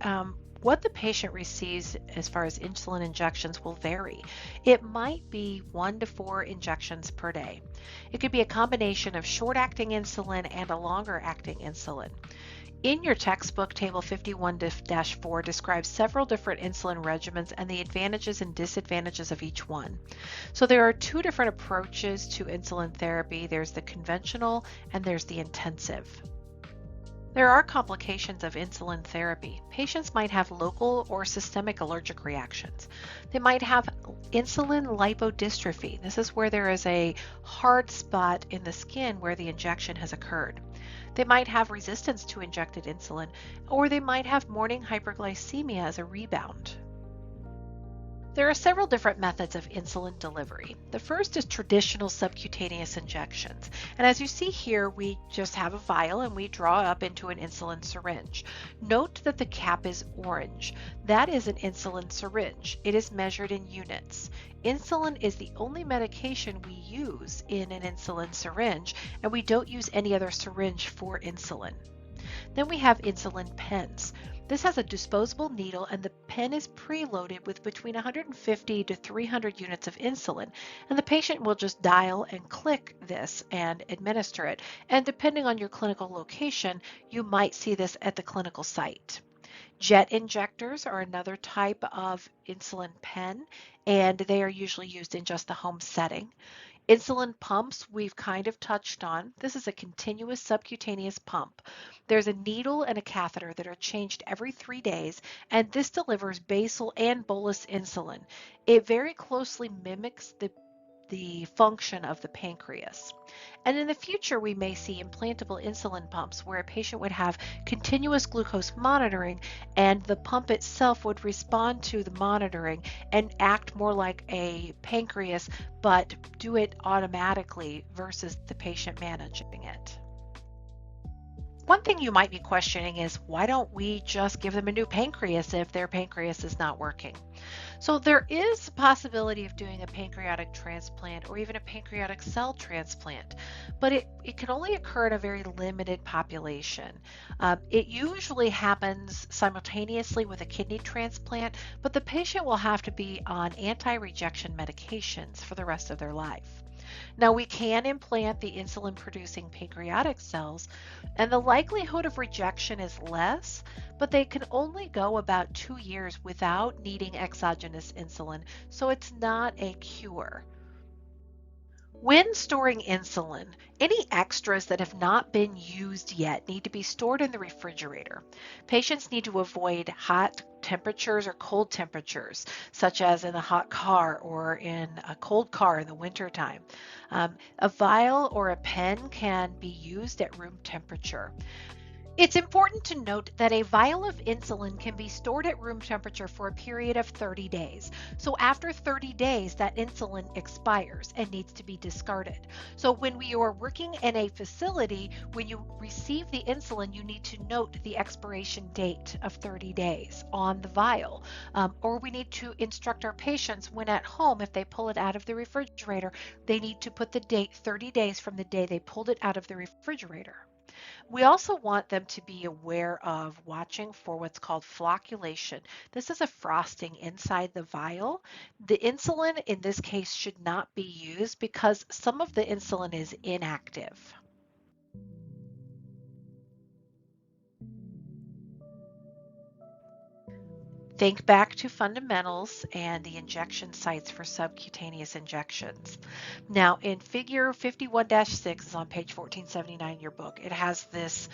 what the patient receives as far as insulin injections will vary. It might be 1 to 4 injections per day. It could be a combination of short-acting insulin and a longer-acting insulin. In your textbook, Table 51-4 describes several different insulin regimens and the advantages and disadvantages of each one. So there are 2 different approaches to insulin therapy. There's the conventional and there's the intensive. There are complications of insulin therapy. Patients might have local or systemic allergic reactions. They might have insulin lipodystrophy. This is where there is a hard spot in the skin where the injection has occurred. They might have resistance to injected insulin, or they might have morning hyperglycemia as a rebound. There are several different methods of insulin delivery. The first is traditional subcutaneous injections. And as you see here, we just have a vial and we draw up into an insulin syringe. Note that the cap is orange. That is an insulin syringe. It is measured in units. Insulin is the only medication we use in an insulin syringe, and we don't use any other syringe for insulin. Then we have insulin pens. This has a disposable needle and the pen is preloaded with between 150 to 300 units of insulin, and the patient will just dial and click this and administer it. And depending on your clinical location, you might see this at the clinical site. Jet injectors are another type of insulin pen, and they are usually used in just the home setting. Insulin pumps, we've kind of touched on. This is a continuous subcutaneous pump. There's a needle and a catheter that are changed every 3 days, and this delivers basal and bolus insulin. It very closely mimics the function of the pancreas. And in the future, we may see implantable insulin pumps where a patient would have continuous glucose monitoring and the pump itself would respond to the monitoring and act more like a pancreas, but do it automatically versus the patient managing it. One thing you might be questioning is, why don't we just give them a new pancreas if their pancreas is not working? So there is a possibility of doing a pancreatic transplant or even a pancreatic cell transplant, but it can only occur in a very limited population. It usually happens simultaneously with a kidney transplant, but the patient will have to be on anti-rejection medications for the rest of their life. Now, we can implant the insulin-producing pancreatic cells, and the likelihood of rejection is less, but they can only go about 2 years without needing exogenous insulin, so it's not a cure. When storing insulin, any extras that have not been used yet need to be stored in the refrigerator. Patients need to avoid hot temperatures or cold temperatures, such as in a hot car or in a cold car in the wintertime. A vial or a pen can be used at room temperature. It's important to note that a vial of insulin can be stored at room temperature for a period of 30 days. So after 30 days, that insulin expires and needs to be discarded. So when you are working in a facility, when you receive the insulin, you need to note the expiration date of 30 days on the vial. Or we need to instruct our patients when at home, if they pull it out of the refrigerator, they need to put the date 30 days from the day they pulled it out of the refrigerator. We also want them to be aware of watching for what's called flocculation. This is a frosting inside the vial. The insulin in this case should not be used because some of the insulin is inactive. Think back to fundamentals and the injection sites for subcutaneous injections. Now, in figure 51-6 is on page 1479 in your book. It has this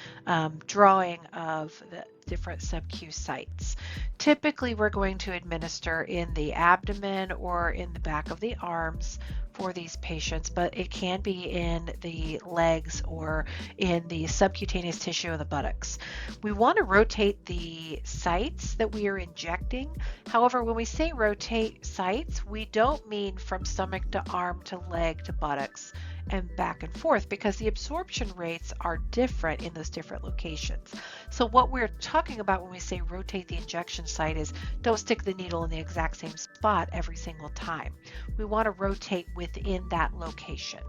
drawing of the different sub-Q sites. Typically, we're going to administer in the abdomen or in the back of the arms for these patients, but it can be in the legs or in the subcutaneous tissue of the buttocks. We want to rotate the sites that we are injecting. However, when we say rotate sites, we don't mean from stomach to arm to leg to buttocks and back and forth, because the absorption rates are different in those different locations. So what we're talking about when we say rotate the injection site is don't stick the needle in the exact same spot every single time. We want to rotate within that location.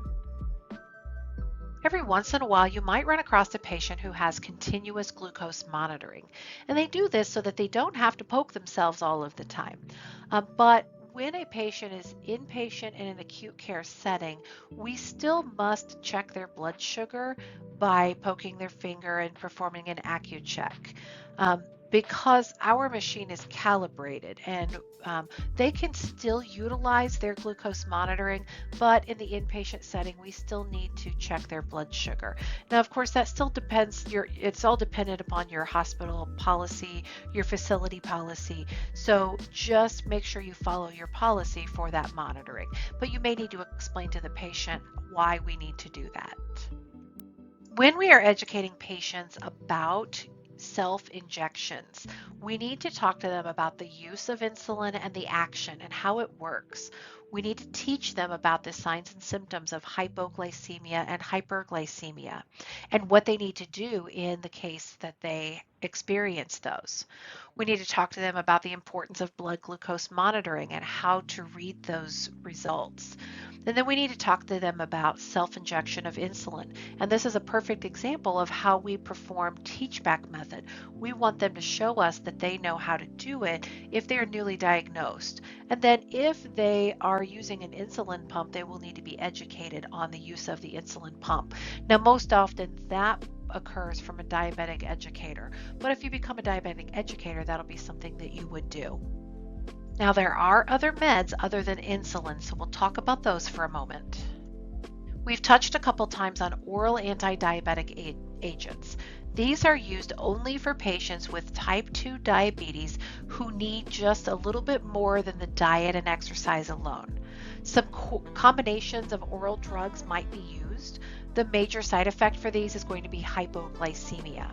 Every once in a while, you might run across a patient who has continuous glucose monitoring, and they do this so that they don't have to poke themselves all of the time. But when a patient is inpatient in an acute care setting, we still must check their blood sugar by poking their finger and performing an AccuCheck. Because our machine is calibrated and they can still utilize their glucose monitoring, but in the inpatient setting, we still need to check their blood sugar. Now, of course, that still depends, it's all dependent upon your hospital policy, your facility policy. So just make sure you follow your policy for that monitoring. But you may need to explain to the patient why we need to do that. When we are educating patients about self-injections, we need to talk to them about the use of insulin and the action and how it works. We need to teach them about the signs and symptoms of hypoglycemia and hyperglycemia and what they need to do in the case that they experience those. We need to talk to them about the importance of blood glucose monitoring and how to read those results. And then we need to talk to them about self-injection of insulin. And this is a perfect example of how we perform teach-back method. We want them to show us that they know how to do it if they are newly diagnosed. And then if they are using an insulin pump, they will need to be educated on the use of the insulin pump. Now, most often that occurs from a diabetic educator. But if you become a diabetic educator, that'll be something that you would do. Now, there are other meds other than insulin, so we'll talk about those for a moment. We've touched a couple times on oral anti-diabetic agents. These are used only for patients with type 2 diabetes who need just a little bit more than the diet and exercise alone. Some combinations of oral drugs might be used. The major side effect for these is going to be hypoglycemia.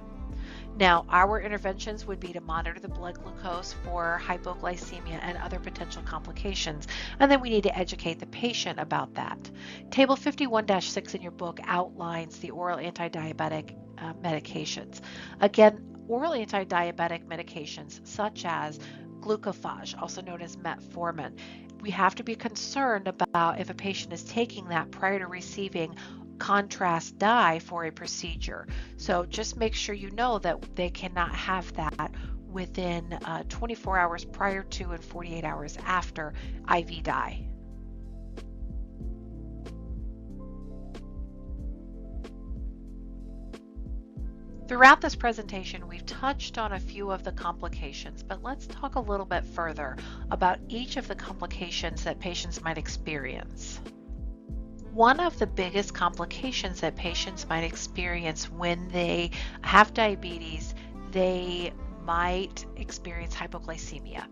Now, our interventions would be to monitor the blood glucose for hypoglycemia and other potential complications, and then we need to educate the patient about that. Table 51-6 in your book outlines the oral anti-diabetic medications. Again, oral anti-diabetic medications such as glucophage, also known as metformin, we have to be concerned about if a patient is taking that prior to receiving contrast dye for a procedure. So just make sure you know that they cannot have that within 24 hours prior to and 48 hours after IV dye. Throughout this presentation, we've touched on a few of the complications, but let's talk a little bit further about each of the complications that patients might experience. One of the biggest complications that patients might experience when they have diabetes, they might experience hypoglycemia.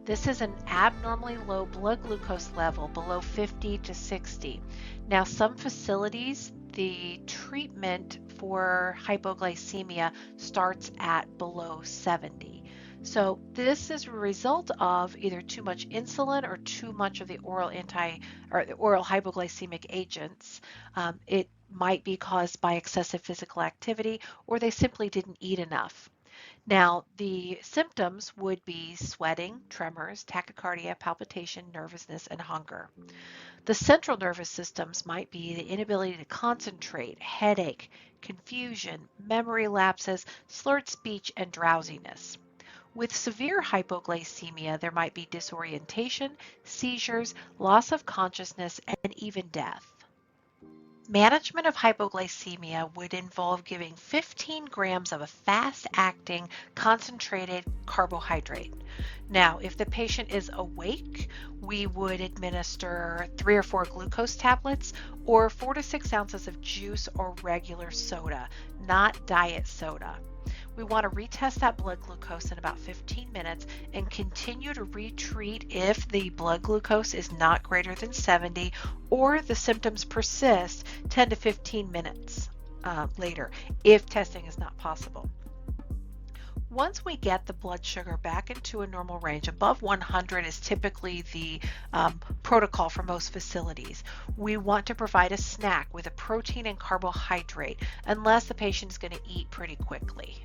This is an abnormally low blood glucose level below 50 to 60. Now, some facilities, the treatment for hypoglycemia starts at below 70. So this is a result of either too much insulin or too much of the oral hypoglycemic agents. It might be caused by excessive physical activity, or they simply didn't eat enough. Now, the symptoms would be sweating, tremors, tachycardia, palpitation, nervousness, and hunger. The central nervous systems might be the inability to concentrate, headache, confusion, memory lapses, slurred speech, and drowsiness. With severe hypoglycemia, there might be disorientation, seizures, loss of consciousness, and even death. Management of hypoglycemia would involve giving 15 grams of a fast-acting concentrated carbohydrate. Now, if the patient is awake, we would administer 3 or 4 glucose tablets or 4 to 6 ounces of juice or regular soda, not diet soda. We want to retest that blood glucose in about 15 minutes and continue to retreat if the blood glucose is not greater than 70 or the symptoms persist 10 to 15 minutes later if testing is not possible. Once we get the blood sugar back into a normal range, above 100 is typically the protocol for most facilities. We want to provide a snack with a protein and carbohydrate unless the patient is going to eat pretty quickly.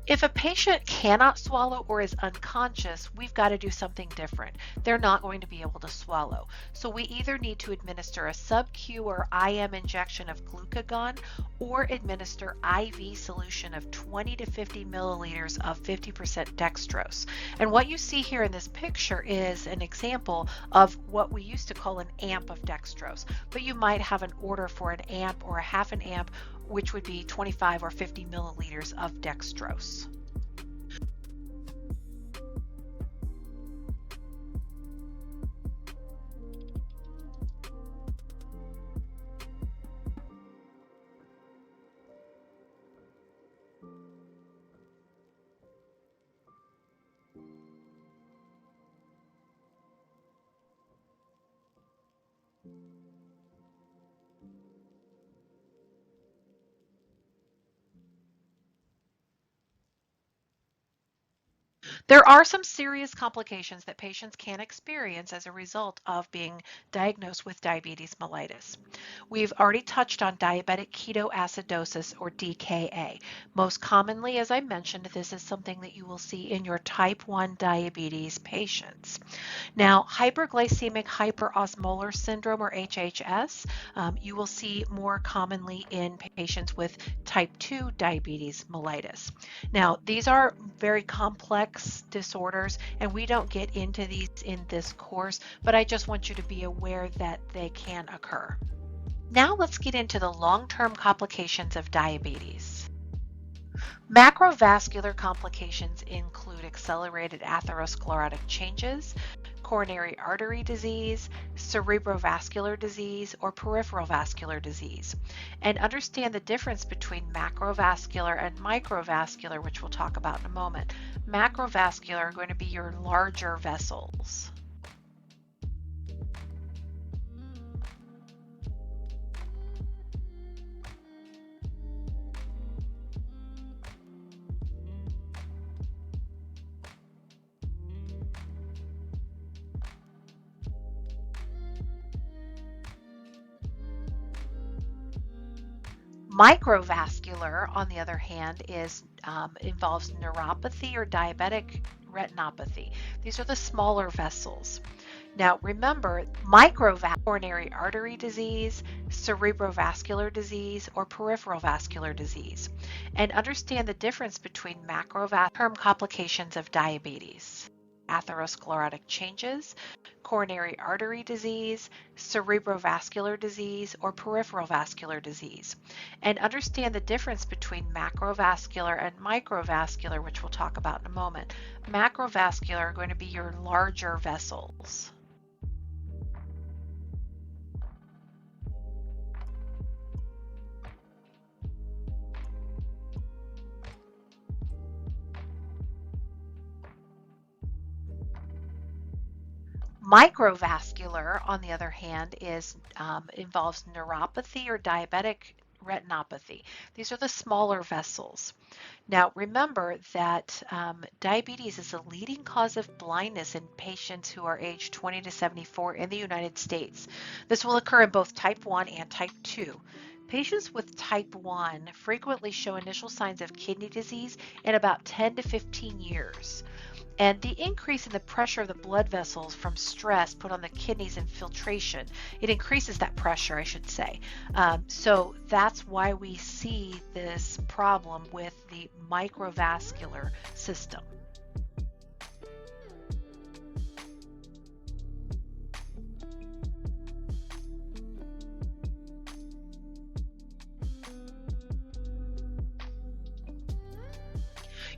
If a patient cannot swallow or is unconscious, we've got to do something different. They're not going to be able to swallow. So we either need to administer a sub-Q or IM injection of glucagon or administer IV solution of 20 to 50 milliliters of 50% dextrose. And what you see here in this picture is an example of what we used to call an amp of dextrose, but you might have an order for an amp or a half an amp, which would be 25 or 50 milliliters of dextrose. There are some serious complications that patients can experience as a result of being diagnosed with diabetes mellitus. We've already touched on diabetic ketoacidosis, or DKA. Most commonly, as I mentioned, this is something that you will see in your type 1 diabetes patients. Now, hyperglycemic hyperosmolar syndrome, or HHS, you will see more commonly in patients with type 2 diabetes mellitus. Now, these are very complex disorders, and we don't get into these in this course, but I just want you to be aware that they can occur. Now let's get into the long-term complications of diabetes. Macrovascular complications include accelerated atherosclerotic changes, coronary artery disease, cerebrovascular disease, or peripheral vascular disease. And understand the difference between macrovascular and microvascular, which we'll talk about in a moment. Macrovascular are going to be your larger vessels. Microvascular, on the other hand, involves neuropathy or diabetic retinopathy. These are the smaller vessels. Now remember, microvascular, coronary artery disease, cerebrovascular disease, or peripheral vascular disease. And understand the difference between macrovascular complications of diabetes. Atherosclerotic changes, coronary artery disease, cerebrovascular disease, or peripheral vascular disease. And understand the difference between macrovascular and microvascular, which we'll talk about in a moment. Macrovascular are going to be your larger vessels. Microvascular, on the other hand, involves neuropathy or diabetic retinopathy. These are the smaller vessels. Now remember that diabetes is a leading cause of blindness in patients who are aged 20 to 74 in the United States. This will occur in both type 1 and type 2. Patients with type 1 frequently show initial signs of kidney disease in about 10 to 15 years. And the increase in the pressure of the blood vessels from stress put on the kidneys and filtration, it increases that pressure, I should say. So that's why we see this problem with the microvascular system.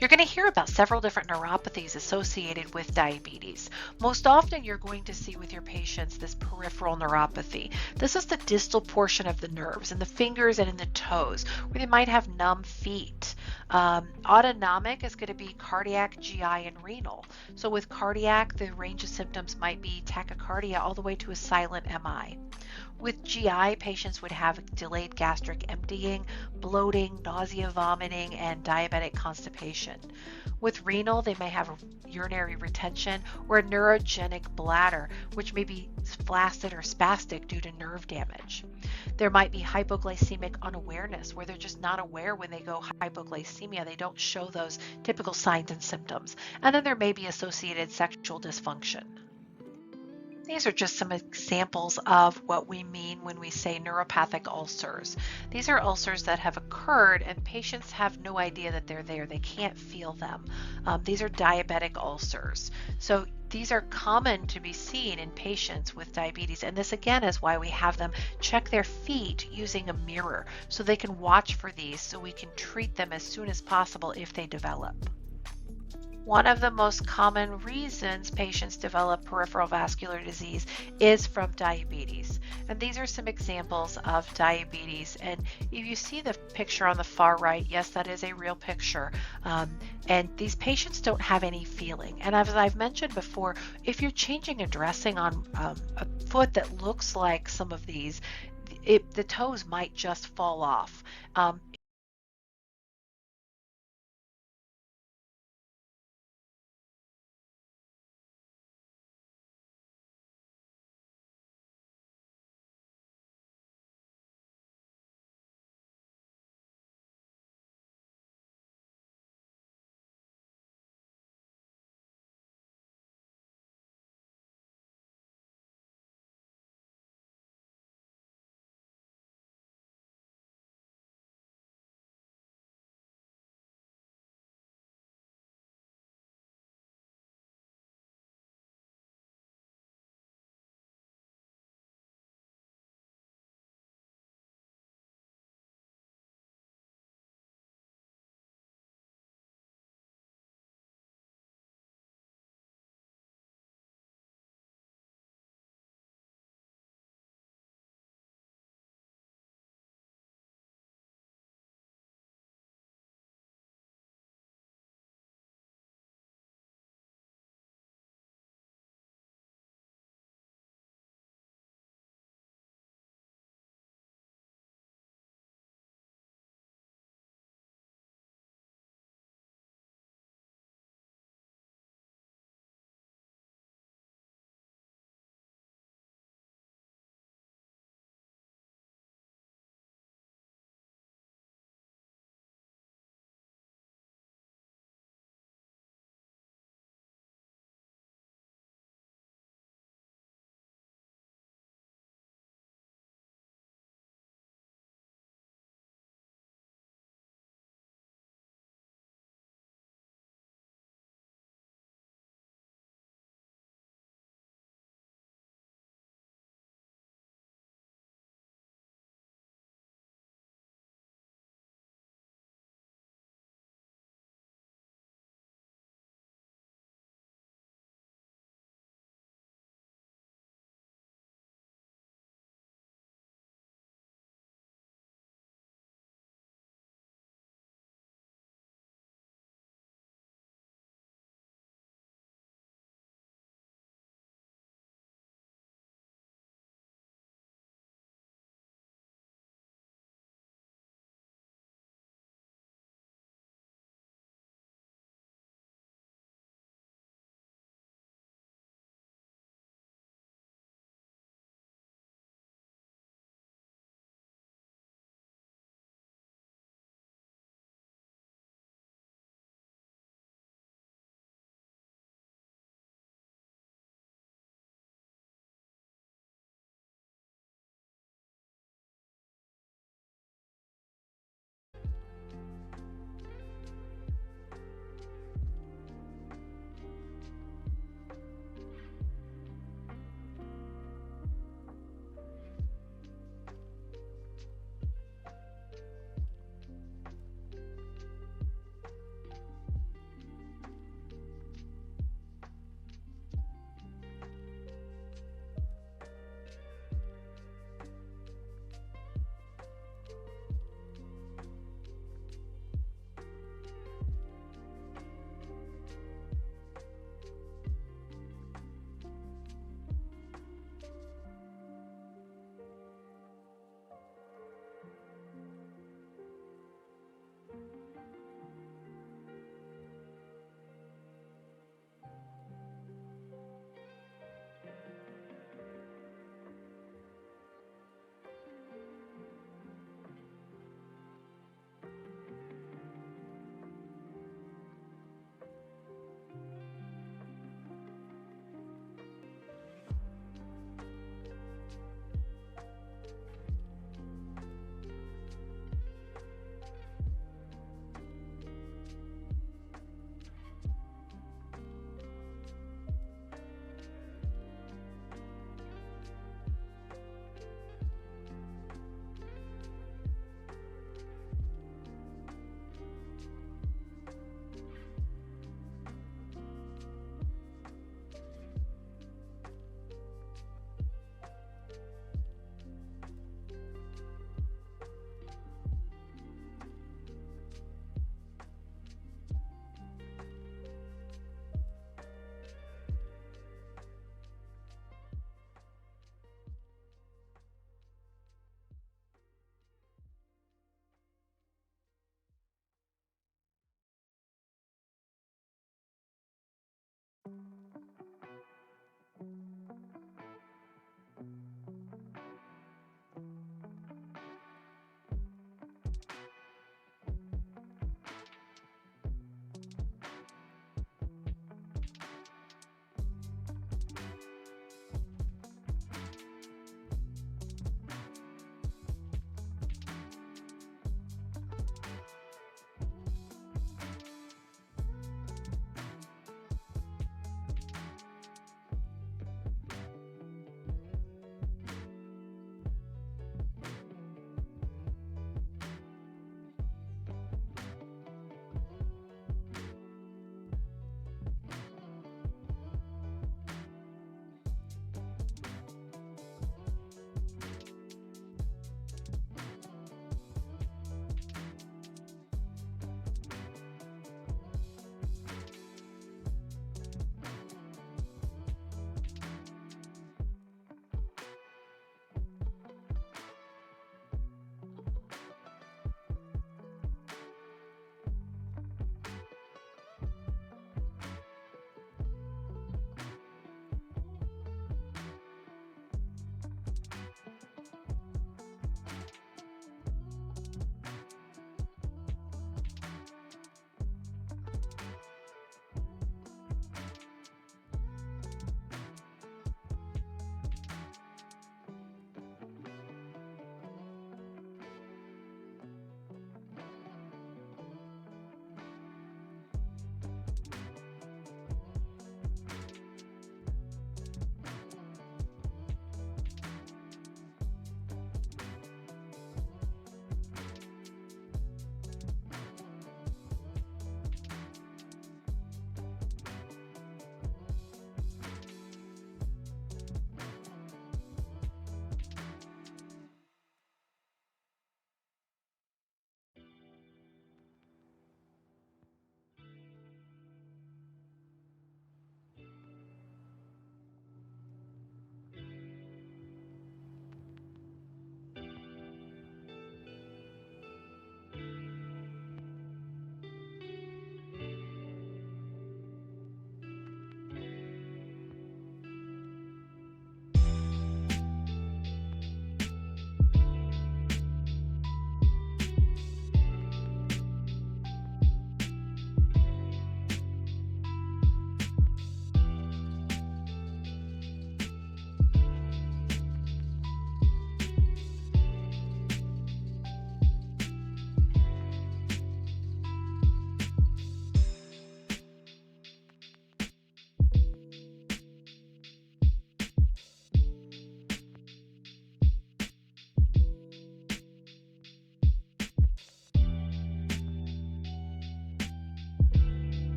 You're going to hear about several different neuropathies associated with diabetes. Most often you're going to see with your patients this peripheral neuropathy. This is the distal portion of the nerves in the fingers and in the toes, where they might have numb feet. Autonomic is going to be cardiac, GI, and renal. So with cardiac, the range of symptoms might be tachycardia all the way to a silent MI. With GI, patients would have delayed gastric emptying, bloating, nausea, vomiting, and diabetic constipation. With renal, they may have urinary retention or a neurogenic bladder, which may be flaccid or spastic due to nerve damage. There might be hypoglycemic unawareness, where they're just not aware when they go hypoglycemia. They don't show those typical signs and symptoms. And then there may be associated sexual dysfunction. These are just some examples of what we mean when we say neuropathic ulcers. These are ulcers that have occurred and patients have no idea that they're there. They can't feel them. These are diabetic ulcers. So these are common to be seen in patients with diabetes. And this again is why we have them check their feet using a mirror so they can watch for these so we can treat them as soon as possible if they develop. One of the most common reasons patients develop peripheral vascular disease is from diabetes. And these are some examples of diabetes. And if you see the picture on the far right, yes, that is a real picture. And these patients don't have any feeling. And as I've mentioned before, if you're changing a dressing on a foot that looks like some of these, the toes might just fall off.